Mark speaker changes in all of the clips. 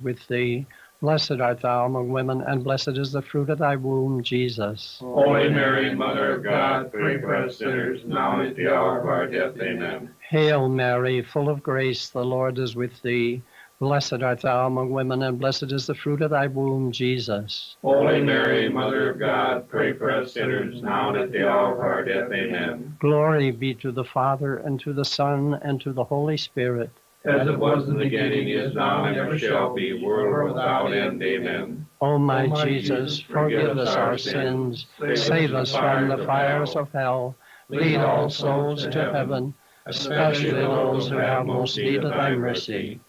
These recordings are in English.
Speaker 1: with thee. Blessed art thou among women, and blessed is the fruit of thy womb, Jesus.
Speaker 2: Holy Mary, Mother of God, pray for us sinners, now and at the hour of our death. Amen.
Speaker 1: Hail Mary, full of grace, the Lord is with thee. Blessed art thou among women, and blessed is the fruit of thy womb, Jesus.
Speaker 2: Holy Mary, Mother of God, pray for us sinners, now and at the hour of our death. Amen.
Speaker 1: Glory be to the Father, and to the Son, and to the Holy Spirit.
Speaker 2: As it was in the beginning, is now, and ever shall be, world without end. Amen.
Speaker 1: O my Jesus, forgive us our sins, save us from the fires of hell, lead all souls to heaven, especially those who have most need of thy mercy.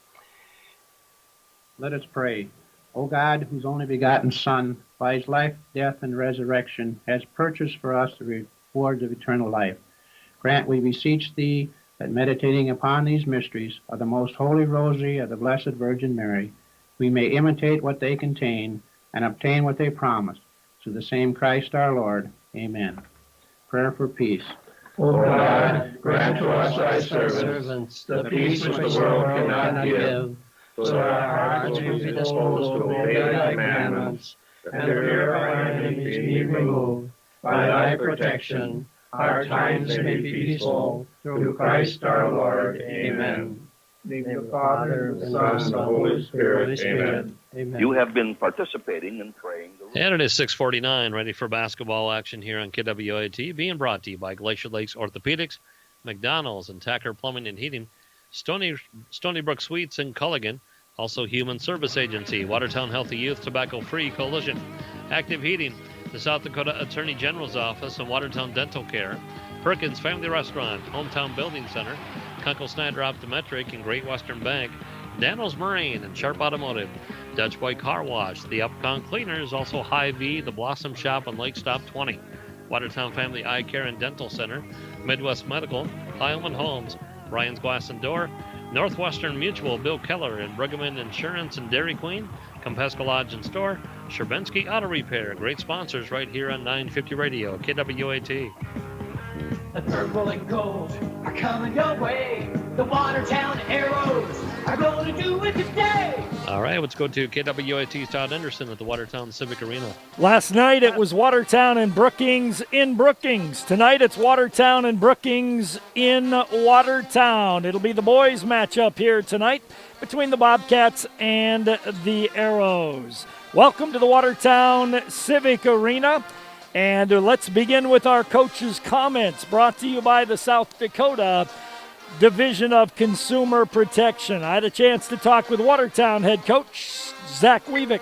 Speaker 3: Let us pray. O God, whose only begotten Son, by his life, death, and resurrection, has purchased for us the rewards of eternal life, grant, we beseech thee, that meditating upon these mysteries of the most holy rosary of the Blessed Virgin Mary, we may imitate what they contain and obtain what they promise. Through the same Christ our Lord. Amen. Prayer for peace.
Speaker 2: O God, grant to us thy servants the peace which the world cannot give, so that our hearts may be disposed to obey thy commandments, and the fear of our enemies be removed. By thy protection, our times may be peaceful. Through Christ our Lord. Amen. In the name of the Father, the Son, and the Holy Spirit. Amen.
Speaker 1: Amen.
Speaker 4: You have been participating in praying the
Speaker 5: And it is 6:49, ready for basketball action here on KWAT, being brought to you by Glacier Lakes Orthopedics, McDonald's and Tacker Plumbing and Heating, Stony Brook Suites in Culligan, also Human Service Agency, Watertown Healthy Youth Tobacco Free Coalition, Active Heating, the South Dakota Attorney General's Office and Watertown Dental Care, Perkins Family Restaurant, Hometown Building Center, Kunkel Snyder Optometric and Great Western Bank, Daniels Marine and Sharp Automotive, Dutch Boy Car Wash, the Upcon Cleaners, also Hy-Vee, the Blossom Shop on Lake Stop 20, Watertown Family Eye Care and Dental Center, Midwest Medical, Heilman Homes, Ryan's Glass and Door, Northwestern Mutual, Bill Keller, and Pregame Insurance and Dairy Queen, Compesca Lodge and Store, Sherbensky Auto Repair, great sponsors right here on 950 Radio, KWAT.
Speaker 6: The purple and gold are coming your way. The Watertown Arrows are going to do it today.
Speaker 5: All right, let's go to KWAT's Todd Anderson at the Watertown Civic Arena.
Speaker 7: Last night it was Watertown and Brookings in Brookings. Tonight it's Watertown and Brookings in Watertown. It'll be the boys' matchup here tonight between the Bobcats and the Arrows. Welcome to the Watertown Civic Arena. And let's begin with our coach's comments, brought to you by the South Dakota Division of Consumer Protection. I had a chance to talk with Watertown head coach Zach Weavick.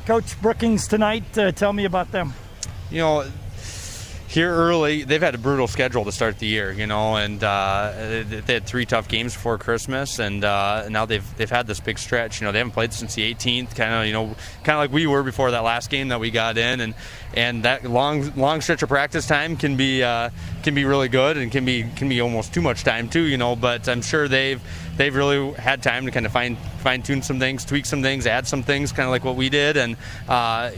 Speaker 7: Coach, Brookings tonight, tell me about them.
Speaker 8: You know, here early, they've had a brutal schedule to start the year, you know, and they had 3 tough games before Christmas, and now they've had this big stretch. You know, they haven't played since the 18th, kind of like we were before that last game that we got in, and that long stretch of practice time can be really good, and can be almost too much time too, you know. But I'm sure they've really had time to kind of fine tune some things, tweak some things, add some things, kind of like what we did. And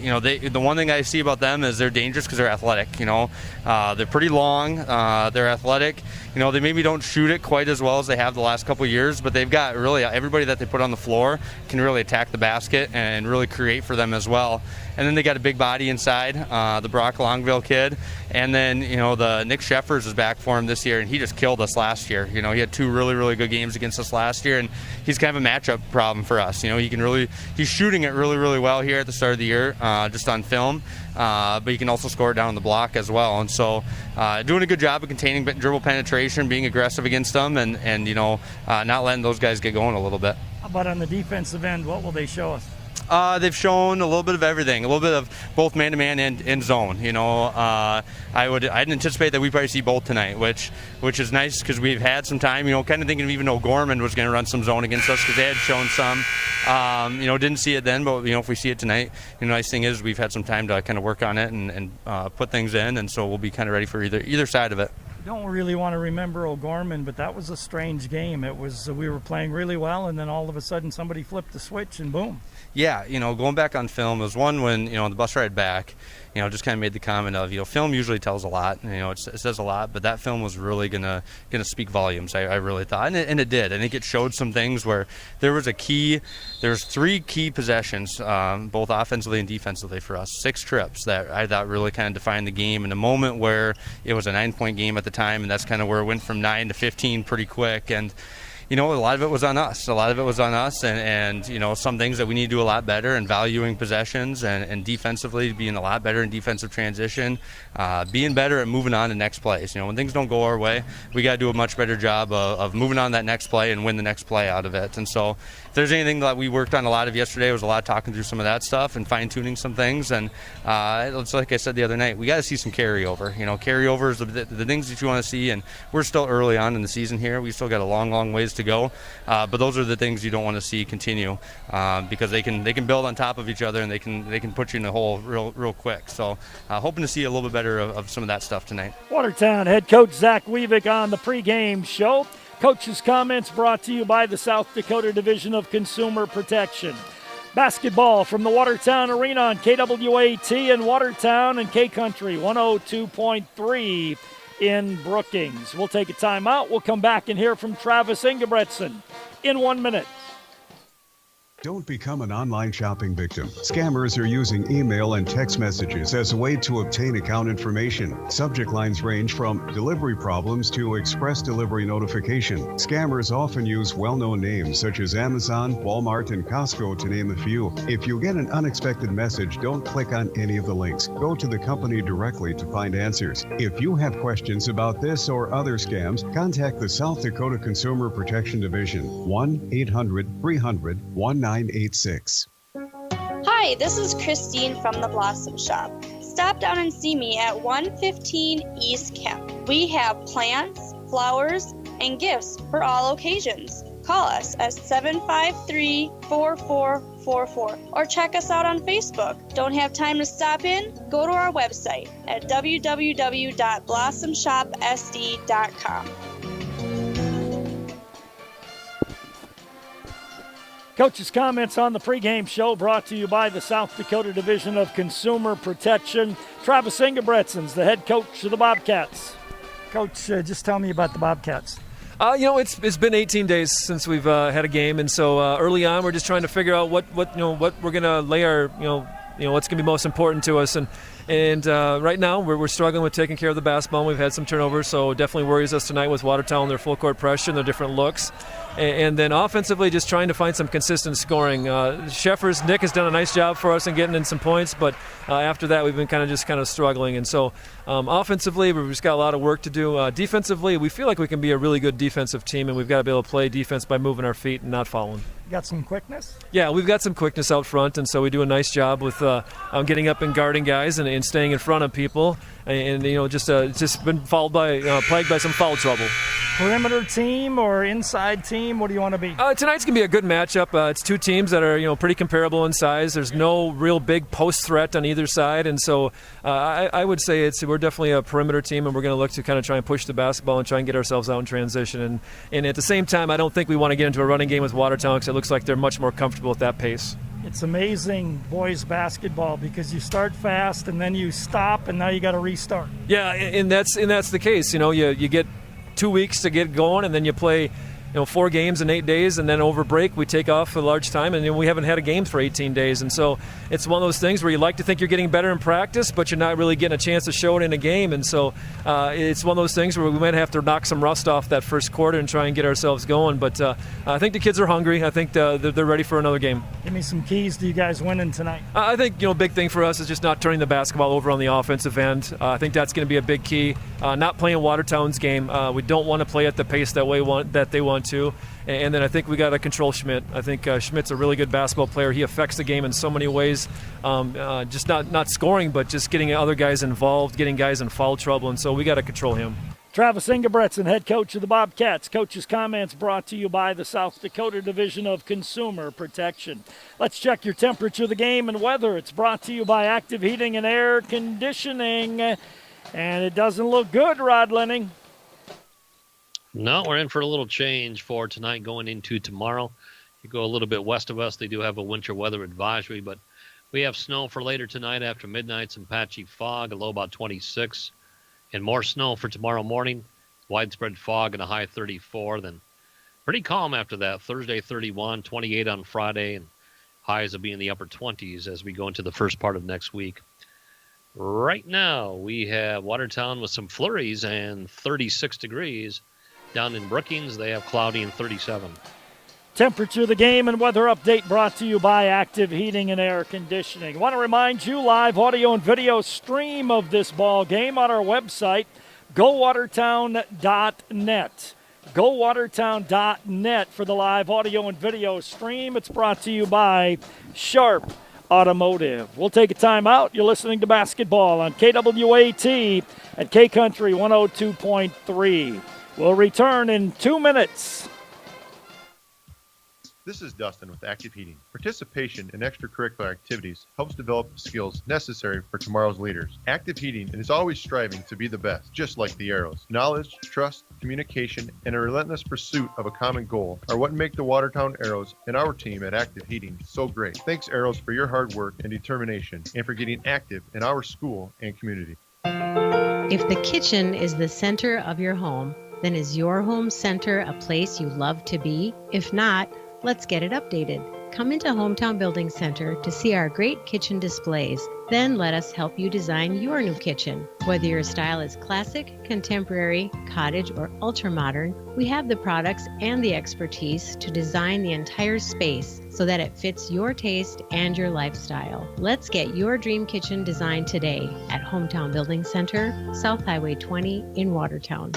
Speaker 8: you know, the one thing I see about them is they're dangerous because they're athletic. You know, they're pretty long, they're athletic. You know, they maybe don't shoot it quite as well as they have the last couple of years, but they've got really everybody that they put on the floor can really attack the basket and really create for them as well. And then they got a big body inside, the Brock Longville kid. And then, you know, the Nick Sheffers is back for him this year, and he just killed us last year. You know, he had 2 really, really good games against us last year, and he's kind of a matchup problem for us. You know, he's shooting it really, really well here at the start of the year, just on film. But he can also score it down the block as well. And so doing a good job of containing dribble penetration, being aggressive against them, and you know, not letting those guys get going a little bit.
Speaker 7: How about on the defensive end, what will they show us?
Speaker 8: They've shown a little bit of everything, a little bit of both man-to-man and zone. You know, I'd anticipate that we probably see both tonight, which is nice because we've had some time. You know, kind of thinking of even O'Gorman was going to run some zone against us because they had shown some. You know, didn't see it then, but you know, if we see it tonight, the nice thing is we've had some time to kind of work on it and put things in, and so we'll be kind of ready for either side of it.
Speaker 7: Don't really want to remember O'Gorman, but that was a strange game. It was we were playing really well, and then all of a sudden somebody flipped the switch, and boom.
Speaker 8: Yeah, going back on film, there was one when, the bus ride back, just kind of made the comment of, film usually tells a lot, it says a lot, but that film was really gonna speak volumes, I really thought, and it did. I think it showed some things where there's 3 key possessions, both offensively and defensively for us, 6 trips that I thought really kind of defined the game in a moment where it was a 9-point game at the time, and that's kind of where it went from 9 to 15 pretty quick, and a lot of it was on us. And some things that we need to do a lot better, and valuing possessions, and defensively being a lot better in defensive transition, being better at moving on to next plays. When things don't go our way, we got to do a much better job of moving on that next play and win the next play out of it. And so if there's anything that we worked on a lot of yesterday, it was a lot of talking through some of that stuff and fine-tuning some things. And it's like I said the other night, we got to see some carryover. Carryover is the things that you want to see, and we're still early on in the season here. We still got a long ways to go, but those are the things you don't want to see continue, because they can build on top of each other, and they can put you in the hole real quick. So hoping to see a little bit better of some of that stuff tonight.
Speaker 7: Watertown head coach Zach Weavick on the pregame show. Coach's comments brought to you by the South Dakota Division of Consumer Protection. Basketball from the Watertown Arena on KWAT in Watertown and K-Country 102.3 in Brookings. We'll take a timeout. We'll come back and hear from Travis Ingebretson in 1 minute.
Speaker 9: Don't become an online shopping victim. Scammers are using email and text messages as a way to obtain account information. Subject lines range from delivery problems to express delivery notification. Scammers often use well-known names such as Amazon, Walmart, and Costco, to name a few. If you get an unexpected message, don't click on any of the links. Go to the company directly to find answers. If you have questions about this or other scams, contact the South Dakota Consumer Protection Division, 1-800-300-1986.
Speaker 10: Hi, this is Christine from the Blossom Shop. Stop down and see me at 115 East Kemp. We have plants, flowers, and gifts for all occasions. Call us at 753-4444 or check us out on Facebook. Don't have time to stop in? Go to our website at www.blossomshopsd.com.
Speaker 7: Coach's comments on the pregame show brought to you by the South Dakota Division of Consumer Protection. Travis Ingebretson's the head coach of the Bobcats. Coach, just tell me about the Bobcats.
Speaker 11: It's been 18 days since we've had a game, and so early on we're just trying to figure out what we're going to lay our what's going to be most important to us, and right now we're struggling with taking care of the basketball. We've had some turnovers, so it definitely worries us tonight with Watertown, their full court pressure and their different looks. And then offensively, just trying to find some consistent scoring. Sheffers, Nick has done a nice job for us in getting in some points, but after that we've been kind of struggling. And so offensively, we've just got a lot of work to do. Defensively, we feel like we can be a really good defensive team, and we've got to be able to play defense by moving our feet and not fouling.
Speaker 7: Got some quickness?
Speaker 11: Yeah, we've got some quickness out front, and so we do a nice job with getting up and guarding guys and staying in front of people, and just been plagued by some foul trouble.
Speaker 7: Perimeter team or inside team? What do you want to be?
Speaker 11: Tonight's going to be a good matchup. It's two teams that are pretty comparable in size. There's no real big post threat on either side, and so I would say we're definitely a perimeter team, and we're going to look to kind of try and push the basketball and try and get ourselves out in transition. And at the same time, I don't think we want to get into a running game with Watertown because it looks like they're much more comfortable at that pace.
Speaker 7: It's amazing boys basketball because you start fast and then you stop and now you got to restart.
Speaker 11: Yeah, and that's the case. You get 2 weeks to get going, and then you play 4 games in 8 days, and then over break we take off a large time, and we haven't had a game for 18 days. And so it's one of those things where you like to think you're getting better in practice, but you're not really getting a chance to show it in a game. And so it's one of those things where we might have to knock some rust off that first quarter and try and get ourselves going. But I think the kids are hungry. I think they're ready for another game.
Speaker 7: Give me some keys to you guys winning tonight.
Speaker 11: I think big thing for us is just not turning the basketball over on the offensive end. I think that's going to be a big key. Not playing Watertown's game. We don't want to play at the pace that they want to. And then I think we got to control Schmidt. I think Schmidt's a really good basketball player. He affects the game in so many ways, just not scoring, but just getting other guys involved, getting guys in foul trouble, and so we got to control him.
Speaker 7: Travis Ingebretson, head coach of the Bobcats. Coach's comments brought to you by the South Dakota Division of Consumer Protection. Let's check your temperature of the game and weather. It's brought to you by Active Heating and Air Conditioning. And it doesn't look good, Rod Lenning.
Speaker 5: No, we're in for a little change for tonight going into tomorrow. You go a little bit west of us, they do have a winter weather advisory, but we have snow for later tonight after midnight, some patchy fog, a low about 26, and more snow for tomorrow morning. Widespread fog and a high 34. Then pretty calm after that. Thursday 31, 28 on Friday, and highs will be in the upper 20s as we go into the first part of next week. Right now, we have Watertown with some flurries and 36 degrees. Down in Brookings, they have cloudy and 37.
Speaker 7: Temperature of the game and weather update brought to you by Active Heating and Air Conditioning. Want to remind you, live audio and video stream of this ball game on our website, gowatertown.net. gowatertown.net for the live audio and video stream. It's brought to you by Sharp Automotive. We'll take a timeout. You're listening to basketball on KWAT at K Country 102.3. We'll return in 2 minutes.
Speaker 12: This is Dustin with Active Heating. Participation in extracurricular activities helps develop the skills necessary for tomorrow's leaders. Active Heating is always striving to be the best, just like the Arrows. Knowledge, trust, communication, and a relentless pursuit of a common goal are what make the Watertown Arrows and our team at Active Heating so great. Thanks, Arrows, for your hard work and determination, and for getting active in our school and community.
Speaker 13: If the kitchen is the center of your home, then is your home center a place you love to be? If not, let's get it updated. Come into Hometown Building Center to see our great kitchen displays. Then let us help you design your new kitchen. Whether your style is classic, contemporary, cottage, or ultra-modern, we have the products and the expertise to design the entire space so that it fits your taste and your lifestyle. Let's get your dream kitchen designed today at Hometown Building Center, South Highway 20 in Watertown.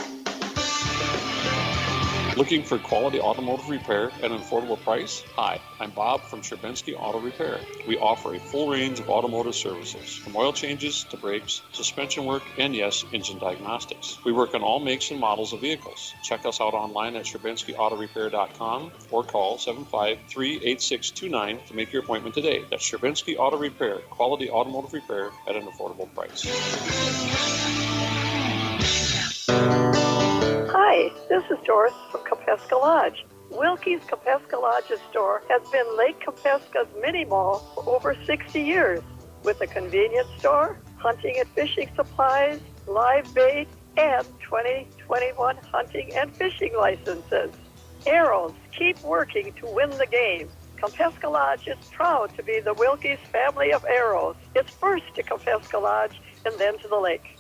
Speaker 14: Looking for quality automotive repair at an affordable price? Hi, I'm Bob from Sherbensky Auto Repair. We offer a full range of automotive services, from oil changes to brakes, suspension work, and yes, engine diagnostics. We work on all makes and models of vehicles. Check us out online at SherbenskyAutoRepair.com or call 753-8629 to make your appointment today. That's Sherbensky Auto Repair, quality automotive repair at an affordable price.
Speaker 15: Hi, this is Doris from Kapeska Lodge. Wilkie's Kapeska Lodge's store has been Lake Kapeska's mini mall for over 60 years, with a convenience store, hunting and fishing supplies, live bait, and 2021 hunting and fishing licenses. Arrows, keep working to win the game. Kapeska Lodge is proud to be the Wilkie's family of arrows. It's first to Kapeska Lodge and then to the lake.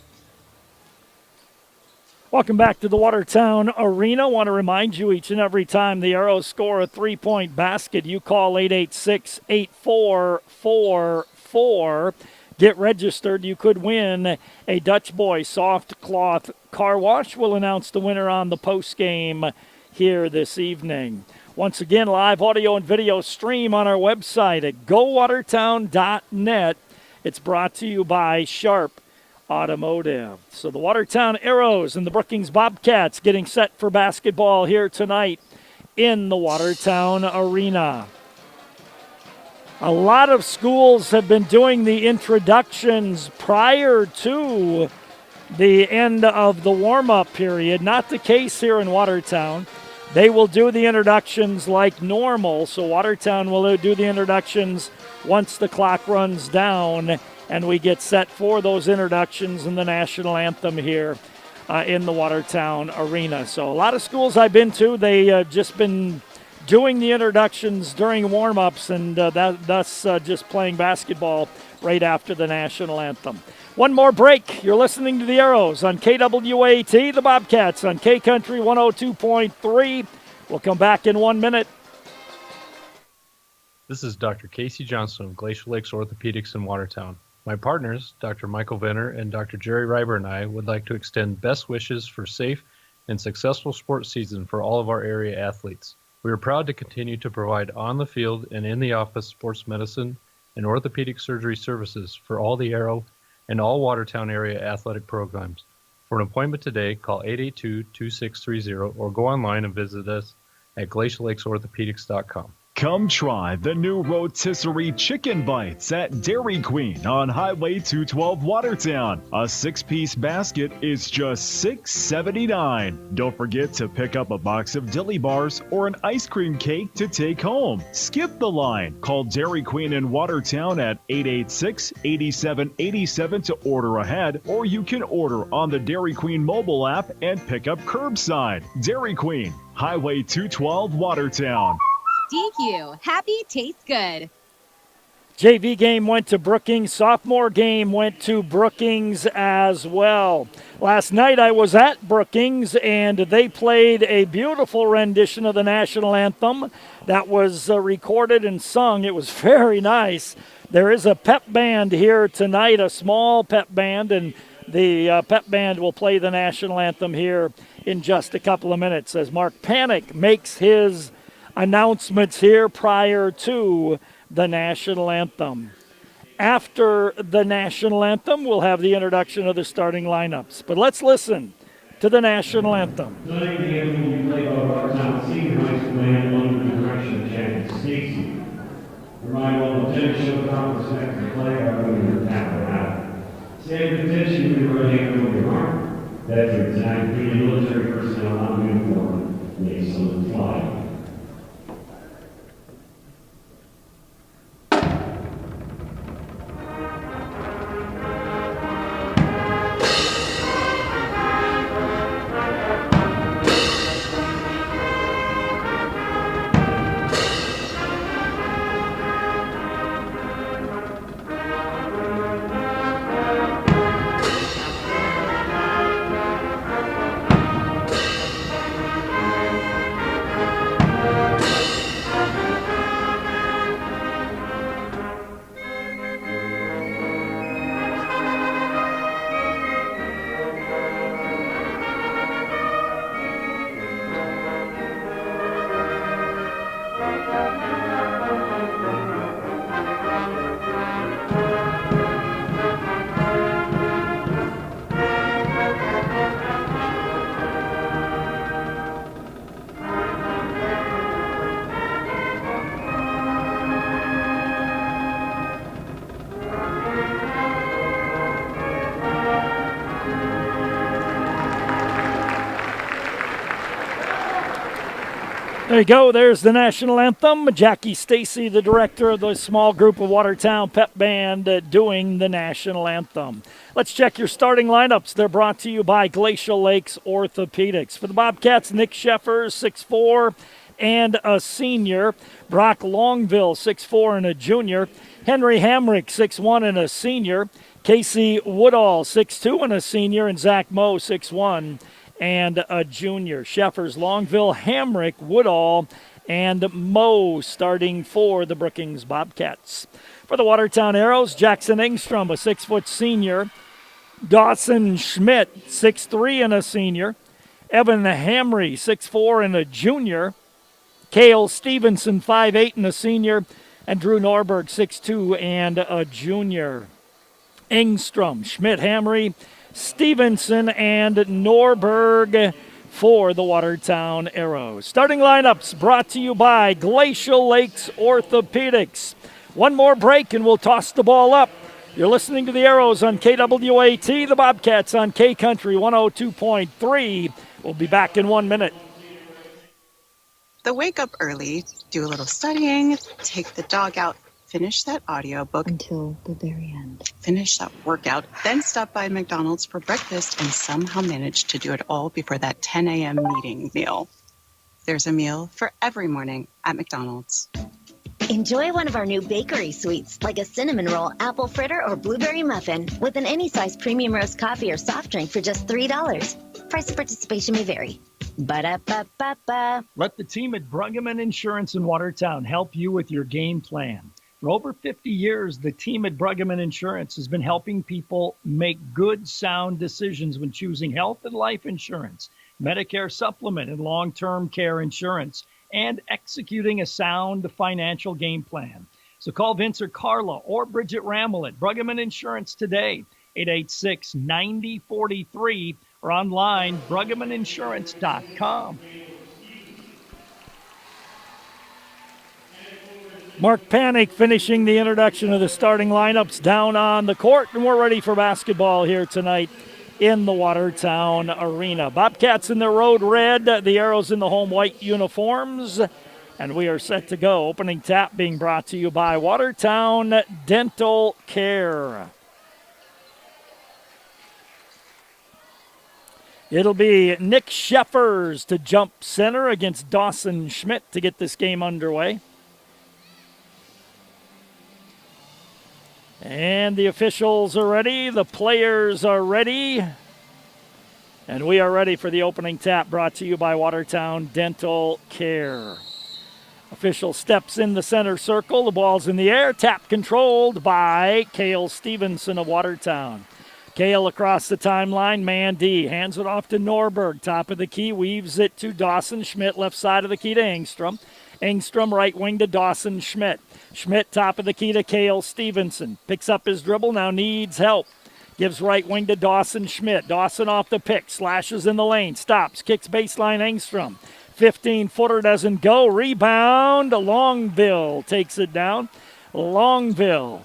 Speaker 7: Welcome back to the Watertown Arena. Want to remind you each and every time the Arrows score a three-point basket, you call 886-8444. Get registered. You could win a Dutch Boy soft cloth car wash. We'll announce the winner on the post-game here this evening. Once again, live audio and video stream on our website at gowatertown.net. It's brought to you by Sharp Automotive. So the Watertown Arrows and the Brookings Bobcats getting set for basketball here tonight in the Watertown Arena. A lot of schools have been doing the introductions prior to the end of the warm-up period. Not the case here in Watertown. They will do the introductions like normal, so Watertown will do the introductions once the clock runs down and we get set for those introductions in the national anthem here in the Watertown Arena. So a lot of schools I've been to, they just been doing the introductions during warm-ups and thus just playing basketball right after the national anthem. One more break. You're listening to the Arrows on KWAT, the Bobcats on K Country 102.3. We'll come back in 1 minute.
Speaker 16: This is Dr. Casey Johnson of Glacial Lakes Orthopedics in Watertown. My partners, Dr. Michael Venner and Dr. Jerry Reiber, and I would like to extend best wishes for safe and successful sports season for all of our area athletes. We are proud to continue to provide on-the-field and in-the-office sports medicine and orthopedic surgery services for all the Arrow and all Watertown area athletic programs. For an appointment today, call 882-2630 or go online and visit us at glaciallakes.orthopedics.com.
Speaker 17: Come try the new rotisserie chicken bites at Dairy Queen on Highway 212 Watertown. A 6-piece basket is just $6.79. Don't forget to pick up a box of dilly bars or an ice cream cake to take home. Skip the line. Call Dairy Queen in Watertown at 886-8787 to order ahead, or you can order on the Dairy Queen mobile app and pick up curbside. Dairy Queen, Highway 212 Watertown.
Speaker 18: DQ, happy tastes good.
Speaker 7: JV game went to Brookings. Sophomore game went to Brookings as well. Last night I was at Brookings, and they played a beautiful rendition of the national anthem that was recorded and sung. It was very nice. There is a pep band here tonight, a small pep band, and the pep band will play the national anthem here in just a couple of minutes as Mark Panic makes his announcements here prior to the national anthem. After the national anthem, we'll have the introduction of the starting lineups. But let's listen to the national anthem.
Speaker 19: Tonight, the anthem will be played by Watertown Senior High School band under the direction of Janet Stacy. Remind all lieutenants show conference next to play are under the tackle out. Stand at attention with your right hand over your arm. Veterans and active duty military personnel on uniform may salute the flag.
Speaker 7: There you go. There's the national anthem. Jackie Stacy, the director of the small group of Watertown Pep Band, doing the national anthem. Let's check your starting lineups. They're brought to you by Glacial Lakes Orthopedics. For the Bobcats, Nick Sheffer, 6'4", and a senior. Brock Longville, 6'4", and a junior. Henry Hamrick, 6'1", and a senior. Casey Woodall, 6'2", and a senior. And Zach Moe, 6'1", and a junior. Sheffers, Longville, Hamrick, Woodall, and Moe starting for the Brookings Bobcats. For the Watertown Arrows, Jackson Engstrom, a 6-foot senior. Dawson Schmidt, 6'3", and a senior. Evan Hamry, 6'4", and a junior. Cale Stevenson, 5'8", and a senior. And Drew Norberg, 6'2", and a junior. Engstrom, Schmidt, Hamry, Stevenson, and Norberg for the Watertown Arrows. Starting lineups brought to you by Glacial Lakes Orthopedics. One more break and we'll toss the ball up. You're listening to the Arrows on KWAT, the Bobcats on K Country 102.3. We'll be back in 1 minute.
Speaker 20: So wake up early, do a little studying, take the dog out, finish that audiobook until the very end. Finish that workout, then stop by McDonald's for breakfast and somehow manage to do it all before that 10 a.m. meeting meal. There's a meal for every morning at McDonald's.
Speaker 21: Enjoy one of our new bakery sweets, like a cinnamon roll, apple fritter, or blueberry muffin, with an any size premium roast coffee or soft drink for just $3. Price of participation may vary. Ba-da-ba-ba-ba.
Speaker 7: Let the team at Pregame Insurance in Watertown help you with your game plan. For over 50 years, the team at Pregame Insurance has been helping people make good, sound decisions when choosing health and life insurance, Medicare supplement and long-term care insurance, and executing a sound financial game plan. So call Vince or Carla or Bridget Rammel at Pregame Insurance today, 886-9043, or online, PregameInsurance.com. Mark Panic finishing the introduction of the starting lineups down on the court, and we're ready for basketball here tonight in the Watertown Arena. Bobcats in their road red, the Arrows in the home white uniforms, and we are set to go. Opening tap being brought to you by Watertown Dental Care. It'll be Nick Sheffers to jump center against Dawson Schmidt to get this game underway. And the officials are ready, the players are ready, and we are ready for the opening tap brought to you by Watertown Dental Care. Official steps in the center circle, the ball's in the air, tap controlled by Cale Stevenson of Watertown. Cale across the timeline, man D, hands it off to Norberg, top of the key, weaves it to Dawson Schmidt, left side of the key to Engstrom. Engstrom right wing to Dawson Schmidt. Schmidt top of the key to Cale Stevenson. Picks up his dribble, now needs help. Gives right wing to Dawson Schmidt. Dawson off the pick, slashes in the lane, stops, kicks baseline Engstrom. 15-footer doesn't go, rebound. Longville takes it down. Longville,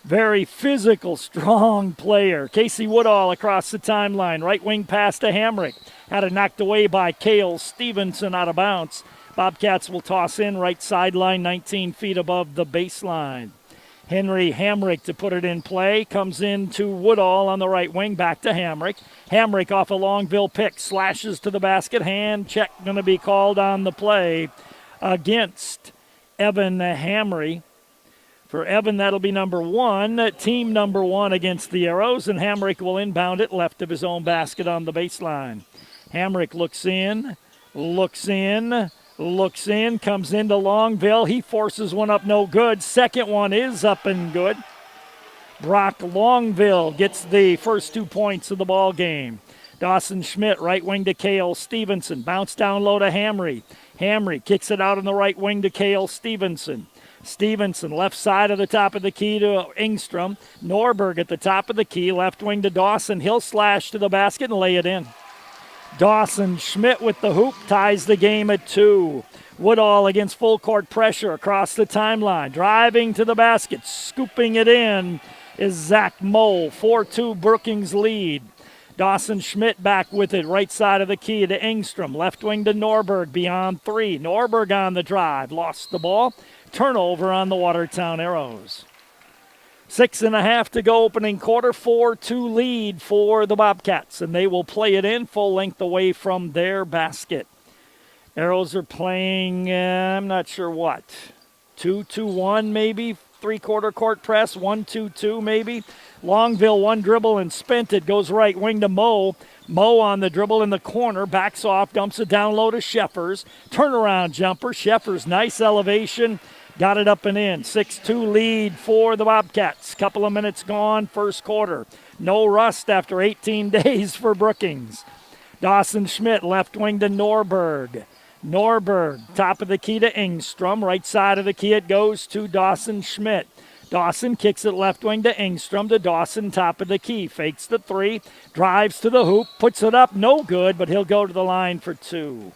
Speaker 7: very physical, strong player. Casey Woodall across the timeline. Right wing pass to Hamrick. Had it knocked away by Cale Stevenson out of bounds. Bobcats will toss in right sideline, 19 feet above the baseline. Henry Hamrick to put it in play. Comes in to Woodall on the right wing, back to Hamrick. Hamrick off a Longville pick, slashes to the basket. Hand check going to be called on the play against Evan Hamry. For Evan, that'll be number one, team number one against the Arrows, and Hamrick will inbound it left of his own basket on the baseline. Hamrick looks in, comes into Longville. He forces one up, no good. Second one is up and good. Brock Longville gets the first 2 points of the ball game. Dawson Schmidt, right wing to Cale Stevenson. Bounce down low to Hamry. Hamry kicks it out on the right wing to Cale Stevenson. Stevenson, left side of the top of the key to Engstrom. Norberg at the top of the key, left wing to Dawson. He'll slash to the basket and lay it in. Dawson Schmidt with the hoop ties the game at 2. Woodall against full court pressure across the timeline. Driving to the basket, scooping it in is Zach Moe. 4-2 Brookings lead. Dawson Schmidt back with it, right side of the key to Engstrom. Left wing to Norberg, beyond 3. Norberg on the drive, lost the ball. Turnover on the Watertown Arrows. 6.5 to go opening quarter, 4-2 lead for the Bobcats, and they will play it in full length away from their basket. Arrows are playing, I'm not sure what, 2-2-1 maybe, three-quarter court press, 1-2-2 maybe. Longville one dribble and spent it, goes right wing to Moe. Moe on the dribble in the corner, backs off, dumps it down low to Sheffers. Turnaround jumper, Sheffers, nice elevation. Got it up and in. 6-2 lead for the Bobcats. Couple of minutes gone, first quarter. No rust after 18 days for Brookings. Dawson Schmidt, left wing to Norberg. Norberg, top of the key to Engstrom. Right side of the key it goes to Dawson Schmidt. Dawson kicks it left wing to Engstrom to Dawson, top of the key. Fakes the 3, drives to the hoop, puts it up, no good, but he'll go to the line for 2.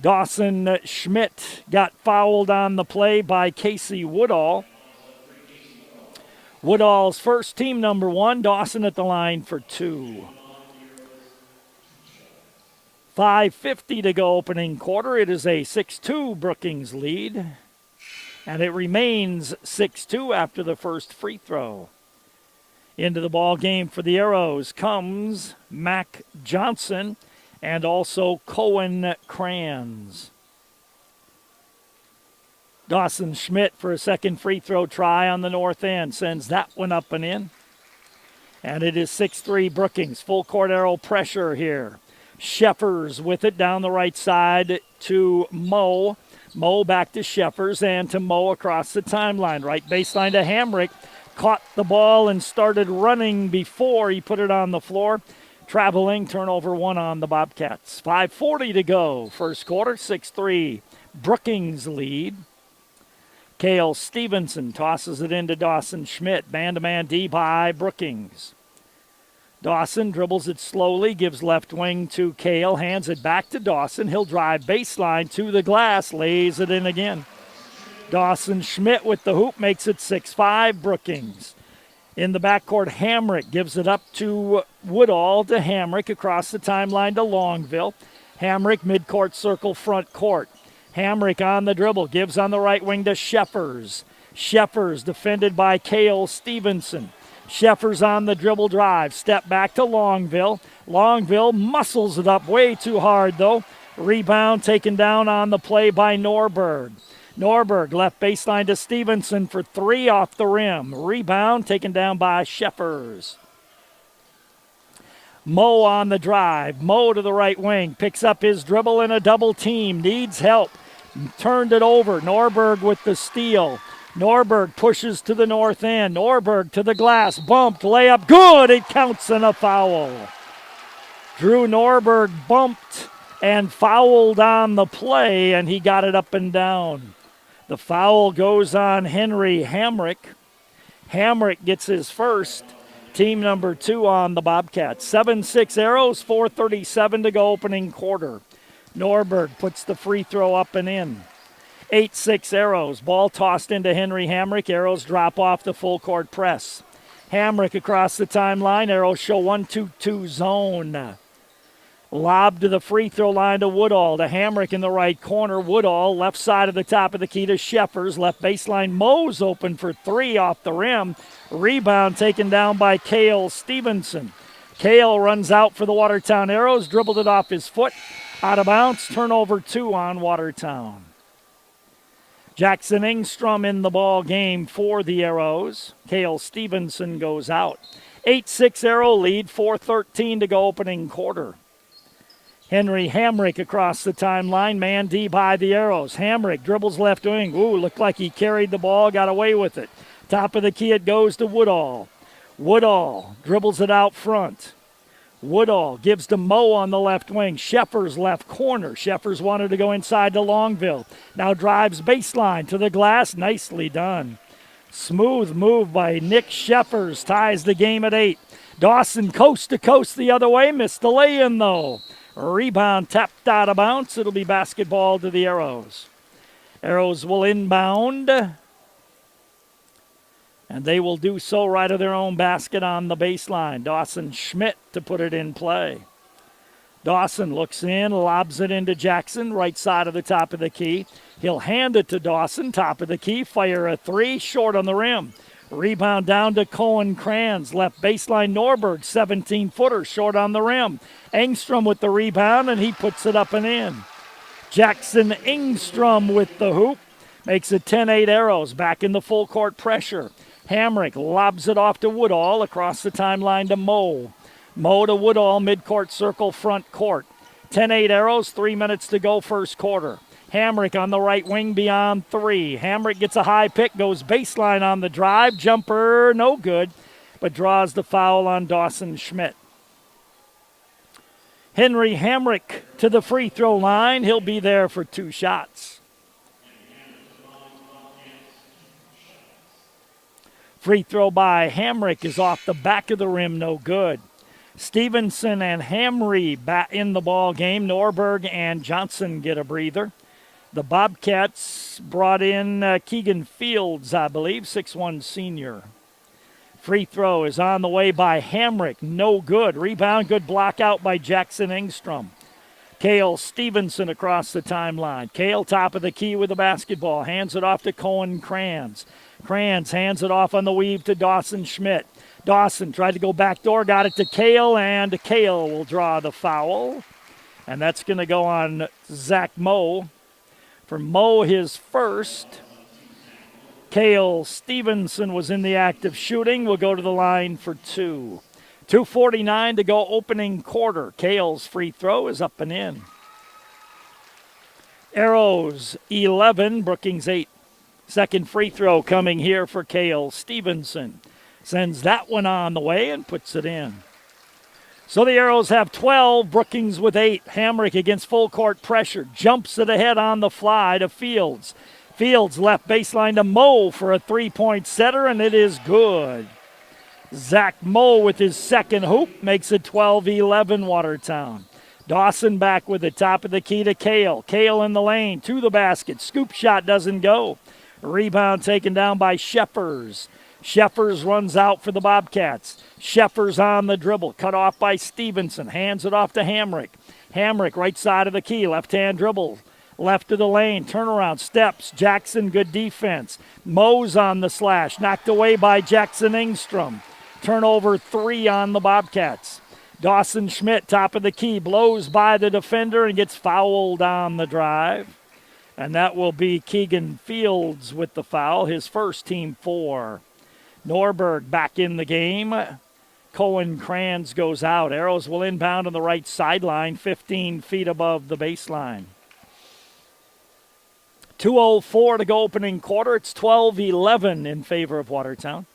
Speaker 7: Dawson Schmidt got fouled on the play by Casey Woodall. Woodall's first, team number 1. Dawson at the line for 2. 5:50 to go opening quarter. It is a 6-2 Brookings lead. And it remains 6-2 after the first free throw. Into the ball game for the Arrows comes Mac Johnson and also Cohen Kranz. Dawson Schmidt for a second free throw try on the north end. Sends that one up and in. And it is 6-3 Brookings. Full court Arrow pressure here. Sheffers with it down the right side to Moe. Moe back to Sheffers and to Moe across the timeline. Right baseline to Hamrick. Caught the ball and started running before he put it on the floor. Traveling, turnover 1 on the Bobcats. 5:40 to go. First quarter, 6-3. Brookings lead. Cale Stevenson tosses it into Dawson Schmidt. Man-to-man D by Brookings. Dawson dribbles it slowly, gives left wing to Cale, hands it back to Dawson. He'll drive baseline to the glass, lays it in again. Dawson Schmidt with the hoop makes it 6-5 Brookings. In the backcourt, Hamrick gives it up to Woodall to Hamrick across the timeline to Longville. Hamrick midcourt circle front court. Hamrick on the dribble, gives on the right wing to Sheffers. Sheffers defended by Cale Stevenson. Sheffers on the dribble drive, step back to Longville. Longville muscles it up way too hard though. Rebound taken down on the play by Norberg. Norberg left baseline to Stevenson for 3 off the rim. Rebound taken down by Sheffers. Moe on the drive. Moe to the right wing. Picks up his dribble in a double team. Needs help. Turned it over. Norberg with the steal. Norberg pushes to the north end. Norberg to the glass. Bumped. Layup. Good. It counts in a foul. Drew Norberg bumped and fouled on the play, and he got it up and down. The foul goes on Henry Hamrick. Hamrick gets his first. Team number 2 on the Bobcats. 7-6 Arrows, 4:37 to go opening quarter. Norberg puts the free throw up and in. 8-6 Arrows. Ball tossed into Henry Hamrick. Arrows drop off the full court press. Hamrick across the timeline. Arrows show 1-2-2 zone. Lob to the free throw line to Woodall. To Hamrick in the right corner. Woodall left side of the top of the key to Sheffers. Left baseline. Moe's open for 3 off the rim. Rebound taken down by Cale Stevenson. Cale runs out for the Watertown Arrows. Dribbled it off his foot. Out of bounds. Turnover 2 on Watertown. Jackson Engstrom in the ball game for the Arrows. Cale Stevenson goes out. 8-6 Arrow lead, 4:13 to go opening quarter. Henry Hamrick across the timeline, man D by the Arrows. Hamrick dribbles left wing. Ooh, looked like he carried the ball, got away with it. Top of the key, it goes to Woodall. Woodall dribbles it out front. Woodall gives to Moe on the left wing. Sheffers left corner. Sheffers wanted to go inside to Longville. Now drives baseline to the glass. Nicely done. Smooth move by Nick Sheffers. Ties the game at 8. Dawson coast to coast the other way. Missed the lay-in though. Rebound tapped out of bounds. It'll be basketball to the Arrows. Arrows will inbound. And they will do so right of their own basket on the baseline. Dawson Schmidt to put it in play. Dawson looks in, lobs it into Jackson, right side of the top of the key. He'll hand it to Dawson, top of the key, fire a 3, short on the rim. Rebound down to Cohen Kranz, left baseline Norberg, 17-footer, short on the rim. Engstrom with the rebound, and he puts it up and in. Jackson Engstrom with the hoop, makes it 10-8 Arrows, back in the full court pressure. Hamrick lobs it off to Woodall across the timeline to Moe. Moe to Woodall, midcourt circle, front court. 10-8 Arrows, 3 minutes to go first quarter. Hamrick on the right wing beyond 3. Hamrick gets a high pick, goes baseline on the drive. Jumper, no good, but draws the foul on Dawson Schmidt. Henry Hamrick to the free throw line. He'll be there for 2 shots. Free throw by Hamrick is off the back of the rim, no good. Stevenson and Hamry back in the ball game. Norberg and Johnson get a breather. The Bobcats brought in Keegan Fields, I believe, 6'1 senior. Free throw is on the way by Hamrick, no good. Rebound, good block out by Jackson Engstrom. Cale Stevenson across the timeline. Cale top of the key with the basketball. Hands it off to Cohen Kranz. Kranz hands it off on the weave to Dawson Schmidt. Dawson tried to go backdoor, got it to Cale, and Cale will draw the foul. And that's going to go on Zach Moe. For Moe, his first. Cale Stevenson was in the act of shooting. Will go to the line for 2. 2:49 to go opening quarter. Cale's free throw is up and in. Arrows 11, Brookings 8. Second free throw coming here for Cale Stevenson. Sends that one on the way and puts it in. So the Arrows have 12, Brookings with 8. Hamrick against full court pressure. Jumps it ahead on the fly to Fields. Fields left baseline to Moe for a 3-point setter, and it is good. Zach Moe with his second hoop makes it 12-11 Watertown. Dawson back with the top of the key to Cale. Cale in the lane to the basket. Scoop shot doesn't go. Rebound taken down by Sheffers. Sheffers runs out for the Bobcats. Sheffers on the dribble, cut off by Stevenson. Hands it off to Hamrick. Hamrick, right side of the key, left-hand dribble. Left of the lane, turnaround, steps. Jackson, good defense. Moe's on the slash, knocked away by Jackson Engstrom. Turnover 3 on the Bobcats. Dawson Schmidt, top of the key, blows by the defender and gets fouled on the drive. And that will be Keegan Fields with the foul, his first, team 4. Norberg back in the game. Cohen Kranz goes out. Arrows will inbound on the right sideline, 15 feet above the baseline. 2:04 to go opening quarter. It's 12-11 in favor of Watertown.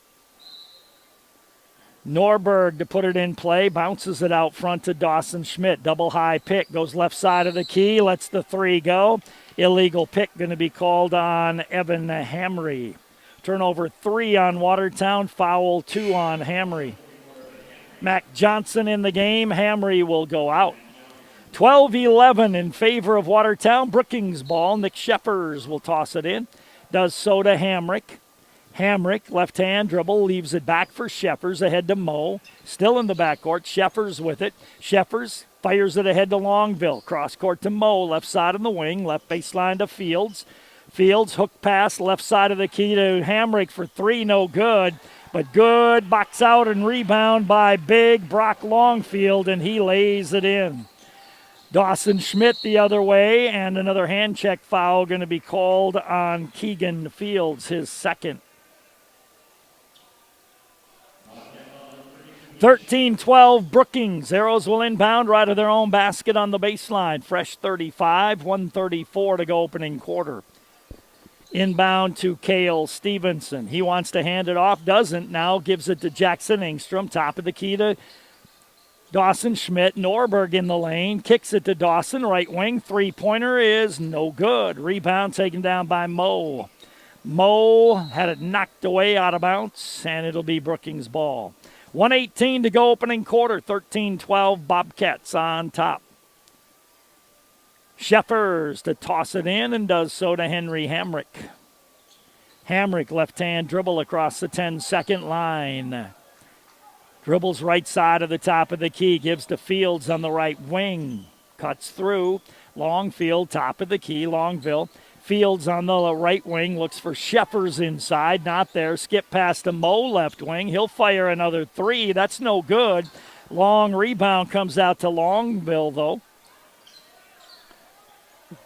Speaker 7: Norberg to put it in play, bounces it out front to Dawson Schmidt. Double high pick, goes left side of the key, lets the 3 go. Illegal pick going to be called on Evan Hamry. Turnover 3 on Watertown, foul 2 on Hamry. Mac Johnson in the game, Hamry will go out. 12-11 in favor of Watertown. Brookings ball, Nick Sheffers will toss it in. Does so to Hamrick. Hamrick, left-hand dribble, leaves it back for Sheffers, ahead to Moe. Still in the backcourt, Sheffers with it. Sheffers fires it ahead to Longville. Cross-court to Moe, left side on the wing, left baseline to Fields. Fields, hook pass, left side of the key to Hamrick for 3, no good. But good box out and rebound by big Brock Longfield, and he lays it in. Dawson Schmidt the other way, and another hand check foul going to be called on Keegan Fields, his second. 13-12 Brookings. Arrows will inbound right of their own basket on the baseline. Fresh 35, 1:34 to go opening quarter. Inbound to Cale Stevenson. He wants to hand it off, doesn't. Now gives it to Jackson Engstrom. Top of the key to Dawson Schmidt. Norberg in the lane. Kicks it to Dawson. Right wing. 3-pointer is no good. Rebound taken down by Moe. Moe had it knocked away out of bounds, and it'll be Brookings ball. 1:18 to go opening quarter. 13-12 Bobcats on top. Sheffers to toss it in and does so to Henry Hamrick. Hamrick, left-hand dribble across the 10-second line. Dribbles right side of the top of the key. Gives to Fields on the right wing. Cuts through. Longfield, top of the key. Longville. Fields on the right wing. Looks for Sheffers inside. Not there. Skip past to Moe, left wing. He'll fire another 3. That's no good. Long rebound comes out to Longville, though.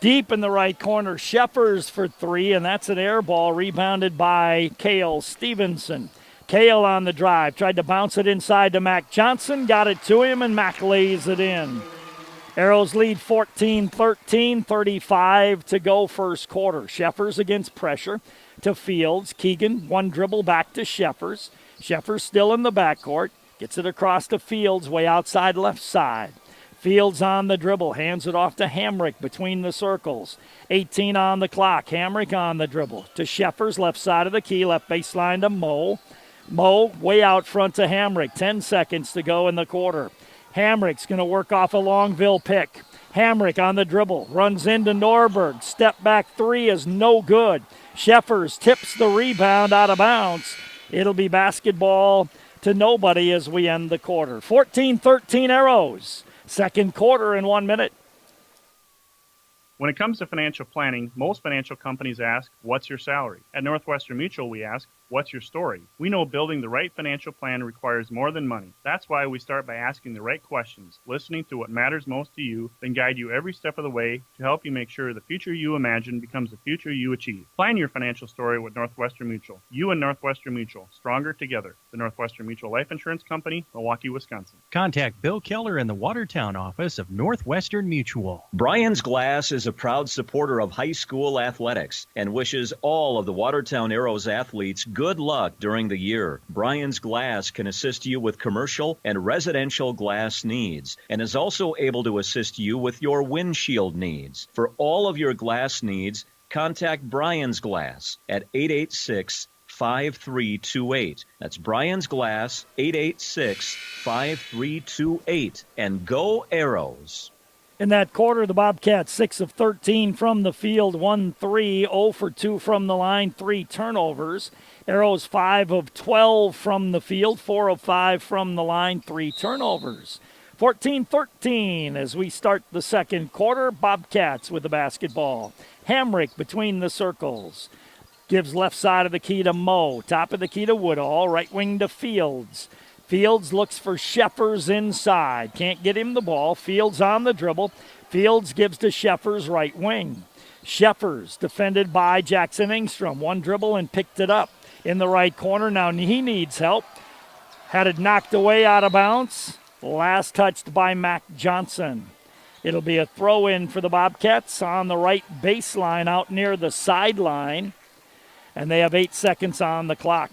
Speaker 7: Deep in the right corner, Sheffers for 3, and that's an air ball rebounded by Cale Stevenson. Cale on the drive, tried to bounce it inside to Mac Johnson, got it to him, and Mac lays it in. Arrows lead 14-13, 35 to go first quarter. Sheffers against pressure to Fields. Keegan, one dribble back to Sheffers. Sheffers still in the backcourt, gets it across to Fields, way outside left side. Fields on the dribble, hands it off to Hamrick between the circles. 18 on the clock, Hamrick on the dribble. To Sheffers, left side of the key, left baseline to Moe. Moe way out front to Hamrick, 10 seconds to go in the quarter. Hamrick's going to work off a Longville pick. Hamrick on the dribble, runs into Norberg. Step back 3 is no good. Sheffers tips the rebound out of bounds. It'll be basketball to nobody as we end the quarter. 14-13 Arrows. Second quarter in 1 minute.
Speaker 3: When it comes to financial planning, most financial companies ask, what's your salary? At Northwestern Mutual, we ask, what's your story? We know building the right financial plan requires more than money. That's why we start by asking the right questions, listening to what matters most to you, then guide you every step of the way to help you make sure the future you imagine becomes the future you achieve. Plan your financial story with Northwestern Mutual. You and Northwestern Mutual, stronger together. The Northwestern Mutual Life Insurance Company, Milwaukee, Wisconsin.
Speaker 22: Contact Bill Keller in the Watertown office of Northwestern Mutual.
Speaker 23: Bryan's Glass is a proud supporter of high school athletics and wishes all of the Watertown Arrows athletes good luck during the year. Bryan's Glass can assist you with commercial and residential glass needs and is also able to assist you with your windshield needs. For all of your glass needs, contact Bryan's Glass at 886-5328. That's Bryan's Glass, 886-5328. And go Arrows!
Speaker 7: In that quarter, the Bobcats 6 of 13 from the field, 1-3, 0 for 2 from the line, 3 turnovers. Arrows 5 of 12 from the field, 4 of 5 from the line, 3 turnovers. 14-13 as we start the second quarter. Bobcats with the basketball. Hamrick between the circles. Gives left side of the key to Moe. Top of the key to Woodall. Right wing to Fields. Fields looks for Sheffers inside. Can't get him the ball. Fields on the dribble. Fields gives to Sheffers right wing. Sheffers defended by Jackson Engstrom. One dribble and picked it up in the right corner. Now he needs help. Had it knocked away out of bounds. Last touched by Mac Johnson. It'll be a throw-in for the Bobcats on the right baseline out near the sideline. And they have 8 seconds on the clock.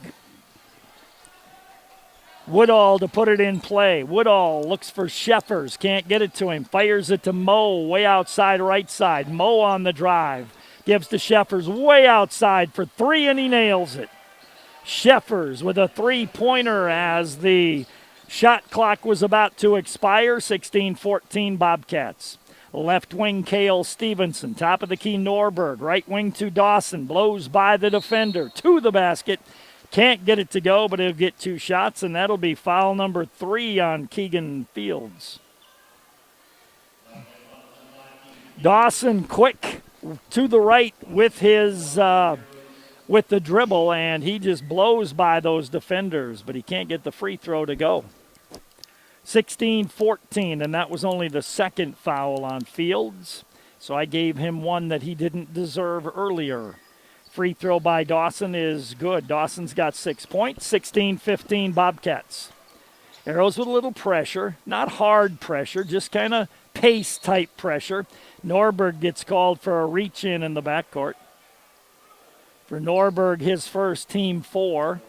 Speaker 7: Woodall to put it in play. Woodall looks for Sheffers. Can't get it to him. Fires it to Moe way outside right side. Moe on the drive. Gives to Sheffers way outside for 3, and he nails it. Sheffers with a 3-pointer as the shot clock was about to expire. 16-14 Bobcats. Left wing Cale Stevenson. Top of the key Norberg. Right wing to Dawson. Blows by the defender to the basket. Can't get it to go, but he'll get 2 shots, and that'll be foul number 3 on Keegan Fields. Dawson quick to the right with his with the dribble, and he just blows by those defenders, but he can't get the free throw to go. 16-14, and that was only the second foul on Fields, so I gave him one that he didn't deserve earlier. Free throw by Dawson is good. Dawson's got 6 points. 16-15 Bobcats. Arrows with a little pressure. Not hard pressure, just kind of pace-type pressure. Norberg gets called for a reach-in the backcourt. For Norberg, his first, team 4.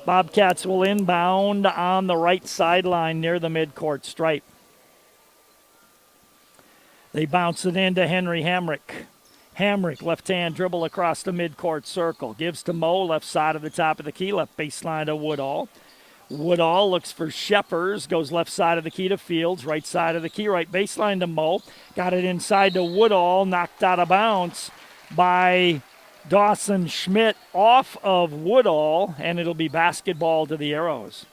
Speaker 7: Bobcats will inbound on the right sideline near the midcourt stripe. They bounce it into Henry Hamrick. Hamrick, left-hand dribble across the midcourt circle. Gives to Moe, left side of the top of the key, left baseline to Woodall. Woodall looks for Sheffers, goes left side of the key to Fields, right side of the key, right baseline to Moe. Got it inside to Woodall, knocked out of bounds by Dawson Schmidt off of Woodall, and it'll be basketball to the Arrows.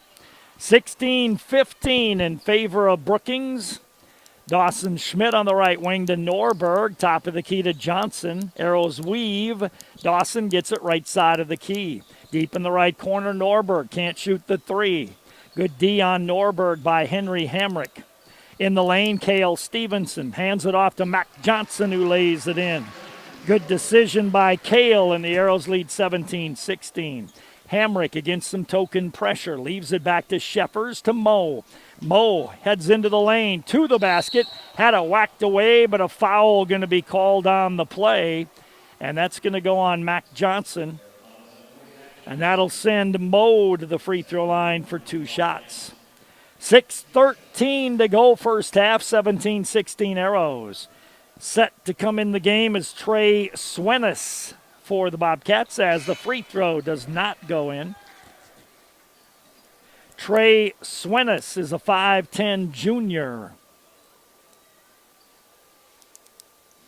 Speaker 7: 16-15 in favor of Brookings. Dawson Schmidt on the right wing to Norberg. Top of the key to Johnson. Arrows weave. Dawson gets it right side of the key. Deep in the right corner, Norberg can't shoot the 3. Good D on Norberg by Henry Hamrick. In the lane, Cale Stevenson hands it off to Mac Johnson, who lays it in. Good decision by Cale, and the Arrows lead 17-16. Hamrick against some token pressure. Leaves it back to Sheffers to Moe. Moe heads into the lane to the basket. Had it whacked away, but a foul going to be called on the play. And that's going to go on Mac Johnson. And that'll send Moe to the free throw line for 2 shots. 6:13 to go first half, 17-16 Arrows. Set to come in the game is Trey Swenis for the Bobcats as the free throw does not go in. Trey Swenis is a 5'10 junior.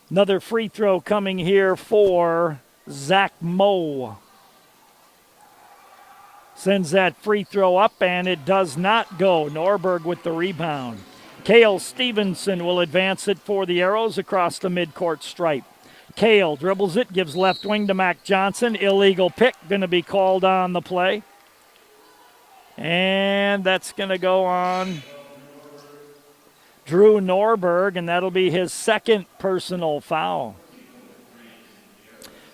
Speaker 7: Another free throw coming here for Zach Moe. Sends that free throw up, and it does not go. Norberg with the rebound. Cale Stevenson will advance it for the Arrows across the midcourt stripe. Cale dribbles it, gives left wing to Mac Johnson. Illegal pick, going to be called on the play. And that's going to go on Drew Norberg, and that'll be his second personal foul.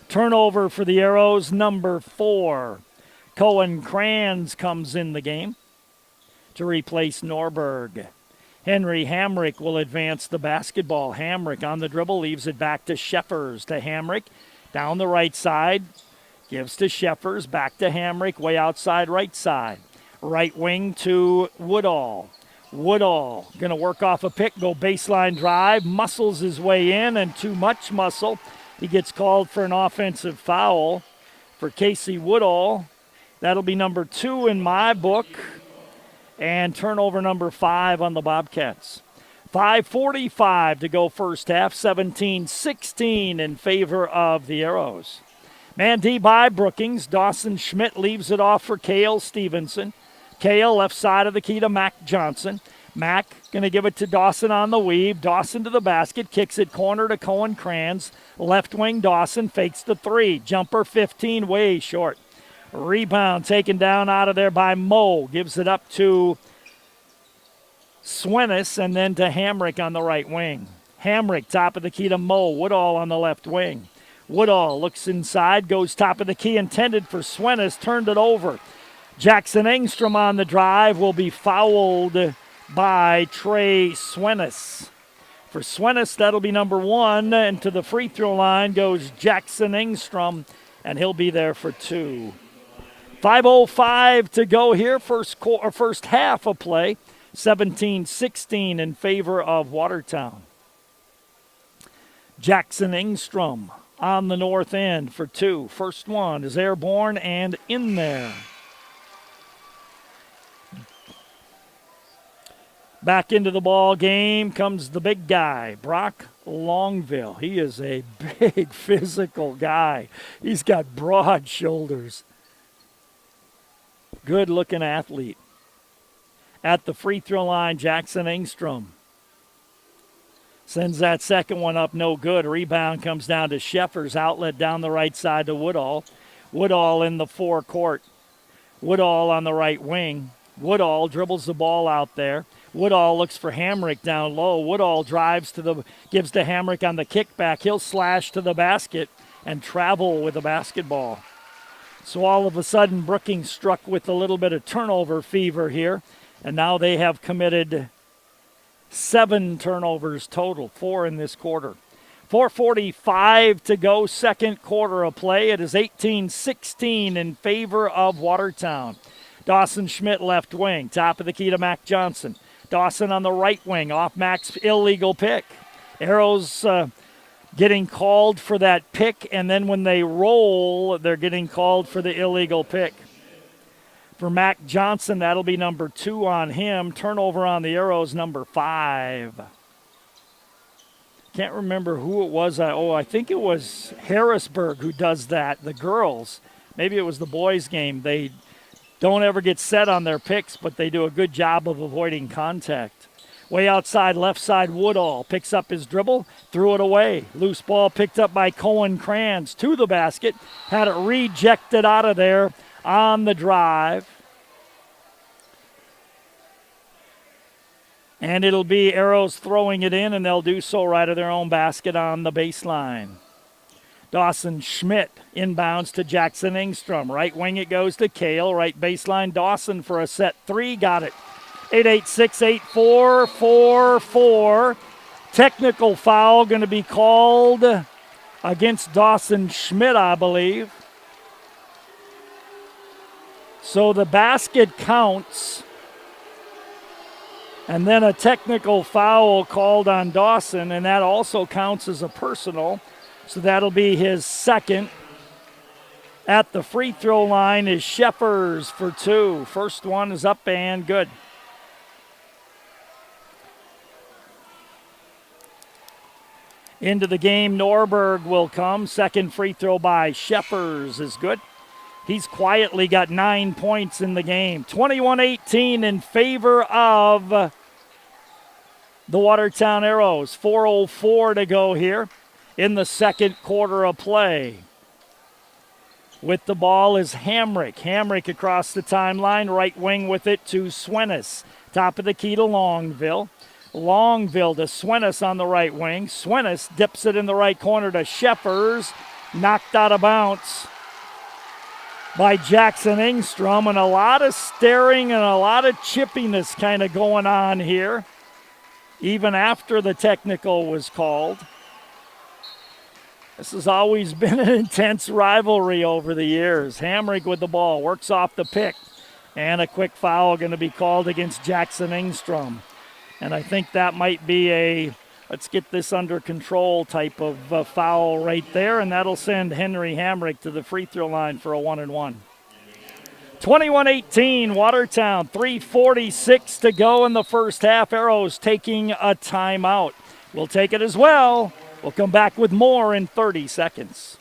Speaker 7: Turnover for the Arrows, number 4. Cohen Kranz comes in the game to replace Norberg. Henry Hamrick will advance the basketball. Hamrick on the dribble, leaves it back to Sheffers. To Hamrick, down the right side. Gives to Sheffers, back to Hamrick, way outside right side. Right wing to Woodall. Woodall going to work off a pick, go baseline drive, muscles his way in, and too much muscle. He gets called for an offensive foul for Casey Woodall. That'll be number 2 in my book. And turnover number 5 on the Bobcats. 5:45 to go first half, 17-16 in favor of the Arrows. Man D by Brookings. Dawson Schmidt leaves it off for Cale Stevenson. Cale left side of the key to Mac Johnson. Mac going to give it to Dawson on the weave. Dawson to the basket, kicks it corner to Cohen Kranz. Left wing Dawson fakes the three. Jumper 15, way short. Rebound taken down out of there by Moe. Gives it up to Swenis and then to Hamrick on the right wing. Hamrick top of the key to Moe. Woodall on the left wing. Woodall looks inside, goes top of the key, intended for Swenis, turned it over. Jackson Engstrom on the drive will be fouled by Trey Swenis. For Swenis, that'll be number 1, and to the free throw line goes Jackson Engstrom, and he'll be there for 2. 5:05 to go here, first half of play, 17-16 in favor of Watertown. Jackson Engstrom on the north end for 2. First one is airborne and in there. Back into the ball game comes the big guy, Brock Longville. He is a big physical guy. He's got broad shoulders. Good-looking athlete. At the free throw line, Jackson Engstrom sends that second one up, no good. Rebound comes down to Sheffers, outlet down the right side to Woodall. Woodall in the forecourt. Woodall on the right wing. Woodall dribbles the ball out there. Woodall looks for Hamrick down low. Woodall drives gives to Hamrick on the kickback. He'll slash to the basket and travel with the basketball. So all of a sudden, Brookings struck with a little bit of turnover fever here, and now they have committed 7 turnovers total, 4 in this quarter. 4:45 to go, second quarter of play. It is 18-16 in favor of Watertown. Dawson Schmidt left wing, top of the key to Mac Johnson. Dawson on the right wing, off Mac's illegal pick. Arrows getting called for that pick, and then when they roll, they're getting called for the illegal pick. For Mac Johnson, that'll be number 2 on him. Turnover on the Arrows, number 5. Can't remember who it was. I think it was Harrisburg who does that, the girls. Maybe it was the boys' game. They don't ever get set on their picks, but they do a good job of avoiding contact. Way outside, left side, Woodall picks up his dribble, threw it away. Loose ball picked up by Cohen Kranz to the basket. Had it rejected out of there on the drive. And it'll be Arrows throwing it in, and they'll do so right of their own basket on the baseline. Dawson Schmidt inbounds to Jackson Engstrom. Right wing it goes to Cale. Right baseline Dawson for a set 3. Got it. 8-8-6, 8-4, 4-4. Technical foul going to be called against Dawson Schmidt, I believe. So the basket counts. And then a technical foul called on Dawson, and that also counts as a personal. So that'll be his second. At the free throw line is Sheffers for 2. First one is up and good. Into the game, Norberg will come. Second free throw by Sheffers is good. He's quietly got 9 points in the game. 21-18 in favor of the Watertown Arrows. 4:04 to go here in the second quarter of play. With the ball is Hamrick. Hamrick across the timeline, right wing with it to Swenis. Top of the key to Longville. Longville to Swenis on the right wing. Swenis dips it in the right corner to Sheffers. Knocked out of bounds by Jackson Engstrom, and a lot of staring and a lot of chippiness kind of going on here, even after the technical was called. This has always been an intense rivalry over the years. Hamrick with the ball, works off the pick, and a quick foul going to be called against Jackson Engstrom. And I think that might be a let's get this under control type of foul right there, and that'll send Henry Hamrick to the free throw line for a 1-and-1. 21-18, Watertown, 3:46 to go in the first half. Arrows taking a timeout. We'll take it as well. We'll come back with more in 30 seconds.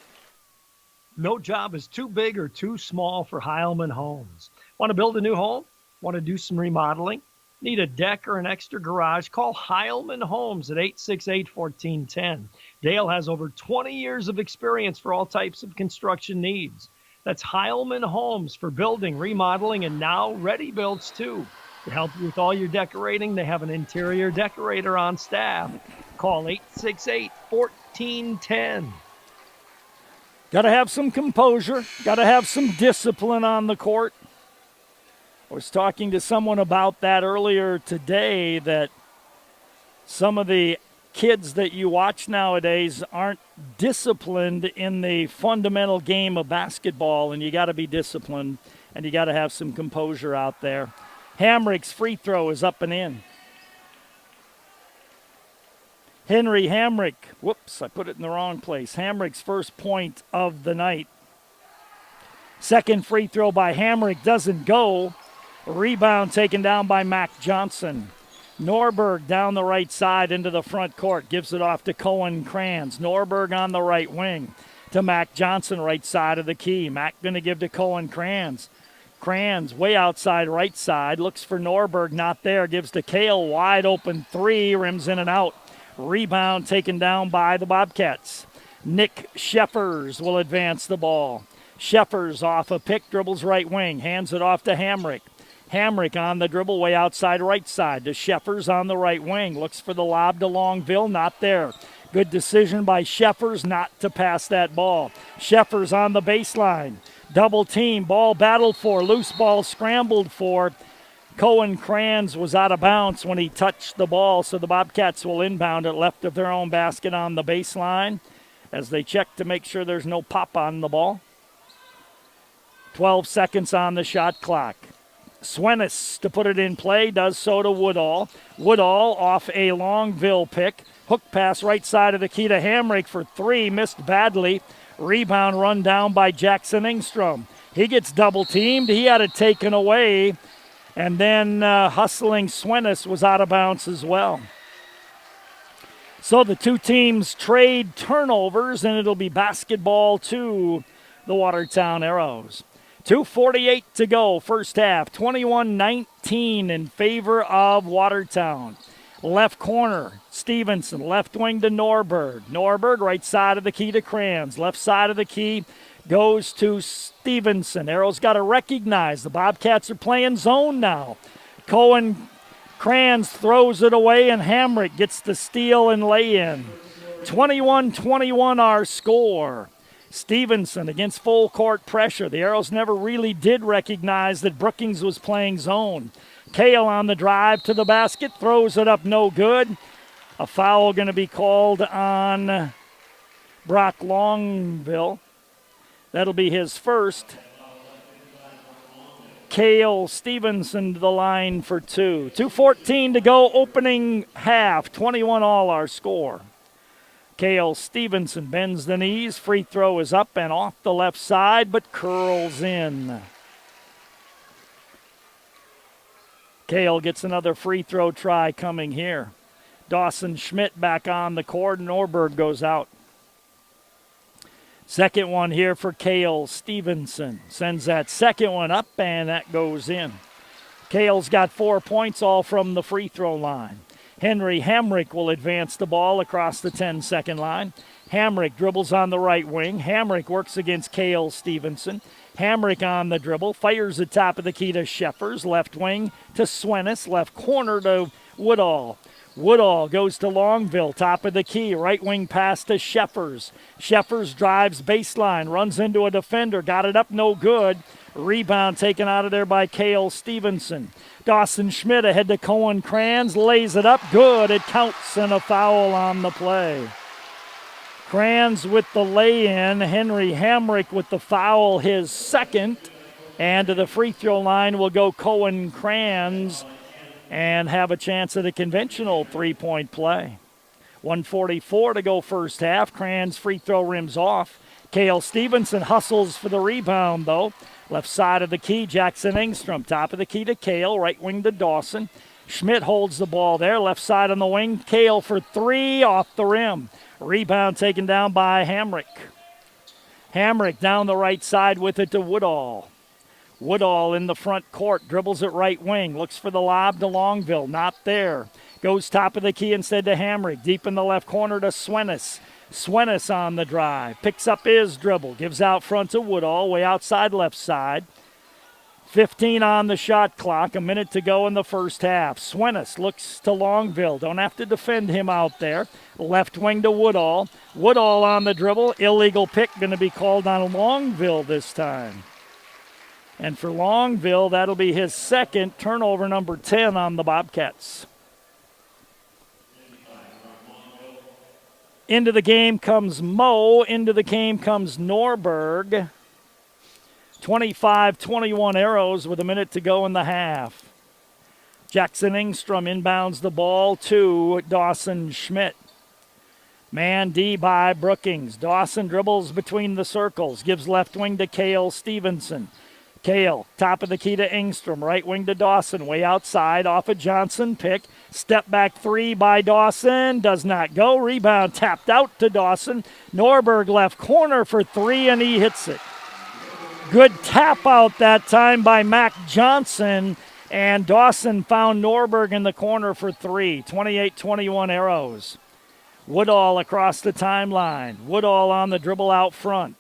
Speaker 1: No job is too big or too small for Heilman Homes. Want to build a new home? Want to do some remodeling? Need a deck or an extra garage? Call Heilman Homes at 868-1410. Dale has over 20 years of experience for all types of construction needs. That's Heilman Homes for building, remodeling, and now ready builds too. To help you with all your decorating, they have an interior decorator on staff. Call 868-1410.
Speaker 7: Got to have some composure. Got to have some discipline on the court. I was talking to someone about that earlier today, that some of the kids that you watch nowadays aren't disciplined in the fundamental game of basketball, and you got to be disciplined, and you got to have some composure out there. Hamrick's free throw is up and in. Henry Hamrick, whoops, I put it in the wrong place. Hamrick's first point of the night. Second free throw by Hamrick doesn't go. Rebound taken down by Mac Johnson. Norberg down the right side into the front court. Gives it off to Cohen Kranz. Norberg on the right wing to Mac Johnson, right side of the key. Mac going to give to Cohen Kranz. Kranz way outside right side. Looks for Norberg, not there. Gives to Kale, wide open three. Rims in and out. Rebound taken down by the Bobcats. Nick Sheffers will advance the ball. Sheffers off a pick, dribbles right wing. Hands it off to Hamrick. Hamrick on the dribble, way outside right side to Sheffers on the right wing. Looks for the lob to Longville, not there. Good decision by Sheffers not to pass that ball. Sheffers on the baseline. Double team, ball battled for, loose ball scrambled for. Cohen Kranz was out of bounds when he touched the ball, so the Bobcats will inbound it left of their own basket on the baseline as they check to make sure there's no pop on the ball. 12 seconds on the shot clock. Swenis to put it in play, does so to Woodall. Woodall off a Longville pick. Hook pass right side of the key to Hamrick for three, missed badly. Rebound run down by Jackson Engstrom. He gets double teamed. He had it taken away. And then hustling Swenis was out of bounds as well. So the two teams trade turnovers, and it'll be basketball to the Watertown Arrows. 2:48 to go, first half. 21-19 in favor of Watertown. Left corner, Stevenson. Left wing to Norberg. Norberg, right side of the key to Kranz. Left side of the key goes to Stevenson. Arrows got to recognize the Bobcats are playing zone now. Cohen Kranz throws it away, and Hamrick gets the steal and lay-in. 21-21 our score. Stevenson against full court pressure. The Arrows never really did recognize that Brookings was playing zone. Kale on the drive to the basket, throws it up, no good. A foul going to be called on Brock Longville. That'll be his first. Kale Stevenson to the line for two. 2:14 to go, opening half. 21 all our score. Kale Stevenson bends the knees. Free throw is up and off the left side, but curls in. Kale gets another free throw try coming here. Dawson Schmidt back on the court. Norberg goes out. Second one here for Kale Stevenson. Sends that second one up, and that goes in. Kale's got 4 points, all from the free throw line. Henry Hamrick will advance the ball across the 10-second line. Hamrick dribbles on the right wing. Hamrick works against Kale Stevenson. Hamrick on the dribble, fires the top of the key to Sheffers. Left wing to Swenis. Left corner to Woodall. Woodall goes to Longville, top of the key. Right wing pass to Sheffers. Sheffers drives baseline, runs into a defender. Got it up, no good. Rebound taken out of there by Kale Stevenson. Dawson Schmidt ahead to Cohen Kranz, lays it up, good. It counts, and a foul on the play. Kranz with the lay-in. Henry Hamrick with the foul, his second. And to the free throw line will go Cohen Kranz and have a chance at a conventional three-point play. 1:44 to go first half. Kranz free throw rims off. Kale Stevenson hustles for the rebound, though. Left side of the key, Jackson Engstrom. Top of the key to Kale, right wing to Dawson. Schmidt holds the ball there. Left side on the wing, Kale for three, off the rim. Rebound taken down by Hamrick. Hamrick down the right side with it to Woodall. Woodall in the front court, dribbles it right wing, looks for the lob to Longville, not there. Goes top of the key instead to Hamrick, deep in the left corner to Swenis. Swenis on the drive, picks up his dribble, gives out front to Woodall, way outside left side. 15 on the shot clock, a minute to go in the first half. Swenis looks to Longville, don't have to defend him out there. Left wing to Woodall. Woodall on the dribble, illegal pick, going to be called on Longville this time. And for Longville, that'll be his second, turnover number 10 on the Bobcats. Into the game comes Moe. Into the game comes Norberg. 25-21 Arrows with a minute to go in the half. Jackson Engstrom inbounds the ball to Dawson Schmidt. Man D by Brookings. Dawson dribbles between the circles. Gives left wing to Cale Stevenson. Cale, top of the key to Engstrom. Right wing to Dawson. Way outside off a Johnson pick. Step back three by Dawson. Does not go. Rebound tapped out to Dawson. Norberg left corner for three, and he hits it. Good tap out that time by Mac Johnson. And Dawson found Norberg in the corner for three. 28-21 Arrows. Woodall across the timeline. Woodall on the dribble out front.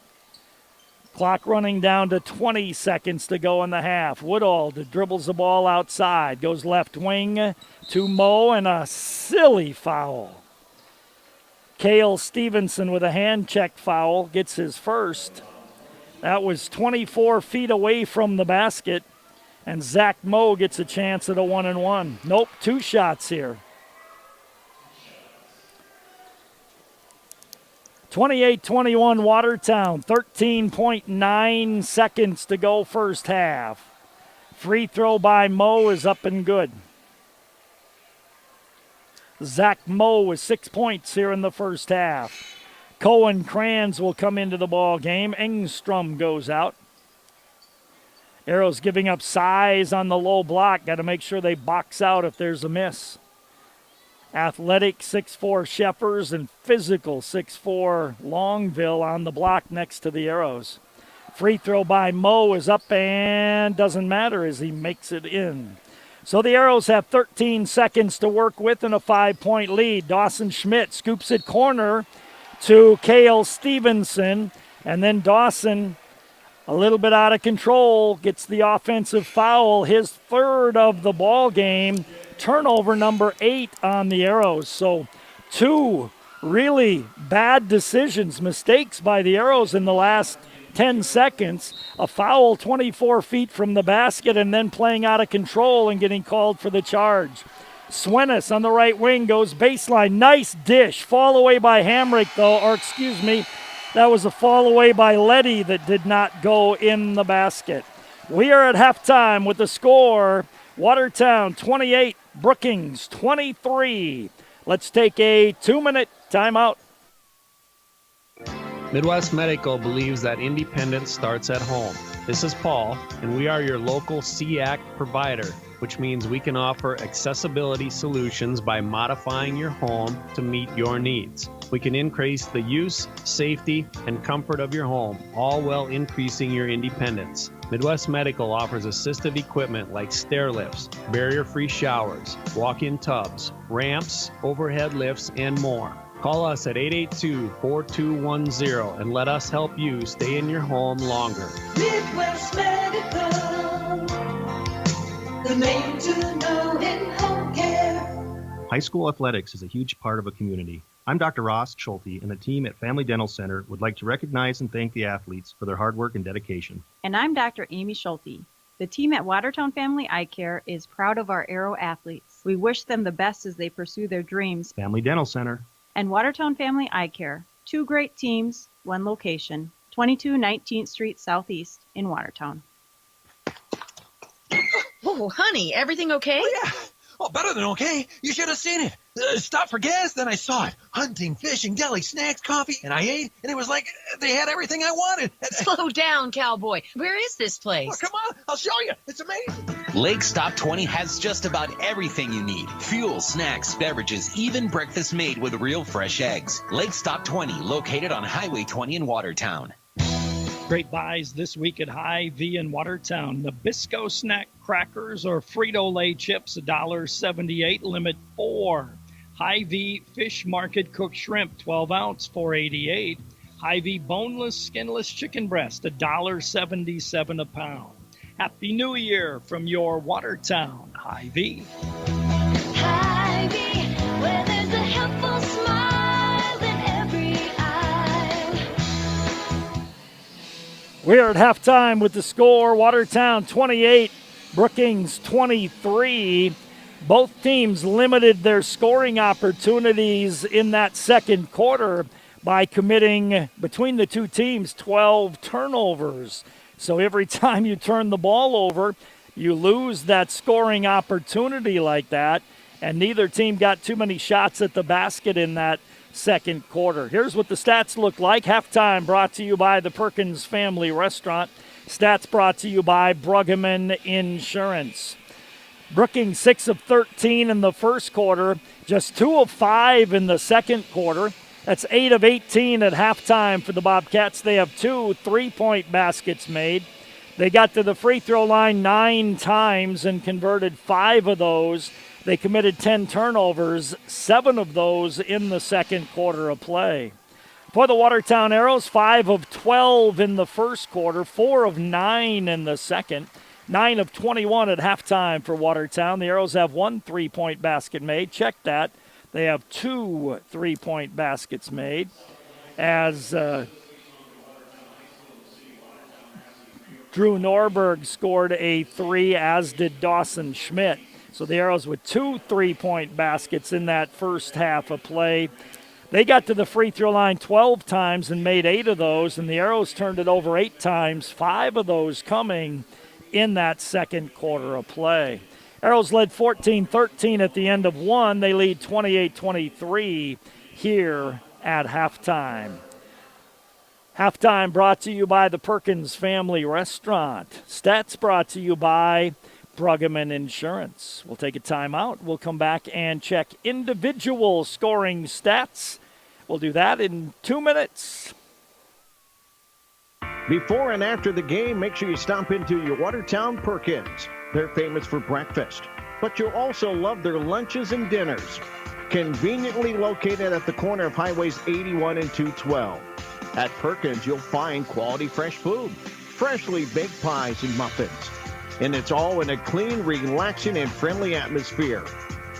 Speaker 7: Clock running down to 20 seconds to go in the half. Woodall dribbles the ball outside. Goes left wing to Moe, and a silly foul. Cale Stevenson with a hand check foul gets his first. That was 24 feet away from the basket. And Zach Moe gets a chance at a 1-and-1. Nope, two shots here. 28-21 Watertown, 13.9 seconds to go first half. Free throw by Moe is up and good. Zach Moe with 6 points here in the first half. Cohen Kranz will come into the ball game. Engstrom goes out. Arrows giving up size on the low block. Got to make sure they box out if there's a miss. Athletic 6'4" Sheffers and physical 6'4" Longville on the block next to the Arrows. Free throw by Moe is up and doesn't matter as he makes it in. So the Arrows have 13 seconds to work with and a 5-point lead. Dawson Schmidt scoops it corner to Cale Stevenson, and then Dawson, a little bit out of control, gets the offensive foul, his third of the ball game. Turnover number 8 on the Arrows. So two really bad decisions, mistakes by the Arrows in the last 10 seconds. A foul 24 feet from the basket and then playing out of control and getting called for the charge. Swenis on the right wing goes baseline. Nice dish. Fall away by Hamrick though, or excuse me, that was a fall away by Letty that did not go in the basket. We are at halftime with the score, Watertown 28, Brookings 23. Let's take a 2-minute timeout.
Speaker 2: Midwest Medical believes that independence starts at home. This is Paul, and we are your local SEAC provider, which means we can offer accessibility solutions by modifying your home to meet your needs. We can increase the use, safety, and comfort of your home, all while increasing your independence. Midwest Medical offers assistive equipment like stair lifts, barrier-free showers, walk-in tubs, ramps, overhead lifts, and more. Call us at 882-4210 and let us help you stay in your home longer.
Speaker 4: Midwest Medical, the name to know in home care.
Speaker 6: High school athletics is a huge part of a community. I'm Dr. Ross Schulte, and the team at Family Dental Center would like to recognize and thank the athletes for their hard work and dedication.
Speaker 24: And I'm Dr. Amy Schulte. The team at Watertown Family Eye Care is proud of our Arrow athletes. We wish them the best as they pursue their dreams.
Speaker 6: Family Dental Center.
Speaker 24: And Watertown Family Eye Care. 2 great teams, 1 location. 22 19th Street Southeast in Watertown.
Speaker 25: Oh, honey, everything okay?
Speaker 8: Oh, better than okay. You should have seen it. Stopped for gas, then I saw it. Hunting, fishing, deli, snacks, coffee, and I ate, and it was like they had everything I wanted.
Speaker 9: Slow down, cowboy. Where is this place?
Speaker 8: Oh, come on, I'll show you. It's amazing.
Speaker 10: Lake Stop 20 has just about everything you need. Fuel, snacks, beverages, even breakfast made with real fresh eggs. Lake Stop 20, located on Highway 20 in Watertown.
Speaker 1: Great buys this week at Hy-Vee in Watertown. Nabisco snack crackers or Frito-Lay chips, $1.78, limit 4. Hy-Vee Fish Market cooked shrimp, 12 ounce, $4.88. Hy-Vee boneless, skinless chicken breast, $1.77 a pound. Happy New Year from your Watertown Hy-Vee.
Speaker 4: Hy-Vee, where there's a helpful smile in every eye.
Speaker 7: We're at halftime with the score. Watertown 28, Brookings 23. Both teams limited their scoring opportunities in that second quarter by committing, between the two teams, 12 turnovers. So every time you turn the ball over, you lose that scoring opportunity like that, and neither team got too many shots at the basket in that second quarter. Here's what the stats look like. Halftime brought to you by the Perkins Family Restaurant. Stats brought to you by Pregame Insurance. Brookings 6 of 13 in the first quarter, just 2 of 5 in the second quarter. That's 8 of 18 at halftime for the Bobcats. They have 2 3-point baskets made. They got to the free throw line 9 times and converted 5 of those. They committed 10 turnovers, 7 of those in the second quarter of play. For the Watertown Arrows, 5 of 12 in the first quarter, 4 of 9 in the second. 9 of 21 at halftime for Watertown. The Arrows have 1 3-point basket made. Check that. They have 2 3-point baskets made. As Drew Norberg scored a 3, as did Dawson Schmidt. So the Arrows with 2 3-point baskets in that first half of play. They got to the free throw line 12 times and made 8 of those, and the Arrows turned it over 8 times, 5 of those coming in that second quarter of play. Arrows led 14-13 at the end of 1. They lead 28-23 here at halftime. Halftime brought to you by the Perkins Family Restaurant. Stats brought to you by Pregame Insurance. We'll take a timeout. We'll come back and check individual scoring stats. We'll do that in 2 minutes.
Speaker 11: Before and after the game, make sure you stop into your Watertown Perkins. They're famous for breakfast, but you'll also love their lunches and dinners. Conveniently located at the corner of Highways 81 and 212. At Perkins, you'll find quality fresh food, freshly baked pies and muffins. And it's all in a clean, relaxing, and friendly atmosphere.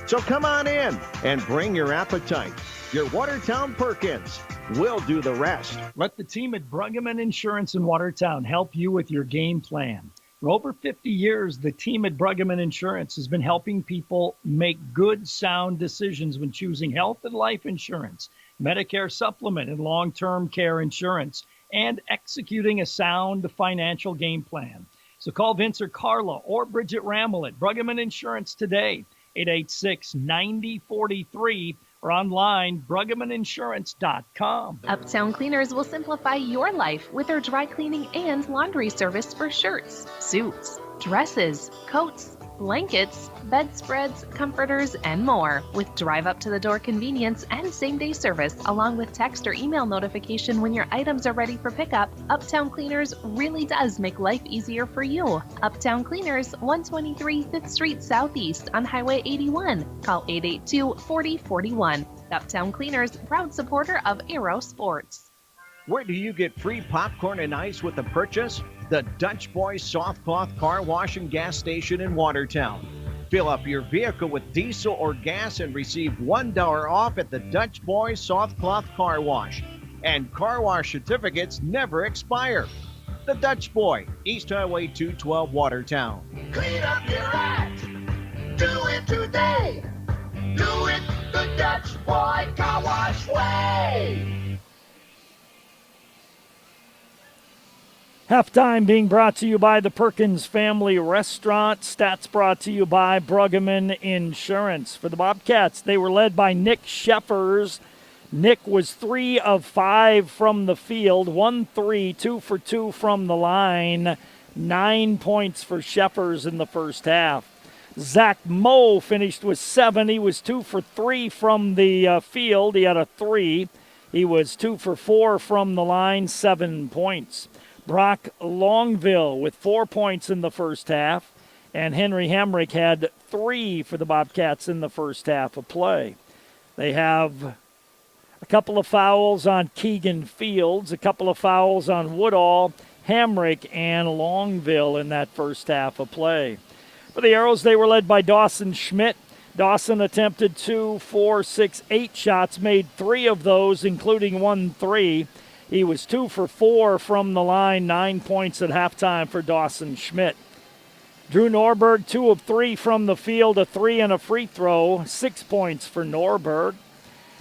Speaker 11: So come on in and bring your appetite. Your Watertown Perkins will do the rest.
Speaker 1: Let the team at Pregame Insurance in Watertown help you with your game plan. For over 50 years, the team at Pregame Insurance has been helping people make good, sound decisions when choosing health and life insurance, Medicare supplement and long-term care insurance, and executing a sound financial game plan. So call Vince or Carla or Bridget Rammel at Pregame Insurance today, 886-9043, or online, PregameInsurance.com.
Speaker 25: Uptown Cleaners will simplify your life with their dry cleaning and laundry service for shirts, suits, dresses, coats, blankets, bedspreads, comforters, and more. With drive-up-to-the-door convenience and same-day service, along with text or email notification when your items are ready for pickup, Uptown Cleaners really does make life easier for you. Uptown Cleaners, 123 5th Street Southeast on Highway 81. Call 882-4041. Uptown Cleaners, proud supporter of Aero Sports.
Speaker 11: Where do you get free popcorn and ice with a purchase? The Dutch Boy Soft Cloth Car Wash and Gas Station in Watertown. Fill up your vehicle with diesel or gas and receive $1 off at the Dutch Boy Soft Cloth Car Wash. And car wash certificates never expire. The Dutch Boy, East Highway 212, Watertown.
Speaker 4: Clean up your act. Do it today. Do it the Dutch Boy Car Wash way.
Speaker 7: Halftime being brought to you by the Perkins Family Restaurant. Stats brought to you by Pregame Insurance. For the Bobcats, they were led by Nick Sheffers. Nick was 3 of 5 from the field, 1-3, 2 for 2 from the line. 9 points for Sheffers in the first half. Zach Moe finished with 7. He was 2 for 3 from the field. He had a 3. He was 2 for 4 from the line, 7 points. Brock Longville with 4 points in the first half, and Henry Hamrick had 3 for the Bobcats in the first half of play. They have a couple of fouls on Keegan Fields, a couple of fouls on Woodall, Hamrick, and Longville in that first half of play. For the Arrows, they were led by Dawson Schmidt. Dawson attempted 2, 4, 6, 8 shots, made 3 of those, including 1 3. He was 2 for 4 from the line, 9 points at halftime for Dawson Schmidt. Drew Norberg, 2 of 3 from the field, a 3 and a free throw, 6 points for Norberg.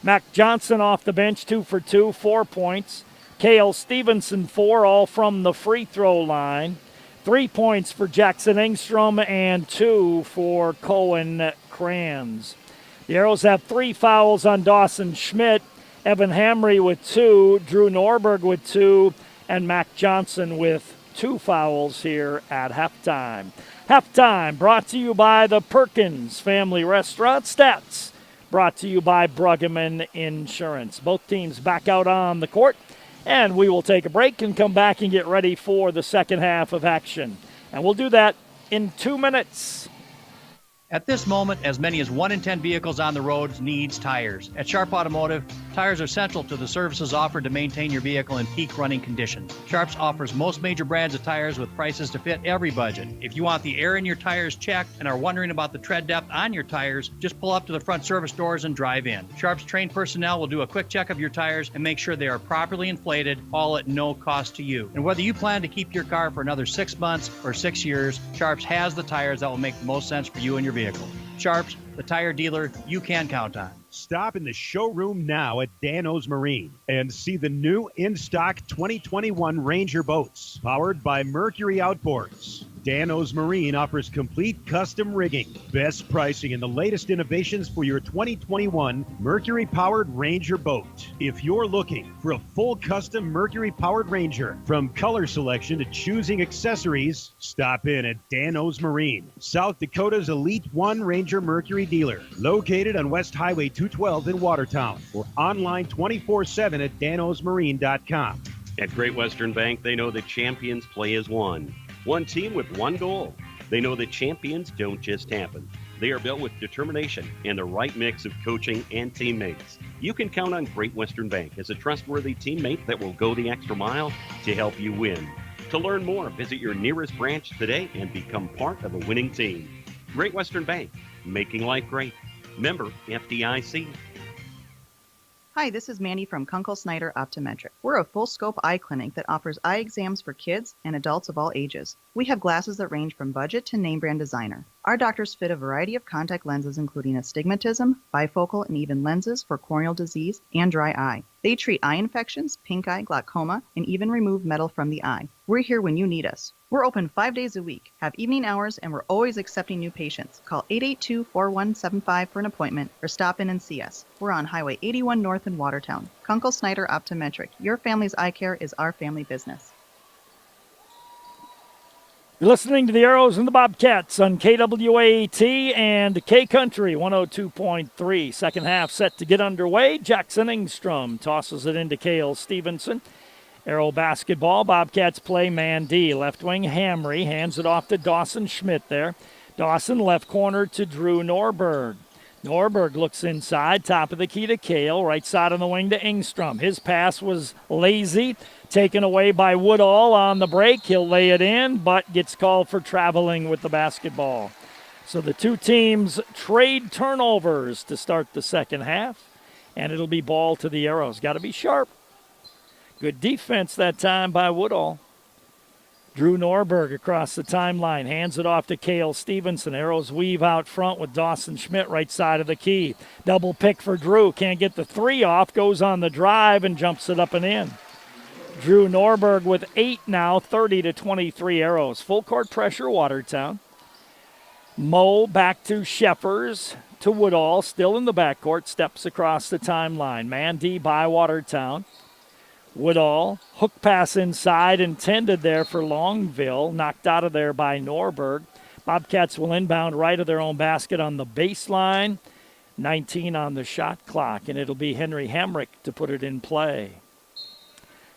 Speaker 7: Mac Johnson off the bench, 2 for 2, 4 points. Cale Stevenson, 4, all from the free throw line. 3 points for Jackson Engstrom and 2 for Cohen Kranz. The Arrows have 3 fouls on Dawson Schmidt. Evan Hamry with 2, Drew Norberg with 2, and Mac Johnson with 2 fouls here at halftime. Halftime brought to you by the Perkins Family Restaurant. Stats brought to you by Bruggeman Insurance. Both teams back out on the court, and we will take a break and come back and get ready for the second half of action. And we'll do that in 2 minutes.
Speaker 5: At this moment, as many as 1 in 10 vehicles on the roads needs tires. At Sharp Automotive, tires are central to the services offered to maintain your vehicle in peak running conditions. Sharps offers most major brands of tires with prices to fit every budget. If you want the air in your tires checked and are wondering about the tread depth on your tires, just pull up to the front service doors and drive in. Sharp's trained personnel will do a quick check of your tires and make sure they are properly inflated, all at no cost to you. And whether you plan to keep your car for another 6 months or 6 years, Sharps has the tires that will make the most sense for you and your vehicle. Sharps, the tire dealer you can count on.
Speaker 12: Stop in the showroom now at Dano's Marine and see the new in-stock 2021 Ranger boats powered by Mercury Outboards. Dano's Marine offers complete custom rigging, best pricing, and the latest innovations for your 2021 Mercury-powered Ranger boat. If you're looking for a full custom Mercury-powered Ranger, from color selection to choosing accessories, stop in at Dano's Marine, South Dakota's Elite One Ranger Mercury dealer, located on West Highway 212 in Watertown, or online 24/7 at danosmarine.com.
Speaker 13: At Great Western Bank, they know that champions play as one. One team with one goal. They know that champions don't just happen. They are built with determination and the right mix of coaching and teammates. You can count on Great Western Bank as a trustworthy teammate that will go the extra mile to help you win. To learn more, visit your nearest branch today and become part of a winning team. Great Western Bank, making life great. Member FDIC.
Speaker 24: Hi, this is Mandy from Kunkel Snyder Optometric. We're a full-scope eye clinic that offers eye exams for kids and adults of all ages. We have glasses that range from budget to name-brand designer. Our doctors fit a variety of contact lenses, including astigmatism, bifocal, and even lenses for corneal disease and dry eye. They treat eye infections, pink eye, glaucoma, and even remove metal from the eye. We're here when you need us. We're open 5 days a week, have evening hours, and we're always accepting new patients. Call 882-4175 for an appointment or stop in and see us. We're on Highway 81 North in Watertown. Kunkel Snyder Optometric. Your family's eye care is our family business.
Speaker 7: You're listening to the Arrows and the Bobcats on KWAT and K-Country 102.3. Second half set to get underway. Jackson Engstrom tosses it into Cale Stevenson. Arrow basketball. Bobcats play man D. Left wing Hamry hands it off to Dawson Schmidt there. Dawson left corner to Drew Norberg. Norberg looks inside, top of the key to Cale, right side on the wing to Engstrom. His pass was lazy, taken away by Woodall on the break. He'll lay it in, but gets called for traveling with the basketball. So the two teams trade turnovers to start the second half, and it'll be ball to the Arrows. Got to be sharp. Good defense that time by Woodall. Drew Norberg across the timeline, hands it off to Cale Stevenson. Arrows weave out front with Dawson Schmidt right side of the key. Double pick for Drew. Can't get the three off. Goes on the drive and jumps it up and in. Drew Norberg with 8 now, 30-23 Arrows. Full court pressure, Watertown. Moe back to Sheffers, to Woodall, still in the backcourt, steps across the timeline. Man D by Watertown. Woodall, hook pass inside, intended there for Longville, knocked out of there by Norberg. Bobcats will inbound right of their own basket on the baseline. 19 on the shot clock, and it'll be Henry Hamrick to put it in play.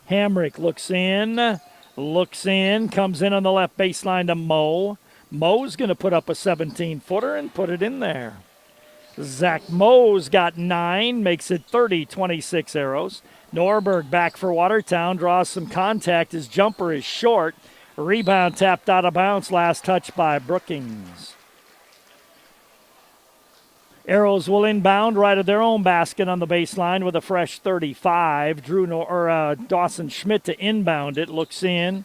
Speaker 7: Hamrick looks in, comes in on the left baseline to Moe. Moe's going to put up a 17-footer and put it in there. Zach Moe's got 9, makes it 30-26 Arrows. Norberg back for Watertown, draws some contact. His jumper is short. Rebound tapped out of bounds, last touch by Brookings. Arrows will inbound right at their own basket on the baseline with a fresh 35. Dawson Schmidt to inbound it. Looks in,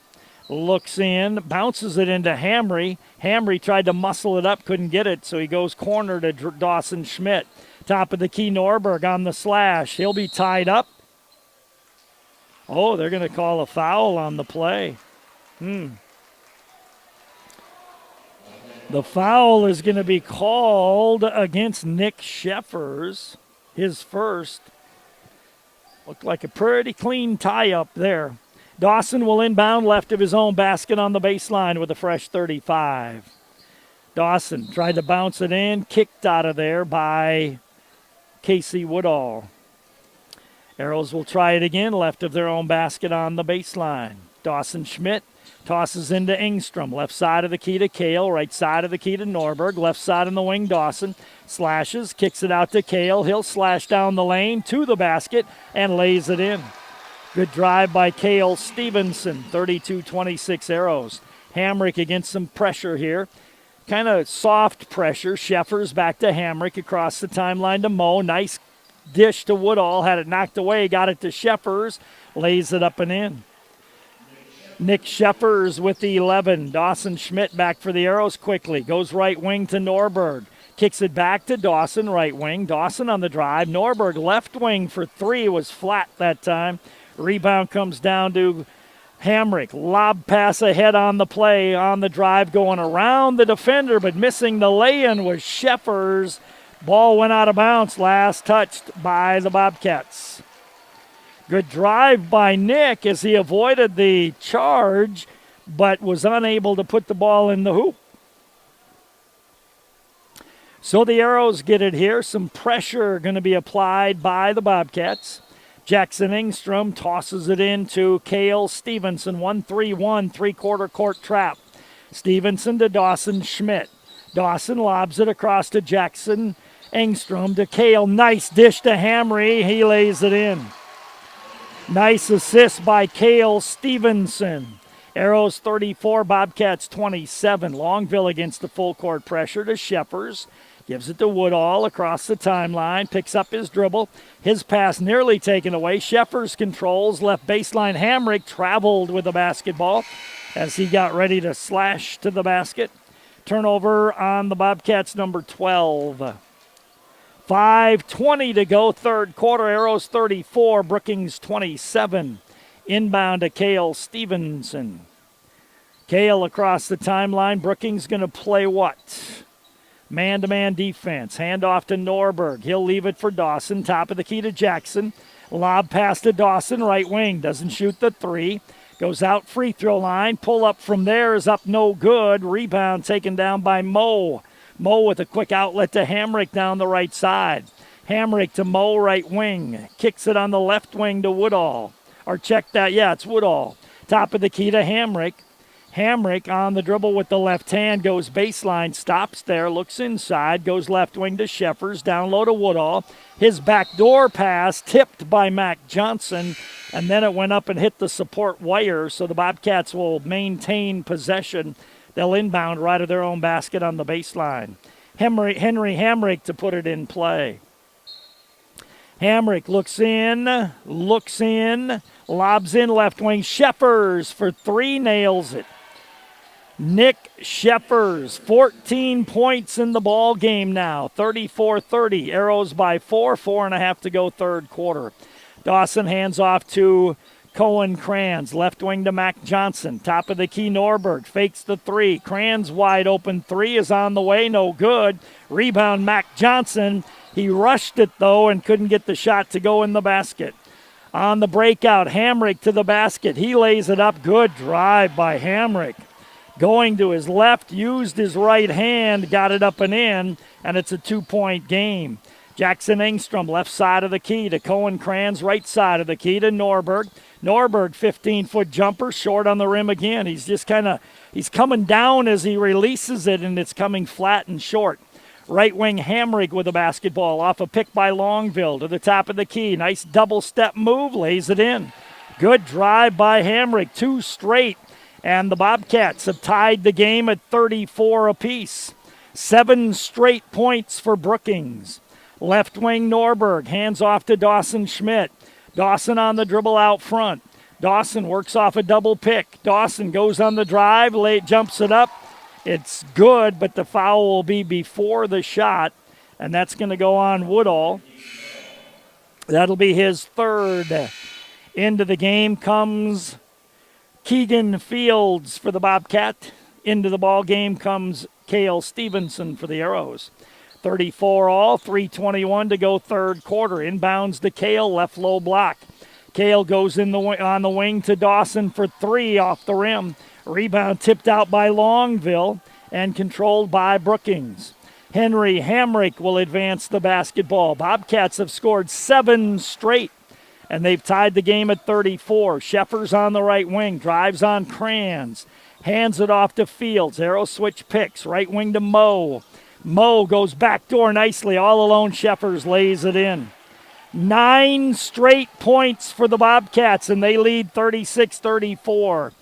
Speaker 7: bounces it into Hamry. Hamry tried to muscle it up, couldn't get it, so he goes corner to Dawson Schmidt. Top of the key, Norberg on the slash. He'll be tied up. Oh, they're going to call a foul on the play. The foul is going to be called against Nick Sheffers, his first. Looked like a pretty clean tie-up there. Dawson will inbound left of his own basket on the baseline with a fresh 35. Dawson tried to bounce it in, kicked out of there by Casey Woodall. Arrows will try it again, left of their own basket on the baseline. Dawson Schmidt tosses into Engstrom, left side of the key to Kale, right side of the key to Norberg, left side on the wing Dawson, slashes, kicks it out to Kale. He'll slash down the lane to the basket and lays it in. Good drive by Kale Stevenson, 32-26 Arrows. Hamrick against some pressure here. Kind of soft pressure. Sheffers back to Hamrick across the timeline to Moe. Nice dish to Woodall, had it knocked away, got it to Sheffers, lays it up and in. Nick Sheffers with the 11. Dawson Schmidt back for the Arrows quickly. Goes right wing to Norberg. Kicks it back to Dawson, right wing. Dawson on the drive. Norberg left wing for 3, was flat that time. Rebound comes down to Hamrick. Lob pass ahead on the play, on the drive, going around the defender, but missing the lay-in was Sheffers. Ball went out of bounds, last touched by the Bobcats. Good drive by Nick as he avoided the charge, but was unable to put the ball in the hoop. So the Arrows get it here. Some pressure going to be applied by the Bobcats. Jackson Engstrom tosses it into Kale Stevenson. 1-3-1, three-quarter court trap. Stevenson to Dawson Schmidt. Dawson lobs it across to Jackson Engstrom to Kale. Nice dish to Hamry. He lays it in. Nice assist by Kale Stevenson. Arrows 34, Bobcats 27. Longville against the full court pressure to Sheffers. Gives it to Woodall across the timeline. Picks up his dribble. His pass nearly taken away. Sheffers controls. Left baseline. Hamrick traveled with the basketball as he got ready to slash to the basket. Turnover on the Bobcats, number 12. 5:20 to go, third quarter. Arrows 34, Brookings 27. Inbound to Kale Stevenson. Kale across the timeline. Brookings going to play what? Man-to-man defense. Hand off to Norberg. He'll leave it for Dawson. Top of the key to Jackson. Lob pass to Dawson, right wing. Doesn't shoot the 3. Goes out free throw line. Pull up from there is up no good. Rebound taken down by Moe. Moe with a quick outlet to Hamrick down the right side. Hamrick to Moe, right wing. Kicks it on the left wing to Woodall. Or check that. Yeah, it's Woodall. Top of the key to Hamrick. Hamrick on the dribble with the left hand, goes baseline, stops there, looks inside, goes left wing to Sheffers, down low to Woodall. His backdoor pass tipped by Mac Johnson, and then it went up and hit the support wire, so the Bobcats will maintain possession. They'll inbound right of their own basket on the baseline. Henry Hamrick to put it in play. Hamrick looks in, lobs in left wing. Sheffers for 3, nails it. Nick Sheffers, 14 points in the ball game now, 34-30. Arrows by 4, 4.5 to go third quarter. Dawson hands off to Cohen Kranz, left wing to Mac Johnson. Top of the key, Norberg fakes the three. Kranz wide open three is on the way, no good. Rebound, Mac Johnson. He rushed it, though, and couldn't get the shot to go in the basket. On the breakout, Hamrick to the basket. He lays it up. Good drive by Hamrick. Going to his left, used his right hand, got it up and in, and it's a 2-point game. Jackson Engstrom, left side of the key to Cohen Kranz, right side of the key to Norberg. Norberg, 15-foot jumper, short on the rim again. He's just he's coming down as he releases it, and it's coming flat and short. Right wing Hamrick with the basketball off a pick by Longville to the top of the key. Nice double-step move, lays it in. Good drive by Hamrick, 2 straight. And the Bobcats have tied the game at 34 apiece. 7 straight points for Brookings. Left wing Norberg, hands off to Dawson Schmidt. Dawson on the dribble out front. Dawson works off a double pick. Dawson goes on the drive, jumps it up. It's good, but the foul will be before the shot, and that's going to go on Woodall. That'll be his third. Into the game comes Keegan Fields for the Bobcat. Into the ball game comes Cale Stevenson for the Arrows. 34 all, 3:21 to go third quarter. Inbounds to Cale, left low block. Cale goes on the wing to Dawson for 3 off the rim. Rebound tipped out by Longville and controlled by Brookings. Henry Hamrick will advance the basketball. Bobcats have scored 7 straight, and they've tied the game at 34. Sheffers on the right wing, drives on Kranz, hands it off to Fields. Arrow switch picks, right wing to Moe. Moe goes backdoor nicely, all alone. Sheffers lays it in. 9 straight points for the Bobcats, and they lead 36-34.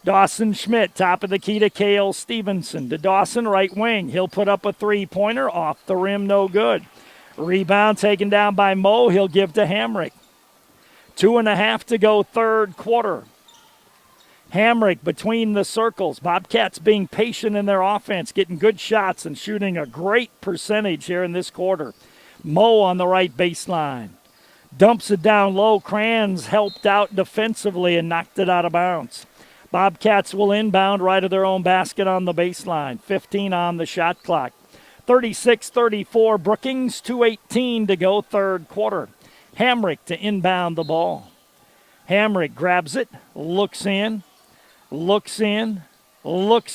Speaker 7: Dawson Schmidt, top of the key to Cale Stevenson. To Dawson, right wing. He'll put up a 3-pointer, off the rim, no good. Rebound taken down by Moe. He'll give to Hamrick. 2.5 to go third quarter. Hamrick between the circles. Bobcats being patient in their offense, getting good shots and shooting a great percentage here in this quarter. Moe on the right baseline. Dumps it down low. Kranz helped out defensively and knocked it out of bounds. Bobcats will inbound right of their own basket on the baseline. 15 on the shot clock. 36-34 Brookings, 2:18 to go third quarter. Hamrick to inbound the ball. Hamrick grabs it, looks in, lobs it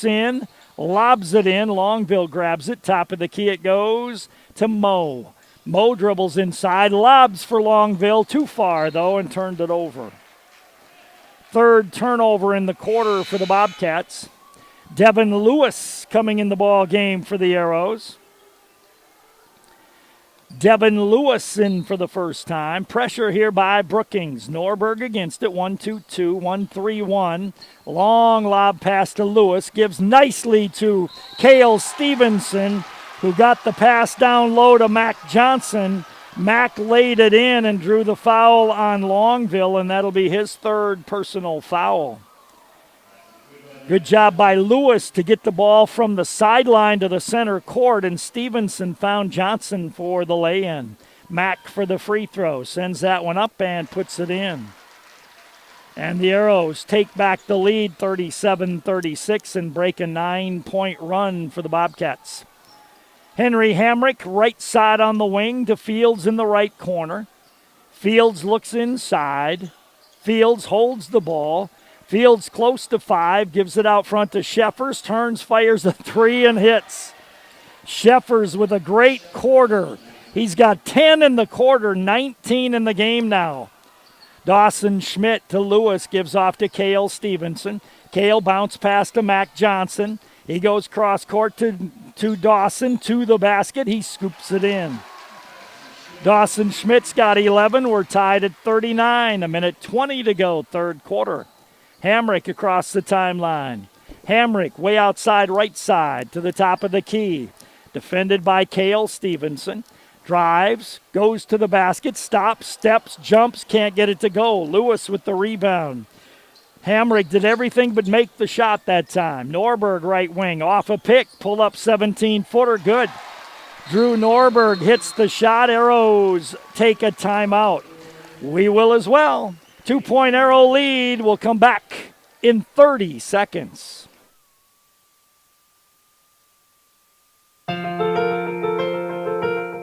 Speaker 7: in. Longville grabs it, top of the key it goes to Moe. Moe dribbles inside, lobs for Longville, too far though, and turned it over. Third turnover in the quarter for the Bobcats. Devin Lewis coming in the ball game for the Arrows. Devin Lewis in for the first time. Pressure here by Brookings. Norberg against it. 1-2-2, 1-3-1. Long lob pass to Lewis. Gives nicely to Cale Stevenson, who got the pass down low to Mac Johnson. Mac laid it in and drew the foul on Longville, and that'll be his third personal foul. Good job by Lewis to get the ball from the sideline to the center court, and Stevenson found Johnson for the lay-in. Mack for the free throw, sends that one up and puts it in. And the Arrows take back the lead 37-36 and break a 9-point run for the Bobcats. Henry Hamrick, right side on the wing to Fields in the right corner. Fields looks inside. Fields holds the ball. Fields close to 5, gives it out front to Sheffers, turns, fires a 3 and hits. Sheffers with a great quarter. He's got 10 in the quarter, 19 in the game now. Dawson Schmidt to Lewis, gives off to Cale Stevenson. Cale bounce pass to Mac Johnson. He goes cross court to Dawson, to the basket. He scoops it in. Dawson Schmidt's got 11. We're tied at 39. 1:20 to go, third quarter. Hamrick across the timeline. Hamrick way outside right side to the top of the key. Defended by Cale Stevenson. Drives, goes to the basket, stops, steps, jumps, can't get it to go. Lewis with the rebound. Hamrick did everything but make the shot that time. Norberg right wing, off a pick, pull up 17-footer, good. Drew Norberg hits the shot. Arrows take a timeout. We will as well. 2-point Arrow lead will come back in 30 seconds.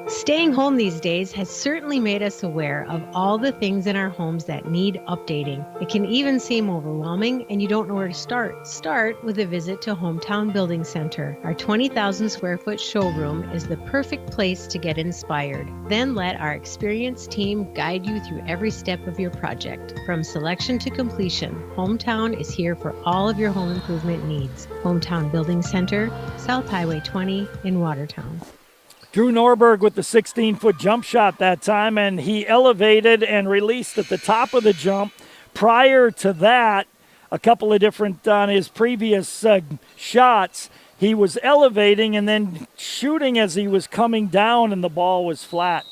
Speaker 14: Staying home these days has certainly made us aware of all the things in our homes that need updating. It can even seem overwhelming and you don't know where to start. Start with a visit to Hometown Building Center. Our 20,000 square foot showroom is the perfect place to get inspired. Then let our experienced team guide you through every step of your project. From selection to completion, Hometown is here for all of your home improvement needs. Hometown Building Center, South Highway 20 in Watertown.
Speaker 7: Drew Norberg with the 16-foot jump shot that time, and he elevated and released at the top of the jump. Prior to that, a couple of different on his previous shots, he was elevating and then shooting as he was coming down, and the ball was flat.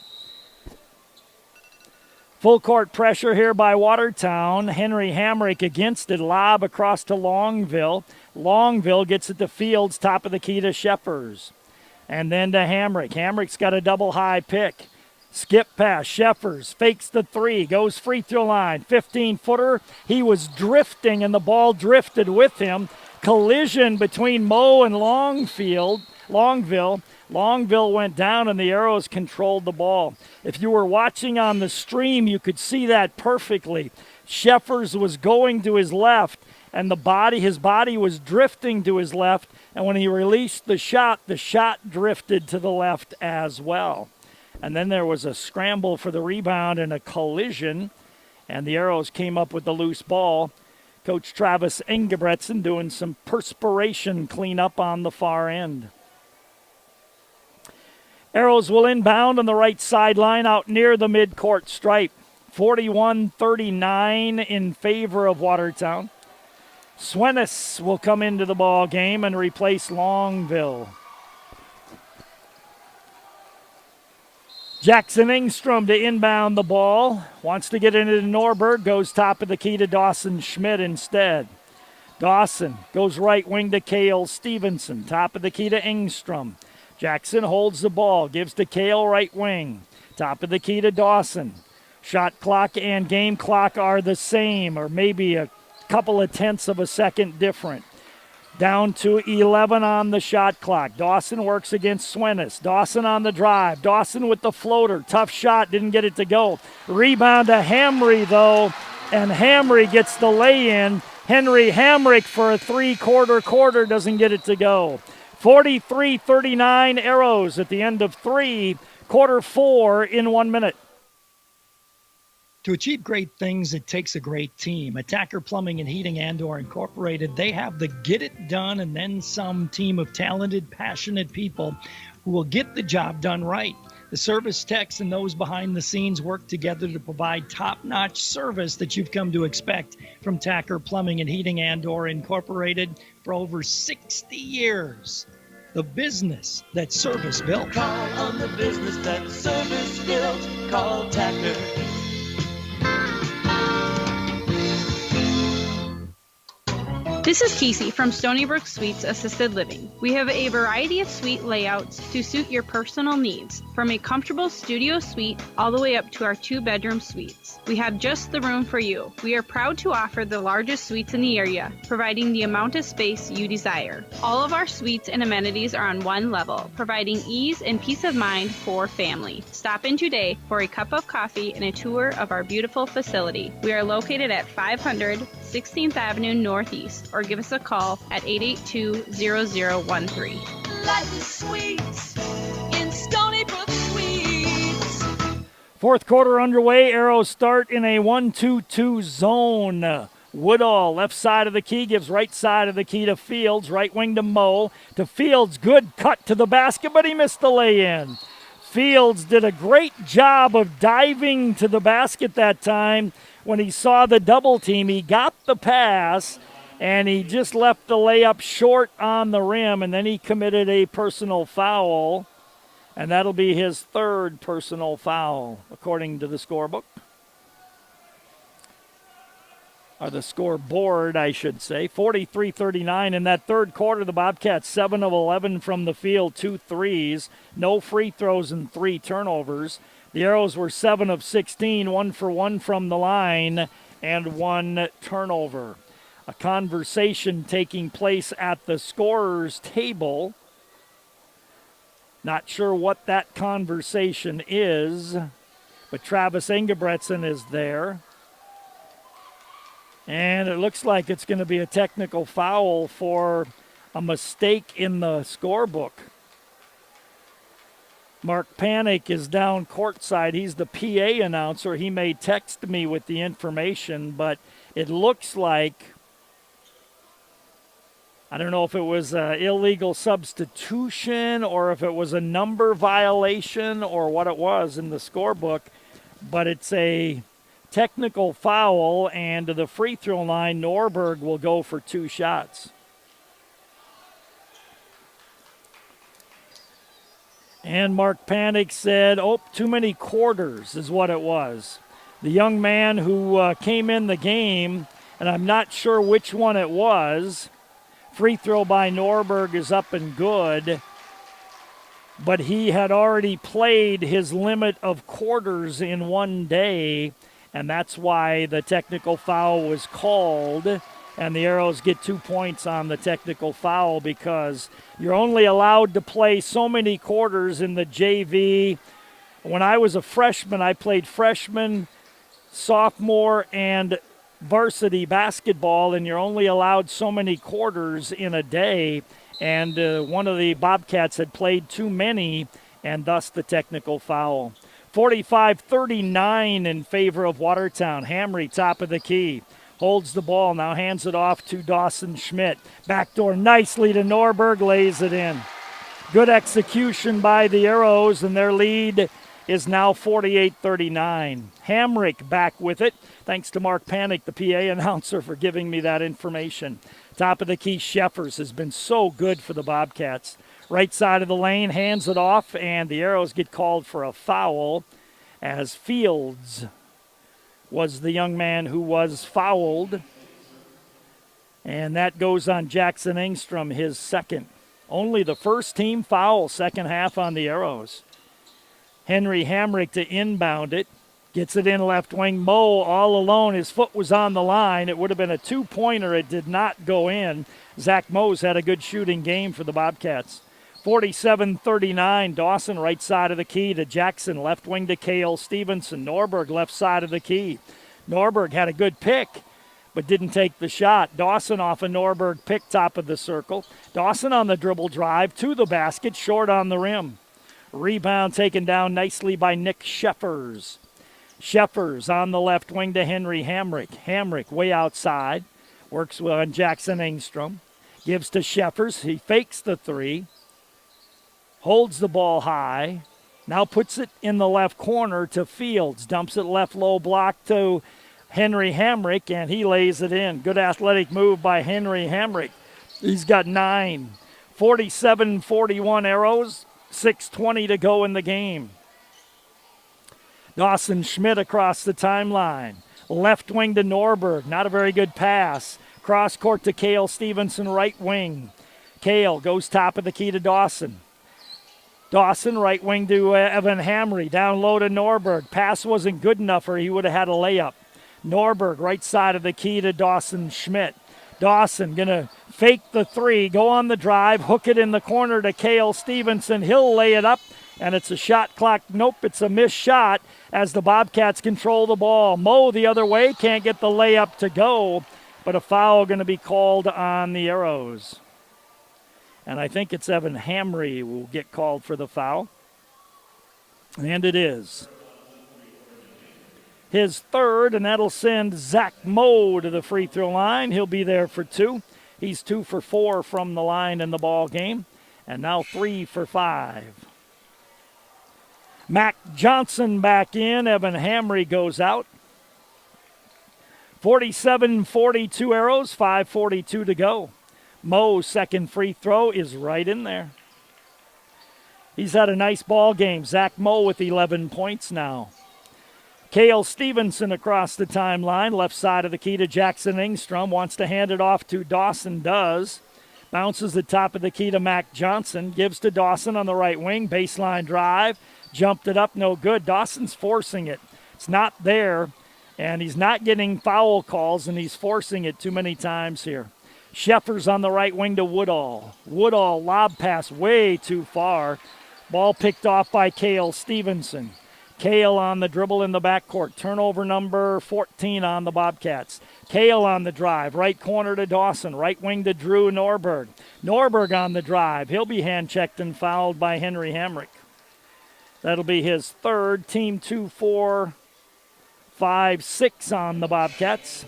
Speaker 7: Full court pressure here by Watertown. Henry Hamrick against it, lob across to Longville. Longville gets it to Fields, top of the key to Sheffers. And then to Hamrick. Hamrick's got a double high pick. Skip pass. Sheffers fakes the three. Goes free throw line. 15-footer. He was drifting and the ball drifted with him. Collision between Moe and Longville. Longville went down and the Arrows controlled the ball. If you were watching on the stream, you could see that perfectly. Sheffers was going to his left and his body was drifting to his left. And when he released the shot drifted to the left as well. And then there was a scramble for the rebound and a collision, and the Arrows came up with the loose ball. Coach Travis Engebretson doing some perspiration cleanup on the far end. Arrows will inbound on the right sideline out near the midcourt stripe. 41-39 in favor of Watertown. Swenis will come into the ball game and replace Longville. Jackson Engstrom to inbound the ball. Wants to get into Norberg. Goes top of the key to Dawson Schmidt instead. Dawson goes right wing to Cale Stevenson. Top of the key to Engstrom. Jackson holds the ball. Gives to Cale right wing. Top of the key to Dawson. Shot clock and game clock are the same, or maybe a couple of tenths of a second different. Down to 11 on the shot clock. Dawson works against Swenis. Dawson on the drive. Dawson with the floater. Tough shot. Didn't get it to go. Rebound to Hamry, though. And Hamry gets the lay-in. Henry Hamrick for a three-quarter doesn't get it to go. 43-39 Arrows at the end of three. Quarter four in 1 minute.
Speaker 1: To achieve great things, it takes a great team. Attacker Plumbing and Heating Andor Incorporated, they have the get it done and then some team of talented, passionate people who will get the job done right. The service techs and those behind the scenes work together to provide top-notch service that you've come to expect from Tacker Plumbing and Heating Andor Incorporated for over 60 years. The business that service built.
Speaker 4: Call on the business that service built. Call Tacker.
Speaker 15: This is Casey from Stony Brook Suites Assisted Living. We have a variety of suite layouts to suit your personal needs, from a comfortable studio suite all the way up to our 2-bedroom suites. We have just the room for you. We are proud to offer the largest suites in the area, providing the amount of space you desire. All of our suites and amenities are on one level, providing ease and peace of mind for family. Stop in today for a cup of coffee and a tour of our beautiful facility. We are located at 500 16th Avenue Northeast, or give us a call at 882-0013.
Speaker 4: Life is sweet in Stony Brook Suites.
Speaker 7: Fourth quarter underway. Arrows start in a 1-2-2 zone. Woodall, left side of the key, gives right side of the key to Fields. Right wing to Moe. To Fields, good cut to the basket, but he missed the lay-in. Fields did a great job of diving to the basket that time. When he saw the double team, he got the pass, and he just left the layup short on the rim, and then he committed a personal foul, and that'll be his third personal foul, according to the scorebook. Or the scoreboard, I should say. 43-39 in that third quarter. The Bobcats 7 of 11 from the field, 2 threes, no free throws and 3 turnovers. The Arrows were 7 of 16, 1 for 1 from the line, and 1 turnover. A conversation taking place at the scorer's table. Not sure what that conversation is, but Travis Ingebretson is there. And it looks like it's going to be a technical foul for a mistake in the scorebook. Mark Panic is down courtside. He's the PA announcer. He may text me with the information, but it looks like, I don't know if it was an illegal substitution or if it was a number violation or what it was in the scorebook, but it's a technical foul, and to the free throw line, Norberg will go for 2 shots. And Mark Panic said, too many quarters is what it was. The young man who came in the game, and I'm not sure which one it was. Free throw by Norberg is up and good, but he had already played his limit of quarters in 1 day, and that's why the technical foul was called. And the Arrows get 2 points on the technical foul because you're only allowed to play so many quarters in the JV. When I was a freshman, I played freshman, sophomore, and varsity basketball, and you're only allowed so many quarters in a day. And one of the Bobcats had played too many, and thus the technical foul. 45-39 in favor of Watertown. Hamry, top of the key. Holds the ball, now hands it off to Dawson Schmidt. Backdoor nicely to Norberg, lays it in. Good execution by the Arrows, and their lead is now 48-39. Hamrick back with it. Thanks to Mark Panic, the PA announcer, for giving me that information. Top of the key, Sheffers has been so good for the Bobcats. Right side of the lane, hands it off, and the Arrows get called for a foul as Fields was the young man who was fouled. And that goes on Jackson Engstrom, his second. Only the first team foul, second half on the Arrows. Henry Hamrick to inbound it. Gets it in left wing. Moe all alone. His foot was on the line. It would have been a 2-pointer. It did not go in. Zach Moe's had a good shooting game for the Bobcats. 47-39. Dawson right side of the key to Jackson. Left wing to Cale Stevenson. Norberg left side of the key. Norberg had a good pick, but didn't take the shot. Dawson off a Norberg pick, top of the circle. Dawson on the dribble drive to the basket, short on the rim. Rebound taken down nicely by Nick Sheffers. Sheffers on the left wing to Henry Hamrick. Hamrick way outside. Works on Jackson Engstrom. Gives to Sheffers. He fakes the three. Holds the ball high. Now puts it in the left corner to Fields. Dumps it left low block to Henry Hamrick, and he lays it in. Good athletic move by Henry Hamrick. He's got 9. 47-41 Arrows. 6:20 to go in the game. Dawson Schmidt across the timeline. Left wing to Norberg. Not a very good pass. Cross court to Cale Stevenson, right wing. Cale goes top of the key to Dawson. Dawson, right wing to Evan Hamry. Down low to Norberg. Pass wasn't good enough or he would have had a layup. Norberg, right side of the key to Dawson Schmidt. Dawson going to fake the three, go on the drive, hook it in the corner to Cale Stevenson. He'll lay it up, and it's a shot clock. Nope, it's a missed shot as the Bobcats control the ball. Moe the other way, can't get the layup to go, but a foul going to be called on the Arrows. And I think it's Evan Hamry who will get called for the foul. And it is his third, and that'll send Zach Moe to the free throw line. He'll be there for 2. He's 2 for 4 from the line in the ball game, and now 3 for 5. Mac Johnson back in. Evan Hamry goes out. 47-42 Arrows, 5:42 to go. Moe's second free throw is right in there. He's had a nice ball game. Zach Moe with 11 points now. Cale Stevenson across the timeline, left side of the key to Jackson Engstrom. Wants to hand it off to Dawson, does. Bounces the top of the key to Mac Johnson. Gives to Dawson on the right wing. Baseline drive. Jumped it up, no good. Dawson's forcing it. It's not there. And he's not getting foul calls, and he's forcing it too many times here. Sheffers on the right wing to Woodall. Woodall lob pass way too far. Ball picked off by Cale Stevenson. Cale on the dribble in the backcourt. Turnover number 14 on the Bobcats. Cale on the drive. Right corner to Dawson. Right wing to Drew Norberg. Norberg on the drive. He'll be hand-checked and fouled by Henry Hamrick. That'll be his third. Team 2, 4, 5, 6 on the Bobcats.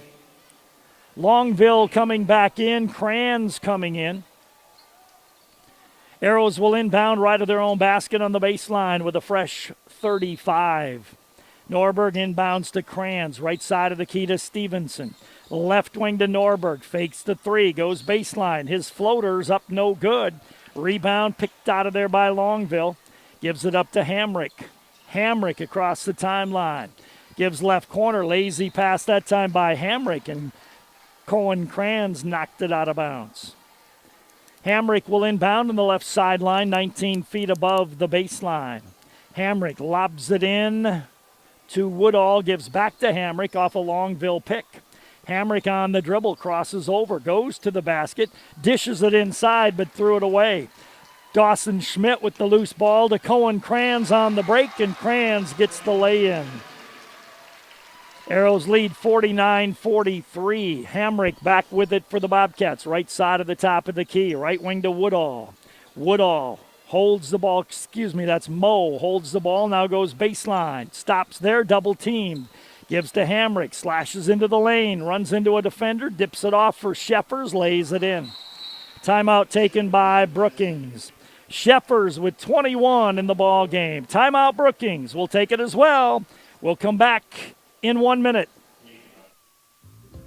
Speaker 7: Longville coming back in. Crans coming in. Arrows will inbound right of their own basket on the baseline with a fresh 35. Norberg inbounds to Crans, right side of the key to Stevenson. Left wing to Norberg, fakes the three, goes baseline. His floater's up no good. Rebound picked out of there by Longville. Gives it up to Hamrick. Hamrick across the timeline. Gives left corner, lazy pass that time by Hamrick, and Cohen Crans knocked it out of bounds. Hamrick will inbound on the left sideline, 19 feet above the baseline. Hamrick lobs it in to Woodall, gives back to Hamrick off a Longville pick. Hamrick on the dribble, crosses over, goes to the basket, dishes it inside, but threw it away. Dawson Schmidt with the loose ball to Cohen Crans on the break, and Crans gets the lay-in. Arrows lead 49-43. Hamrick back with it for the Bobcats. Right side of the top of the key. Right wing to Woodall. Woodall holds the ball. That's Moe. Holds the ball. Now goes baseline. Stops there. Double teamed. Gives to Hamrick. Slashes into the lane. Runs into a defender. Dips it off for Sheffers. Lays it in. Timeout taken by Brookings. Sheffers with 21 in the ball game. Timeout Brookings. We'll take it as well. We'll come back in 1 minute.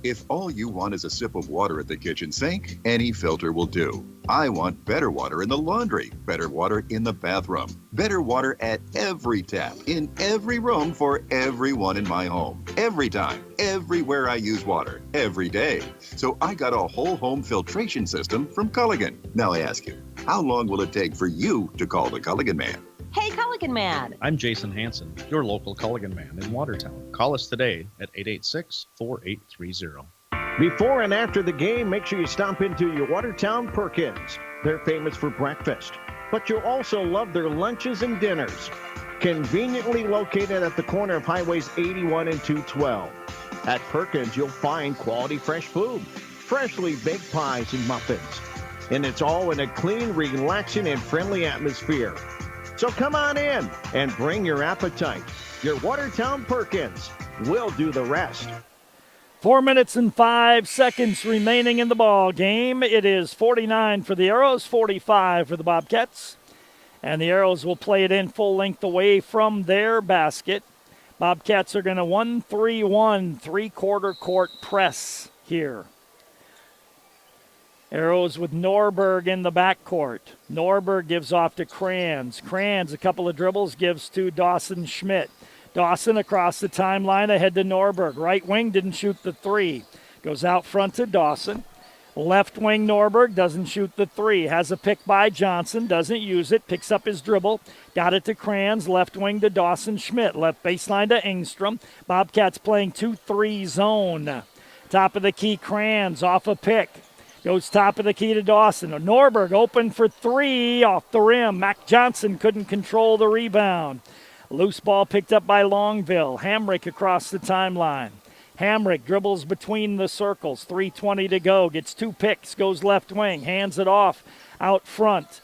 Speaker 16: If all you want is a sip of water at the kitchen sink, any filter will do. I want better water in the laundry, better water in the bathroom, better water at every tap, in every room for everyone in my home. Every time, everywhere I use water, every day. So I got a whole home filtration system from Culligan. Now I ask you, how long will it take for you to call the Culligan man?
Speaker 17: Hey, Culligan Man.
Speaker 22: I'm Jason Hansen, your local Culligan man in Watertown. Call us today at 886-4830.
Speaker 11: Before and after the game, make sure you stop into your Watertown Perkins. They're famous for breakfast, but you'll also love their lunches and dinners. Conveniently located at the corner of Highways 81 and 212. At Perkins, you'll find quality fresh food, freshly baked pies and muffins. And it's all in a clean, relaxing, and friendly atmosphere. So come on in and bring your appetite. Your Watertown Perkins will do the rest.
Speaker 7: 4 minutes and 5 seconds remaining in the ball game. It is 49 for the Arrows, 45 for the Bobcats. And the Arrows will play it in full length away from their basket. Bobcats are going to 1-3-1 three-quarter court press here. Arrows with Norberg in the backcourt. Norberg gives off to Crans. Crans, a couple of dribbles, gives to Dawson Schmidt. Dawson across the timeline ahead to Norberg. Right wing didn't shoot the three. Goes out front to Dawson. Left wing Norberg doesn't shoot the three. Has a pick by Johnson. Doesn't use it. Picks up his dribble. Got it to Crans. Left wing to Dawson Schmidt. Left baseline to Engstrom. Bobcats playing 2-3 zone. Top of the key Crans off a pick. Goes top of the key to Dawson. Norberg open for three off the rim. Mac Johnson couldn't control the rebound. Loose ball picked up by Longville. Hamrick across the timeline. Hamrick dribbles between the circles. 3:20 to go. Gets two picks. Goes left wing. Hands it off out front.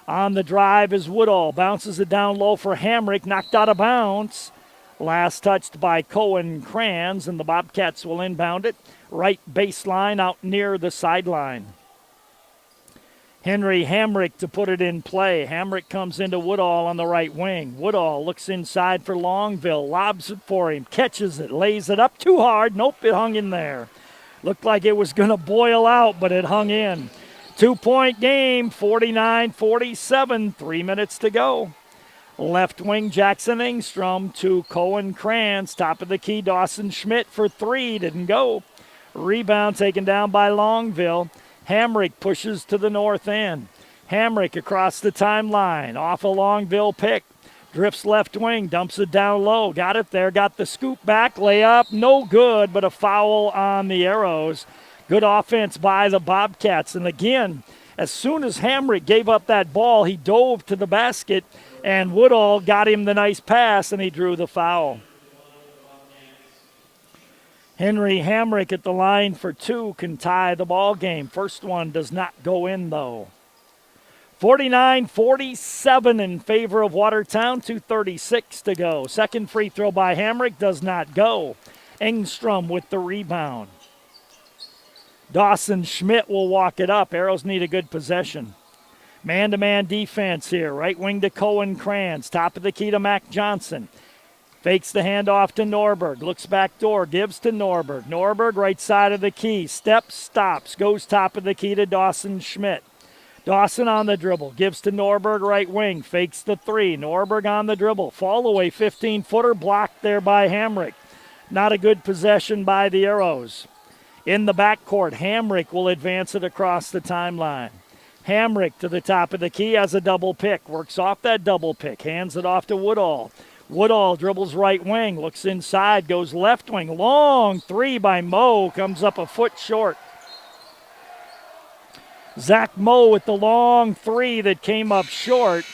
Speaker 7: On the drive is Woodall. Bounces it down low for Hamrick. Knocked out of bounds. Last touched by Cohen Crans, and the Bobcats will inbound it. Right baseline out near the sideline. Henry Hamrick to put it in play. Hamrick comes into Woodall on the right wing. Woodall looks inside for Longville. Lobs it for him. Catches it. Lays it up too hard. Nope, it hung in there. Looked like it was going to boil out, but it hung in. 2-point game, 49-47. 3 minutes to go. Left wing Jackson Engstrom to Cohen Crans. Top of the key Dawson Schmidt for three. Didn't go. Rebound taken down by Longville. Hamrick pushes to the north end. Hamrick across the timeline. Off a Longville pick. Drifts left wing, dumps it down low. Got it there, got the scoop back, layup, no good, but a foul on the Arrows. Good offense by the Bobcats. And again, as soon as Hamrick gave up that ball, he dove to the basket, and Woodall got him the nice pass, and he drew the foul. Henry Hamrick at the line for 2 can tie the ball game. First one does not go in, though. 49-47 in favor of Watertown, 2:36 to go. Second free throw by Hamrick does not go. Engstrom with the rebound. Dawson Schmidt will walk it up. Arrows need a good possession. Man-to-man defense here. Right wing to Cohen Kranz. Top of the key to Mac Johnson. Fakes the handoff to Norberg. Looks back door. Gives to Norberg. Norberg right side of the key. Steps, stops. Goes top of the key to Dawson Schmidt. Dawson on the dribble. Gives to Norberg right wing. Fakes the 3. Norberg on the dribble. Fall away 15-footer. Blocked there by Hamrick. Not a good possession by the Arrows. In the backcourt, Hamrick will advance it across the timeline. Hamrick to the top of the key has a double pick. Works off that double pick. Hands it off to Woodall. Woodall dribbles right wing. Looks inside. Goes left wing. Long 3 by Moe. Comes up a foot short. Zach Moe with the long 3 that came up short.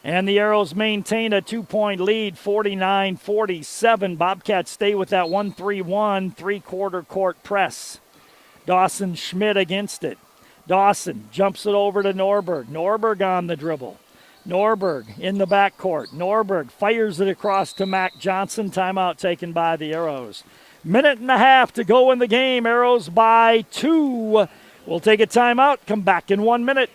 Speaker 7: And the Arrows maintain a 2-point lead, 49-47. Bobcats stay with that 1-3-1, 3-quarter court press. Dawson Schmidt against it. Dawson jumps it over to Norberg. Norberg on the dribble. Norberg in the backcourt. Norberg fires it across to Mac Johnson. Timeout taken by the Arrows. Minute and a half to go in the game. Arrows by 2. We'll take a timeout. Come back in 1 minute.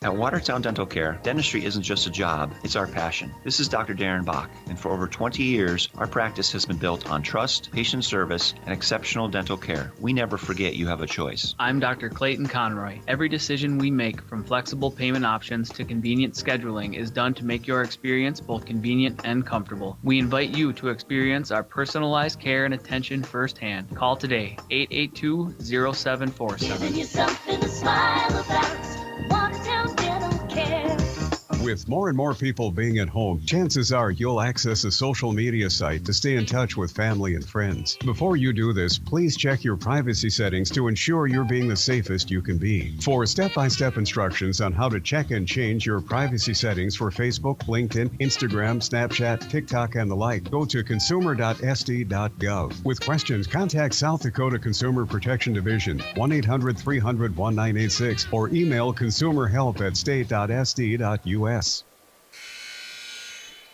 Speaker 23: At Watertown Dental Care, dentistry isn't just a job, it's our passion. This is Dr. Darren Bach, and for over 20 years, our practice has been built on trust, patient service, and exceptional dental care. We never forget you have a choice.
Speaker 17: I'm Dr. Clayton Conroy. Every decision we make, from flexible payment options to convenient scheduling, is done to make your experience both convenient and comfortable. We invite you to experience our personalized care and attention firsthand. Call today, 882-0747.
Speaker 4: Giving you something to smile about. Watertown Dental Care.
Speaker 18: With more and more people being at home, chances are you'll access a social media site to stay in touch with family and friends. Before you do this, please check your privacy settings to ensure you're being the safest you can be. For step-by-step instructions on how to check and change your privacy settings for Facebook, LinkedIn, Instagram, Snapchat, TikTok, and the like, go to consumer.sd.gov. With questions, contact South Dakota Consumer Protection Division, 1-800-300-1986, or email consumerhelp@state.sd.us.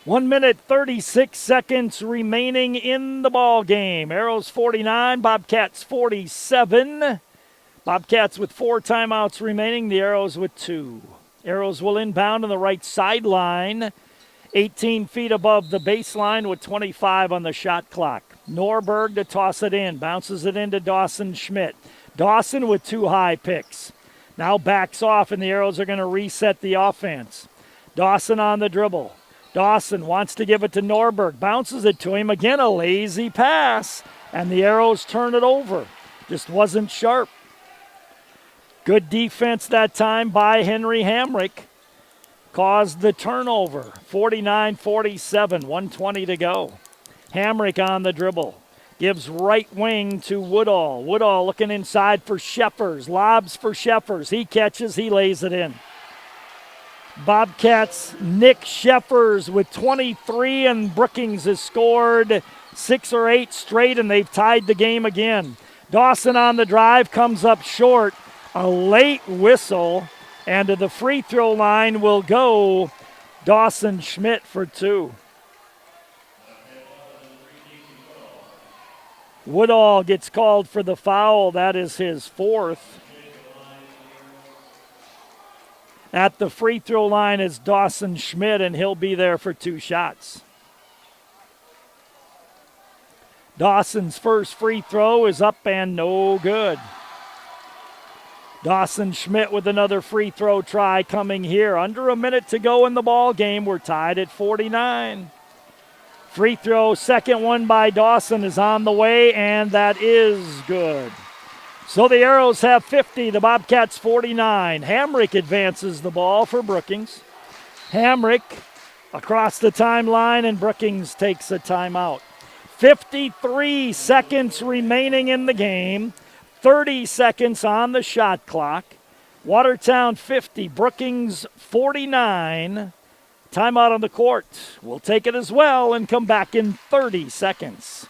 Speaker 7: 1 minute, 36 seconds remaining in the ball game. Arrows 49, Bobcats 47. Bobcats with 4 timeouts remaining, the Arrows with 2. Arrows will inbound on the right sideline, 18 feet above the baseline with 25 on the shot clock. Norberg to toss it in, bounces it into Dawson Schmidt. Dawson with 2 high picks. Now backs off, and the Arrows are going to reset the offense. Dawson on the dribble. Dawson wants to give it to Norberg. Bounces it to him. Again, a lazy pass. And the Arrows turn it over. Just wasn't sharp. Good defense that time by Henry Hamrick. Caused the turnover. 49-47, 1:20 to go. Hamrick on the dribble. Gives right wing to Woodall. Woodall looking inside for Sheffers. Lobs for Sheffers. He catches. He lays it in. Bobcats' Nick Sheffers with 23, and Brookings has scored 6 or 8 straight, and they've tied the game again. Dawson on the drive, comes up short. A late whistle, and to the free throw line will go Dawson Schmidt for 2. Woodall gets called for the foul. That is his 4th. At the free throw line is Dawson Schmidt, and he'll be there for 2 shots. Dawson's first free throw is up and no good. Dawson Schmidt with another free throw try coming here. Under a minute to go in the ball game. We're tied at 49. Free throw, second one by Dawson is on the way, and that is good. So the Arrows have 50, the Bobcats 49. Hamrick advances the ball for Brookings. Hamrick across the timeline, and Brookings takes a timeout. 53 seconds remaining in the game. 30 seconds on the shot clock. Watertown 50, Brookings 49. Timeout on the court. We'll take it as well and come back in 30 seconds.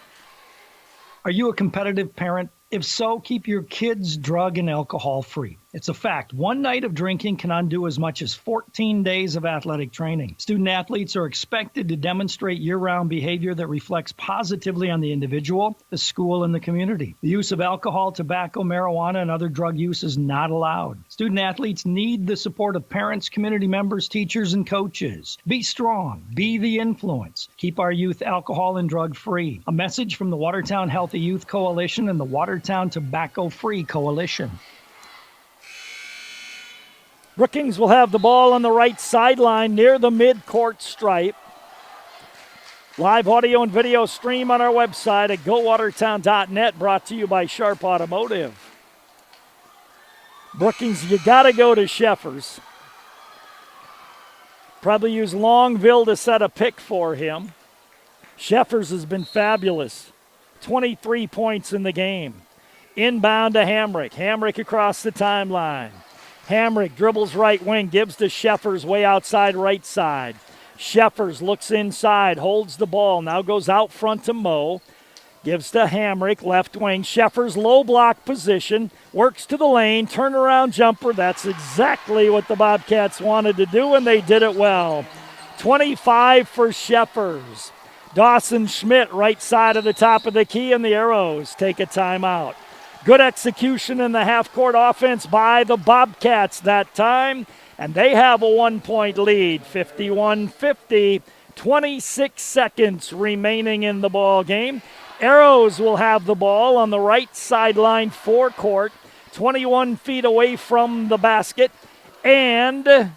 Speaker 1: Are you a competitive parent? If so, keep your kids drug and alcohol free. It's a fact. One night of drinking can undo as much as 14 days of athletic training. Student athletes are expected to demonstrate year-round behavior that reflects positively on the individual, the school, and the community. The use of alcohol, tobacco, marijuana, and other drug use is not allowed. Student athletes need the support of parents, community members, teachers, and coaches. Be strong. Be the influence. Keep our youth alcohol and drug free. A message from the Watertown Healthy Youth Coalition and the Watertown Tobacco Free Coalition.
Speaker 7: Brookings will have the ball on the right sideline near the midcourt stripe. Live audio and video stream on our website at gowatertown.net, brought to you by Sharp Automotive. Brookings, you got to go to Sheffers. Probably use Longville to set a pick for him. Sheffers has been fabulous. 23 points in the game. Inbound to Hamrick. Hamrick across the timeline. Hamrick dribbles right wing, gives to Sheffers way outside right side. Sheffers looks inside, holds the ball, now goes out front to Moe. Gives to Hamrick, left wing. Sheffers low block position, works to the lane, turnaround jumper. That's exactly what the Bobcats wanted to do, and they did it well. 25 for Sheffers. Dawson Schmidt right side of the top of the key, and the Arrows take a timeout. Good execution in the half-court offense by the Bobcats that time, and they have a 1-point lead, 51-50, 26 seconds remaining in the ball game. Arrows will have the ball on the right sideline forecourt, 21 feet away from the basket, and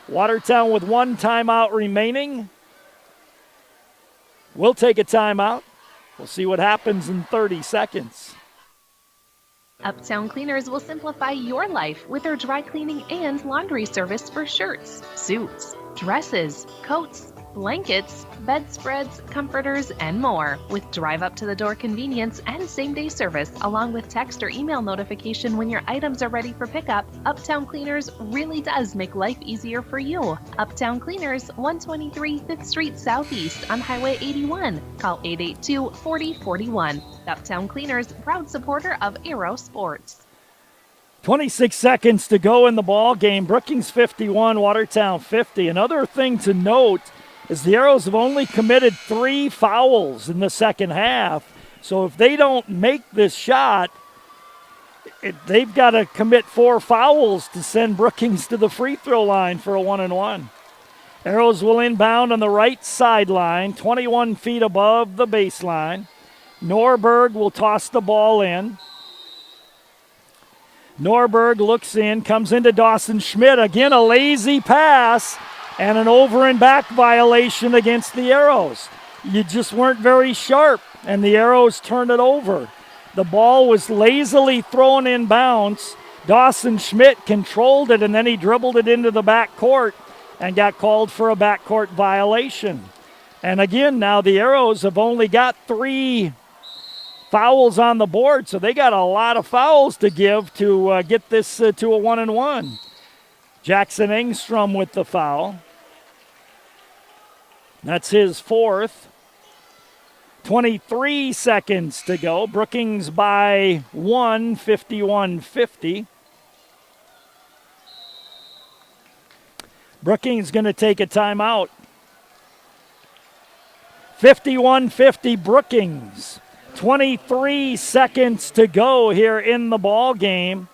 Speaker 7: Watertown with one timeout remaining. We'll take a timeout. We'll see what happens in 30 seconds.
Speaker 25: Uptown Cleaners will simplify your life with their dry cleaning and laundry service for shirts, suits, dresses, coats, blankets, bedspreads, comforters, and more. With drive-up-to-the-door convenience and same-day service, along with text or email notification when your items are ready for pickup, Uptown Cleaners really does make life easier for you. Uptown Cleaners, 123 5th Street Southeast on Highway 81. Call 882-4041. Uptown Cleaners, proud supporter of Aero Sports.
Speaker 7: 26 seconds to go in the ball game. Brookings 51, Watertown 50. Another thing to note is the Arrows have only committed 3 fouls in the second half. So if they don't make this shot, they've got to commit 4 fouls to send Brookings to the free throw line for a 1-and-1. Arrows will inbound on the right sideline, 21 feet above the baseline. Norberg will toss the ball in. Norberg looks in, comes into Dawson Schmidt. Again, a lazy pass and an over and back violation against the Arrows. You just weren't very sharp, and the Arrows turned it over. The ball was lazily thrown in bounds. Dawson Schmidt controlled it, and then he dribbled it into the backcourt and got called for a backcourt violation. And again, now the Arrows have only got 3 fouls on the board, so they got a lot of fouls to give to get this to a 1-and-1. Jackson Engstrom with the foul. That's his 4th. 23 seconds to go. Brookings by 1, 51-50. Brookings going to take a timeout. 51-50 Brookings. 23 seconds to go here in the ball game.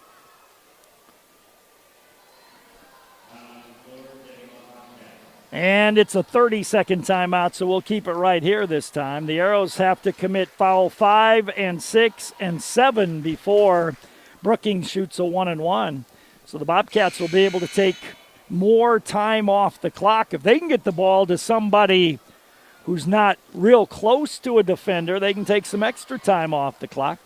Speaker 7: And it's a 30-second timeout, so we'll keep it right here this time. The Arrows have to commit foul 5 and 6 and 7 before Brookings shoots a 1-and-1. So the Bobcats will be able to take more time off the clock. If they can get the ball to somebody who's not real close to a defender, they can take some extra time off the clock.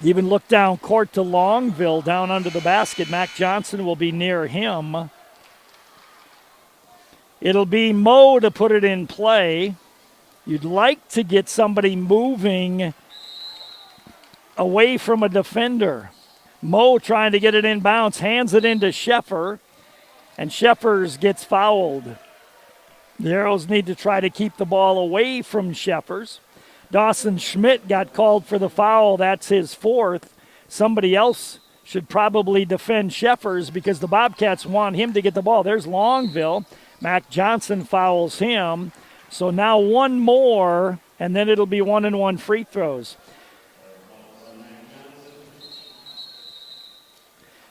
Speaker 7: Even look down court to Longville, down under the basket. Mac Johnson will be near him. It'll be Mo to put it in play. You'd like to get somebody moving away from a defender. Mo trying to get it in bounds, hands it into Sheffer, and Sheffers gets fouled. The Arrows need to try to keep the ball away from Sheffers. Dawson Schmidt got called for the foul. That's his fourth. Somebody else should probably defend Sheffers because the Bobcats want him to get the ball. There's Longville. Mac Johnson fouls him. So now one more, and then it'll be 1-and-1 free throws.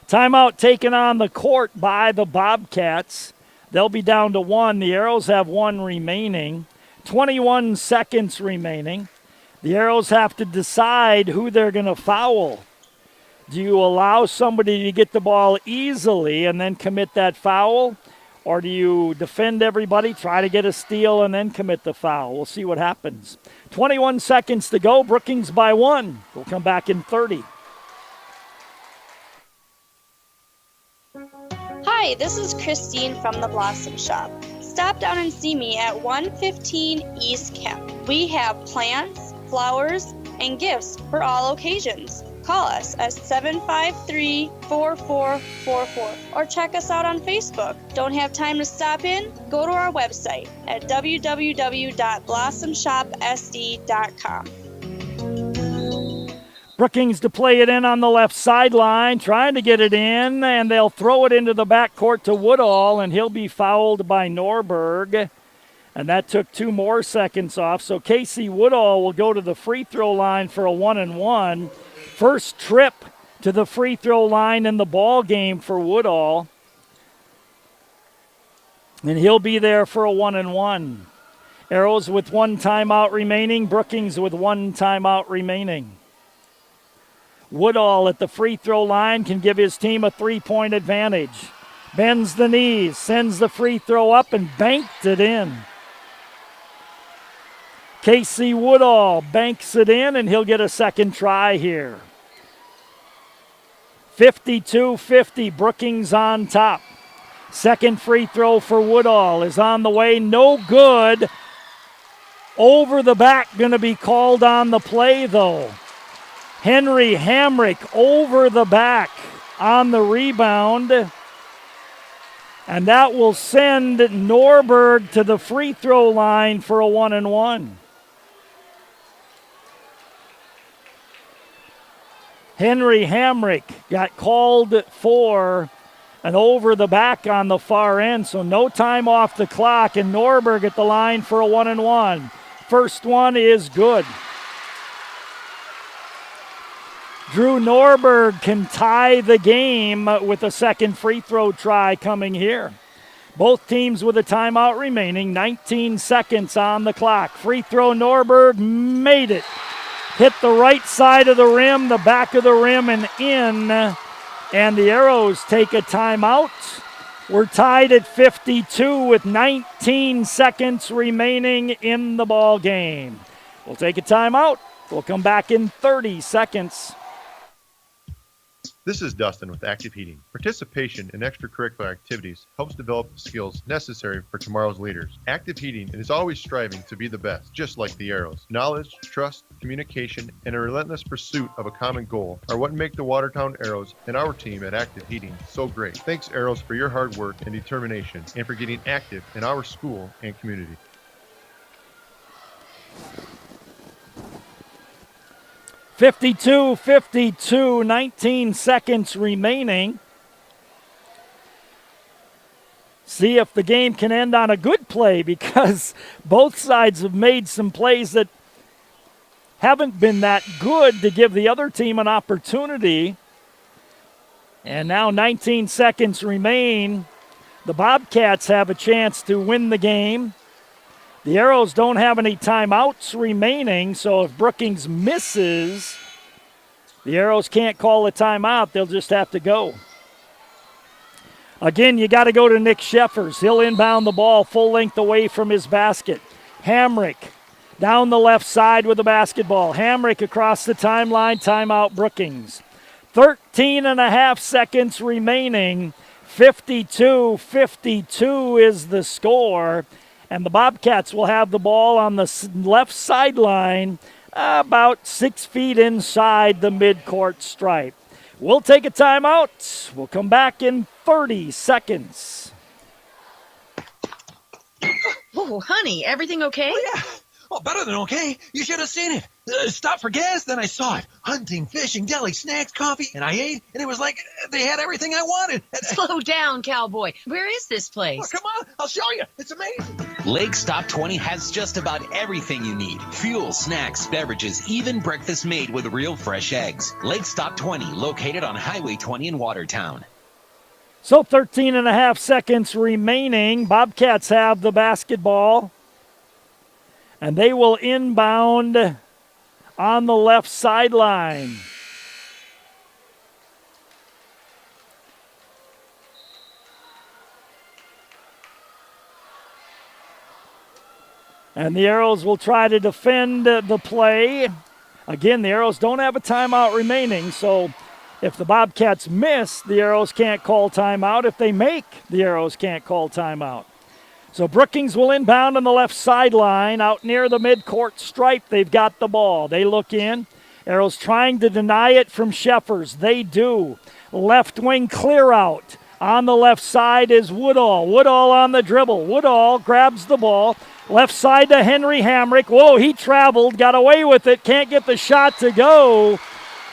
Speaker 7: Timeout taken on the court by the Bobcats. They'll be down to one. The Arrows have one remaining. 21 seconds remaining. The Arrows have to decide who they're going to foul. Do you allow somebody to get the ball easily and then commit that foul? Or do you defend everybody, try to get a steal, and then commit the foul? We'll see what happens. 21 seconds to go. Brookings by one. We'll come back in 30.
Speaker 2: Hi, this is Christine from the Blossom Shop. Stop down and see me at 115 East Kemp. We have plants, flowers, and gifts for all occasions. Call us at 753-4444 or check us out on Facebook. Don't have time to stop in? Go to our website at www.blossomshopsd.com.
Speaker 7: Brookings to play it in on the left sideline, trying to get it in, and they'll throw it into the backcourt to Woodall, and he'll be fouled by Norberg. And that took 2 more seconds off. So Casey Woodall will go to the free throw line for a 1-and-1. First trip to the free throw line in the ball game for Woodall. And he'll be there for a 1-and-1. Arrows with 1 timeout remaining. Brookings with 1 timeout remaining. Woodall at the free throw line can give his team a 3-point advantage. Bends the knees, sends the free throw up, and banked it in. Casey Woodall banks it in, and he'll get a second try here. 52-50, Brookings on top. Second free throw for Woodall is on the way, no good. Over the back, going to be called on the play, though. Henry Hamrick over the back on the rebound. And that will send Norberg to the free throw line for a 1-and-1. Henry Hamrick got called for an over the back on the far end, so no time off the clock, and Norberg at the line for a 1-and-1. First one is good. Drew Norberg can tie the game with a second free throw try coming here. Both teams with a timeout remaining, 19 seconds on the clock. Free throw, Norberg made it. Hit the right side of the rim, the back of the rim, and in. And the Arrows take a timeout. We're tied at 52 with 19 seconds remaining in the ball game. We'll take a timeout. We'll come back in 30 seconds.
Speaker 3: This is Dustin with Active Heating. Participation in extracurricular activities helps develop the skills necessary for tomorrow's leaders. Active Heating is always striving to be the best, just like the Arrows. Knowledge, trust, communication, and a relentless pursuit of a common goal are what make the Watertown Arrows and our team at Active Heating so great. Thanks, Arrows, for your hard work and determination and for getting active in our school and community.
Speaker 7: 52-52, 19 seconds remaining. See if the game can end on a good play, because both sides have made some plays that haven't been that good to give the other team an opportunity. And now 19 seconds remain. The Bobcats have a chance to win the game. The Arrows don't have any timeouts remaining, so if Brookings misses, the Arrows can't call a timeout. They'll just have to go. Again, you got to go to Nick Sheffers. He'll inbound the ball full length away from his basket. Hamrick down the left side with the basketball. Hamrick across the timeline. Timeout Brookings. 13 and a half seconds remaining. 52-52 is the score. And the Bobcats will have the ball on the left sideline, about 6 feet inside the midcourt stripe. We'll take a timeout. We'll come back in 30 seconds.
Speaker 6: Oh, honey, everything okay?
Speaker 8: Oh, yeah. Oh, better than okay. You should have seen it. Stopped for gas, then I saw it. Hunting, fishing, deli, snacks, coffee, and I ate, and it was like they had everything I wanted.
Speaker 6: Slow down, cowboy. Where is this place?
Speaker 8: Oh, come on, I'll show you. It's amazing.
Speaker 10: Lake Stop 20 has just about everything you need. Fuel, snacks, beverages, even breakfast made with real fresh eggs. Lake Stop 20, located on Highway 20 in Watertown.
Speaker 7: So 13 and a half seconds remaining. Bobcats have the basketball. And they will inbound on the left sideline. And the Arrows will try to defend the play. Again, the Arrows don't have a timeout remaining, so if the Bobcats miss, the Arrows can't call timeout. If they make, the Arrows can't call timeout. So Brookings will inbound on the left sideline out near the midcourt stripe. They've got the ball. They look in. Arrows trying to deny it from Sheffers. They do. Left wing clear out. On the left side is Woodall. Woodall on the dribble. Woodall grabs the ball. Left side to Henry Hamrick. Whoa, he traveled, got away with it. Can't get the shot to go.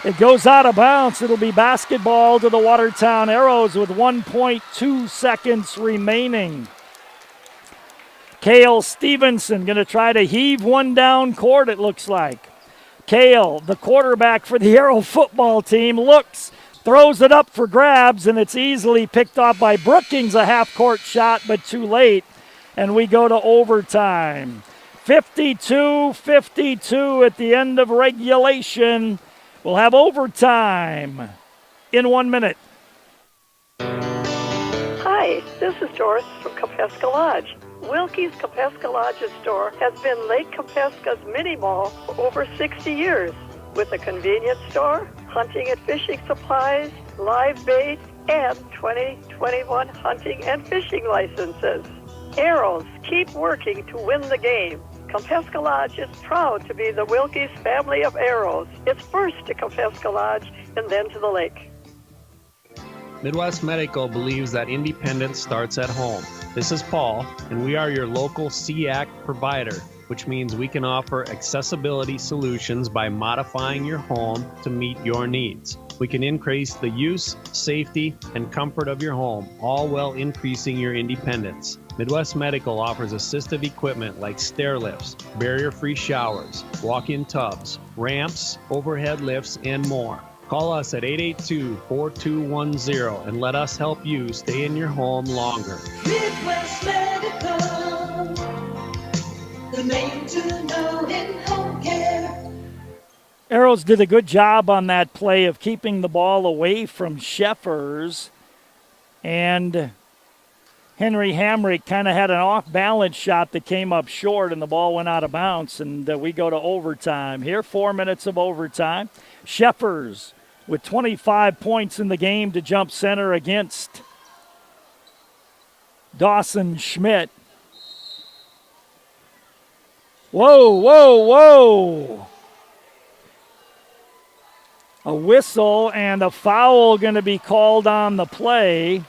Speaker 7: It goes out of bounds. It'll be basketball to the Watertown Arrows with 1.2 seconds remaining. Cale Stevenson going to try to heave one down court, it looks like. Cale, the quarterback for the Arrow football team, looks, throws it up for grabs, and it's easily picked off by Brookings, a half-court shot, but too late. And we go to overtime. 52-52 at the end of regulation. We'll have overtime in 1 minute.
Speaker 9: Hi, this is Doris from Kapeska Lodge. Wilkie's Kapeska Lodge store has been Lake Kapeska's mini mall for over 60 years, with a convenience store, hunting and fishing supplies, live bait, and 2021 hunting and fishing licenses. Arrows, keep working to win the game. Kapeska Lodge is proud to be the Wilkie's family of arrows. It's first to Kapeska Lodge and then to the lake.
Speaker 19: Midwest Medical believes that independence starts at home. This is Paul, and we are your local SEAC provider, which means we can offer accessibility solutions by modifying your home to meet your needs. We can increase the use, safety, and comfort of your home, all while increasing your independence. Midwest Medical offers assistive equipment like stair lifts, barrier-free showers, walk-in tubs, ramps, overhead lifts, and more. Call us at 882-4210 and let us help you stay in your home longer.
Speaker 4: Midwest Medical, the name to know in home care.
Speaker 7: Arrows did a good job on that play of keeping the ball away from Sheffers. And Henry Hamrick kind of had an off-balance shot that came up short, and the ball went out of bounds. And we go to overtime. Here, 4 minutes of overtime. Sheffers with 25 points in the game to jump center against Dawson Schmidt. Whoa, whoa, whoa. A whistle and a foul going to be called on the play.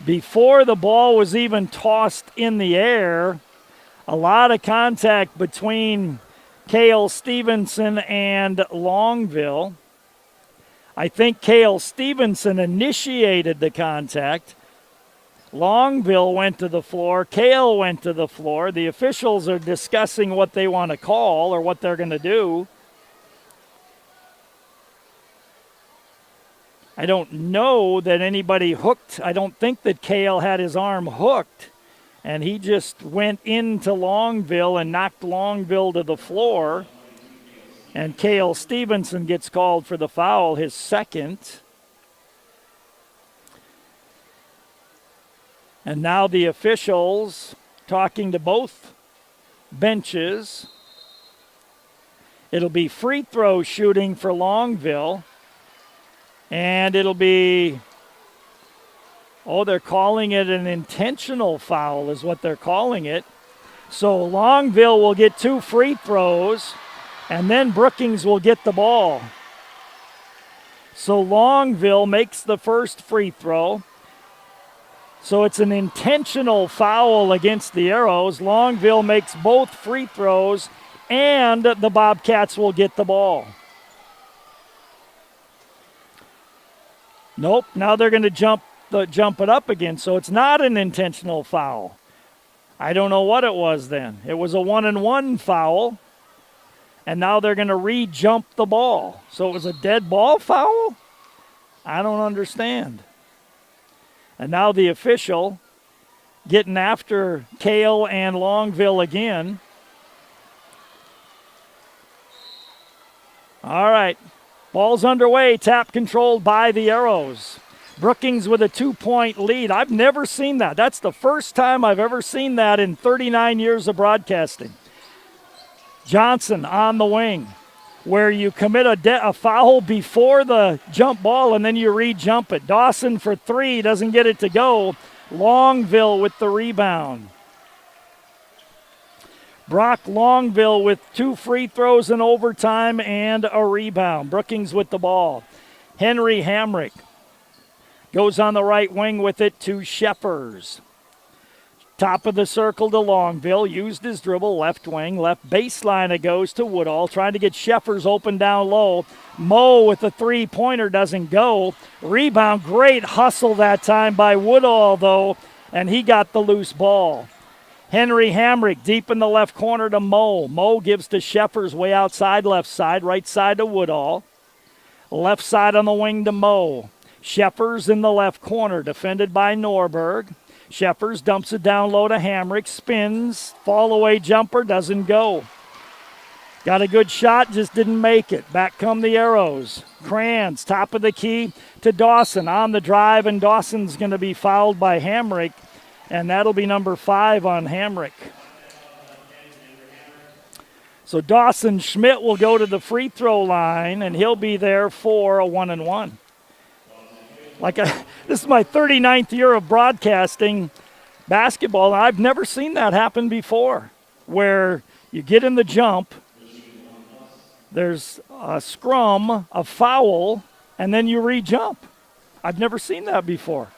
Speaker 7: Before the ball was even tossed in the air, a lot of contact between Cale Stevenson and Longville. I think Cale Stevenson initiated the contact. Longville went to the floor. Cale went to the floor. The officials are discussing what they want to call or what they're going to do. I don't know that anybody hooked. I don't think that Cale had his arm hooked, and he just went into Longville and knocked Longville to the floor. And Cale Stevenson gets called for the foul, his second. And now the officials talking to both benches. It'll be free throw shooting for Longville. And it'll be Oh, they're calling it an intentional foul is what they're calling it. So Longville will get 2 free throws, and then Brookings will get the ball. So Longville makes the first free throw. So it's an intentional foul against the Arrows. Longville makes both free throws, and the Bobcats will get the ball. Nope, now they're going to jump it up again, so it's not an intentional foul. I don't know what it was then. It was a 1-and-1 foul, and now they're going to re-jump the ball. So it was a dead ball foul? I don't understand. And now the official getting after Cale and Longville again. All right, ball's underway, tap controlled by the Arrows. Brookings with a 2-point lead. I've never seen that. That's the first time I've ever seen that in 39 years of broadcasting. Johnson on the wing, where you commit a foul before the jump ball and then you re-jump it. Dawson for 3, doesn't get it to go. Longville with the rebound. Brock Longville with 2 free throws in overtime and a rebound. Brookings with the ball. Henry Hamrick goes on the right wing with it to Sheffers. Top of the circle to Longville. Used his dribble, left wing, left baseline. It goes to Woodall, trying to get Sheffers open down low. Moe with the 3-pointer doesn't go. Rebound, great hustle that time by Woodall, though, and he got the loose ball. Henry Hamrick deep in the left corner to Moe. Moe gives to Sheffers way outside left side, right side to Woodall. Left side on the wing to Moe. Sheffers in the left corner, defended by Norberg. Sheffers dumps it down low to Hamrick, spins, fall away jumper, doesn't go. Got a good shot, just didn't make it. Back come the Arrows. Kranz, top of the key to Dawson on the drive, and Dawson's going to be fouled by Hamrick, and that'll be number 5 on Hamrick. So Dawson Schmidt will go to the free throw line, and he'll be there for a 1-and-1. This is my 39th year of broadcasting basketball, and I've never seen that happen before, where you get in the jump, there's a scrum, a foul, and then you re-jump. I've never seen that before.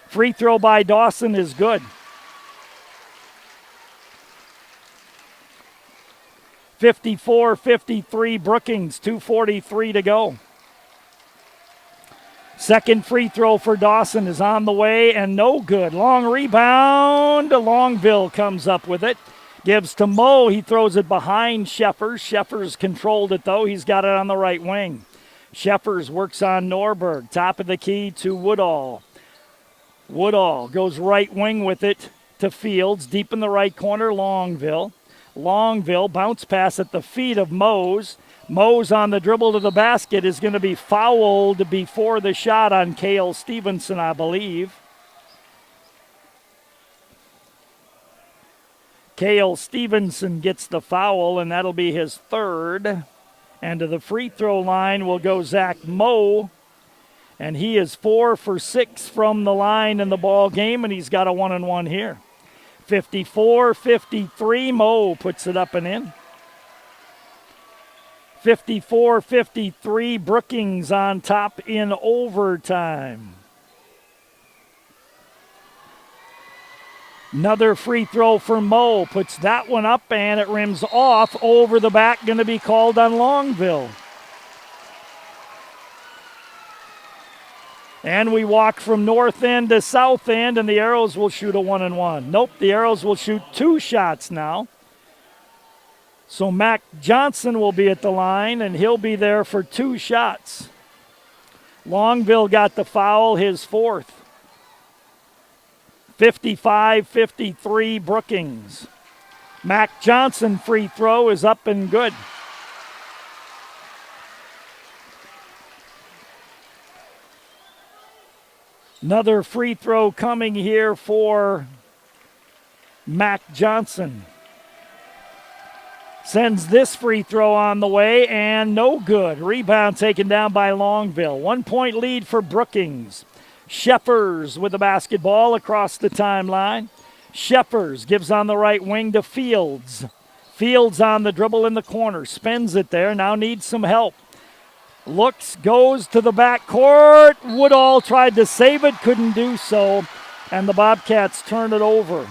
Speaker 7: Free throw by Dawson is good. 54-53 Brookings, 2:43 to go. Second free throw for Dawson is on the way and no good. Long rebound. Longville comes up with it. Gives to Moe. He throws it behind Sheffers. Sheffers controlled it, though. He's got it on the right wing. Sheffers works on Norberg. Top of the key to Woodall. Woodall goes right wing with it to Fields. Deep in the right corner, Longville. Longville bounce pass at the feet of Mose. Mose on the dribble to the basket is going to be fouled before the shot on Cale Stevenson, I believe. Cale Stevenson gets the foul, and that'll be his 3rd. And to the free throw line will go Zach Moe, and he is 4 for 6 from the line in the ball game, and he's got a 1-and-1 here. 54-53, Moe puts it up and in. 54-53, Brookings on top in overtime. Another free throw for Moe. Puts that one up, and it rims off over the back. Going to be called on Longville. And we walk from north end to south end, and the Arrows will shoot a 1-and-1. Nope, the Arrows will shoot 2 shots now. So Mac Johnson will be at the line, and he'll be there for 2 shots. Longville got the foul, his 4th. 55-53 Brookings. Mac Johnson free throw is up and good. Another free throw coming here for Mac Johnson. Sends this free throw on the way, and no good. Rebound taken down by Longville. 1-point lead for Brookings. Sheffers with the basketball across the timeline. Sheffers gives on the right wing to Fields. Fields on the dribble in the corner. Spins it there. Now needs some help. Looks, goes to the backcourt. Woodall tried to save it, couldn't do so. And the Bobcats turn it over.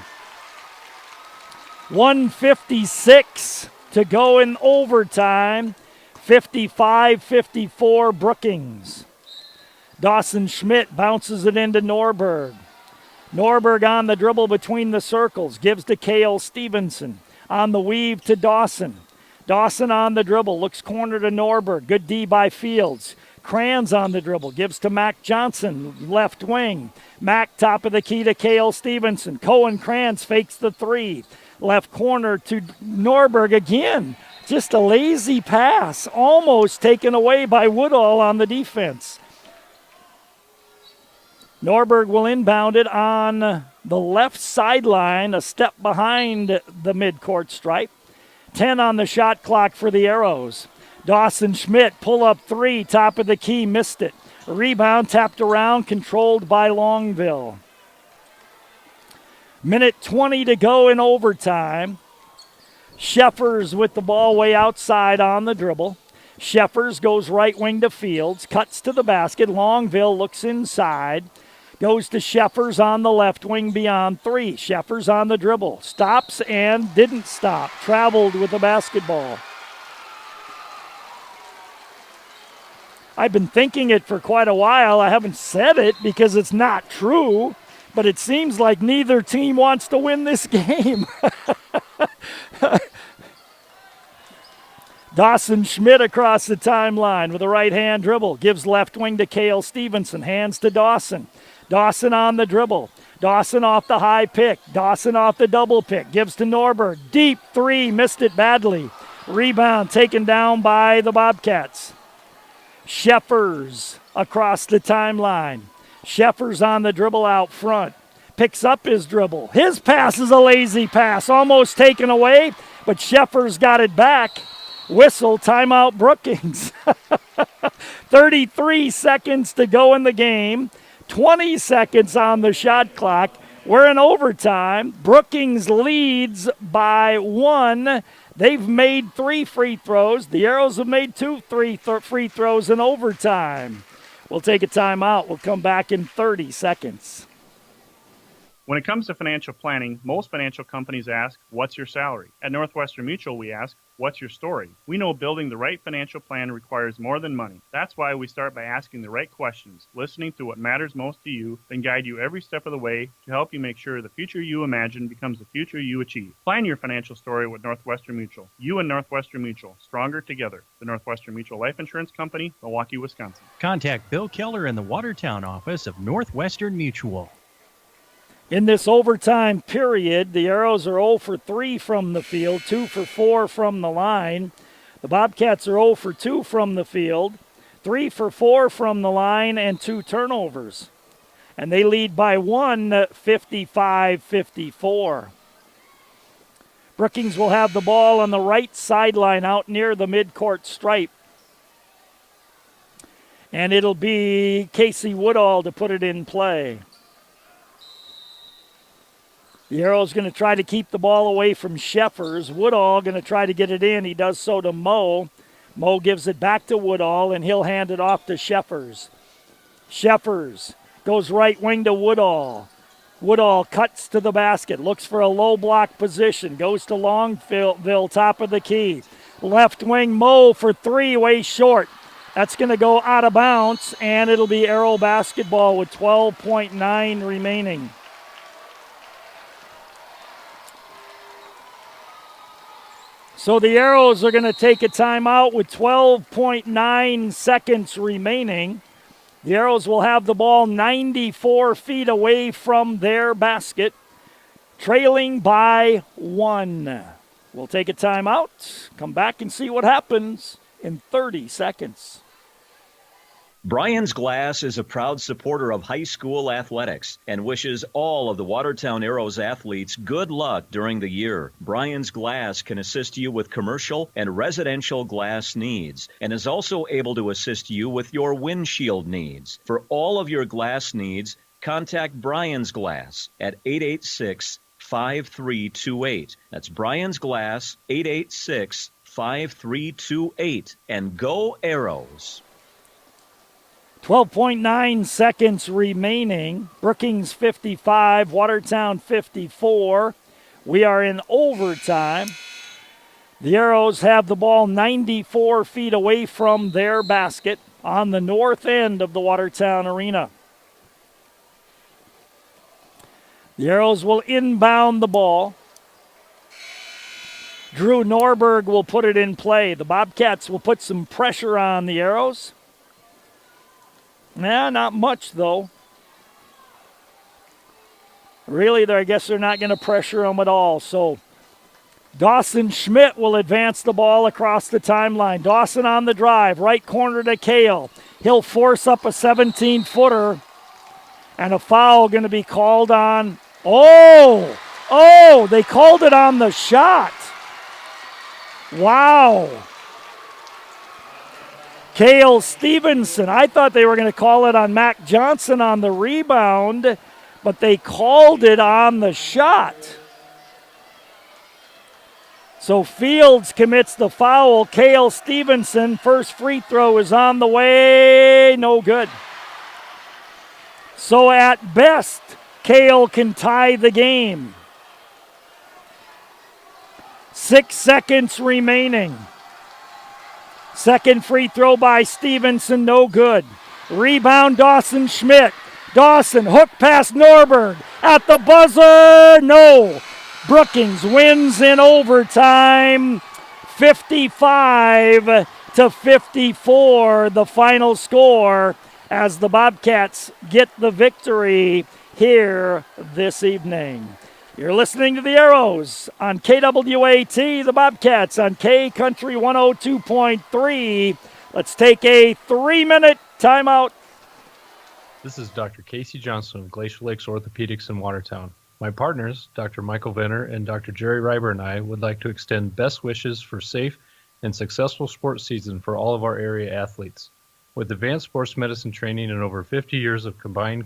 Speaker 7: 1:56 to go in overtime. 55-54 Brookings. Dawson Schmidt bounces it into Norberg. Norberg on the dribble between the circles. Gives to Cale Stevenson. On the weave to Dawson. Dawson on the dribble. Looks corner to Norberg. Good D by Fields. Kranz on the dribble. Gives to Mac Johnson, left wing. Mac top of the key to Cale Stevenson. Cohen Kranz fakes the three. Left corner to Norberg again. Just a lazy pass. Almost taken away by Woodall on the defense. Norberg will inbound it on the left sideline, a step behind the midcourt stripe. 10 on the shot clock for the Arrows. Dawson Schmidt, pull-up three, top of the key, missed it. Rebound tapped around, controlled by Longville. Minute 20 to go in overtime. Sheffers with the ball way outside on the dribble. Sheffers goes right wing to Fields, cuts to the basket. Longville looks inside. Goes to Sheffers on the left wing beyond three. Sheffers on the dribble. Stops and didn't stop. Traveled with the basketball. I've been thinking it for quite a while. I haven't said it because it's not true, but it seems like neither team wants to win this game. Dawson Schmidt across the timeline with a right-hand dribble. Gives left wing to Cale Stevenson. Hands to Dawson. Dawson on the dribble. Dawson off the high pick. Dawson off the double pick. Gives to Norberg. Deep three. Missed it badly. Rebound taken down by the Bobcats. Sheffers across the timeline. Sheffers on the dribble out front. Picks up his dribble. His pass is a lazy pass. Almost taken away, but Sheffers got it back. Whistle, timeout Brookings. 33 seconds to go in the game. 20 seconds on the shot clock. We're in overtime. Brookings leads by 1. They've made 3 free throws. The Arrows have made 2 free throws in overtime. We'll take a timeout. We'll come back in 30 seconds.
Speaker 5: When it comes to financial planning, most financial companies ask, what's your salary? At Northwestern Mutual, we ask, what's your story? We know building the right financial plan requires more than money. That's why we start by asking the right questions, listening to what matters most to you, then guide you every step of the way to help you make sure the future you imagine becomes the future you achieve. Plan your financial story with Northwestern Mutual. You and Northwestern Mutual, stronger together. The Northwestern Mutual Life Insurance Company, Milwaukee, Wisconsin.
Speaker 12: Contact Bill Keller in the Watertown office of Northwestern Mutual.
Speaker 7: In this overtime period, the Arrows are 0 for 3 from the field, 2 for 4 from the line. The Bobcats are 0 for 2 from the field, 3 for 4 from the line, and 2 turnovers. And they lead by 1, 55-54. Brookings will have the ball on the right sideline out near the midcourt stripe. And it'll be Casey Woodall to put it in play. The Arrow's going to try to keep the ball away from Sheffers. Woodall going to try to get it in. He does so to Moe. Moe gives it back to Woodall, and he'll hand it off to Sheffers. Sheffers goes right wing to Woodall. Woodall cuts to the basket, looks for a low block position, goes to Longville, top of the key. Left wing, Moe for 3, way short. That's going to go out of bounds, and it'll be Arrow basketball with 12.9 remaining. So the Arrows are going to take a timeout with 12.9 seconds remaining. The Arrows will have the ball 94 feet away from their basket, trailing by 1. We'll take a timeout, come back and see what happens in 30 seconds.
Speaker 23: Brian's Glass is a proud supporter of high school athletics and wishes all of the Watertown Arrows athletes good luck during the year. Brian's Glass can assist you with commercial and residential glass needs and is also able to assist you with your windshield needs. For all of your glass needs, contact Brian's Glass at 886-5328. That's Brian's Glass, 886-5328. And go Arrows!
Speaker 7: 12.9 seconds remaining. Brookings 55, Watertown 54. We are in overtime. The Arrows have the ball 94 feet away from their basket on the north end of the Watertown arena. The Arrows will inbound the ball. Drew Norberg will put it in play. The Bobcats will put some pressure on the Arrows. Not much, though. Really, I guess they're not going to pressure them at all. So Dawson Schmidt will advance the ball across the timeline. Dawson on the drive, right corner to Kale. He'll force up a 17-footer, and a foul going to be called on. Oh, they called it on the shot. Wow. Cale Stevenson. I thought they were going to call it on Mac Johnson on the rebound, but they called it on the shot. So Fields commits the foul. Cale Stevenson, first free throw is on the way. No good. So at best, Cale can tie the game. 6 seconds remaining. Second free throw by Stevenson, no good. Rebound, Dawson Schmidt. Dawson, hook past Norberg. At the buzzer, no. Brookings wins in overtime, 55-54, the final score, as the Bobcats get the victory here this evening. You're listening to the Arrows on KWAT, the Bobcats on K Country 102.3. Let's take a 3-minute timeout.
Speaker 13: This is Dr. Casey Johnson of Glacial Lakes Orthopedics in Watertown. My partners, Dr. Michael Venner and Dr. Jerry Reiber, and I would like to extend best wishes for safe and successful sports season for all of our area athletes. With advanced sports medicine training and over 50 years of combined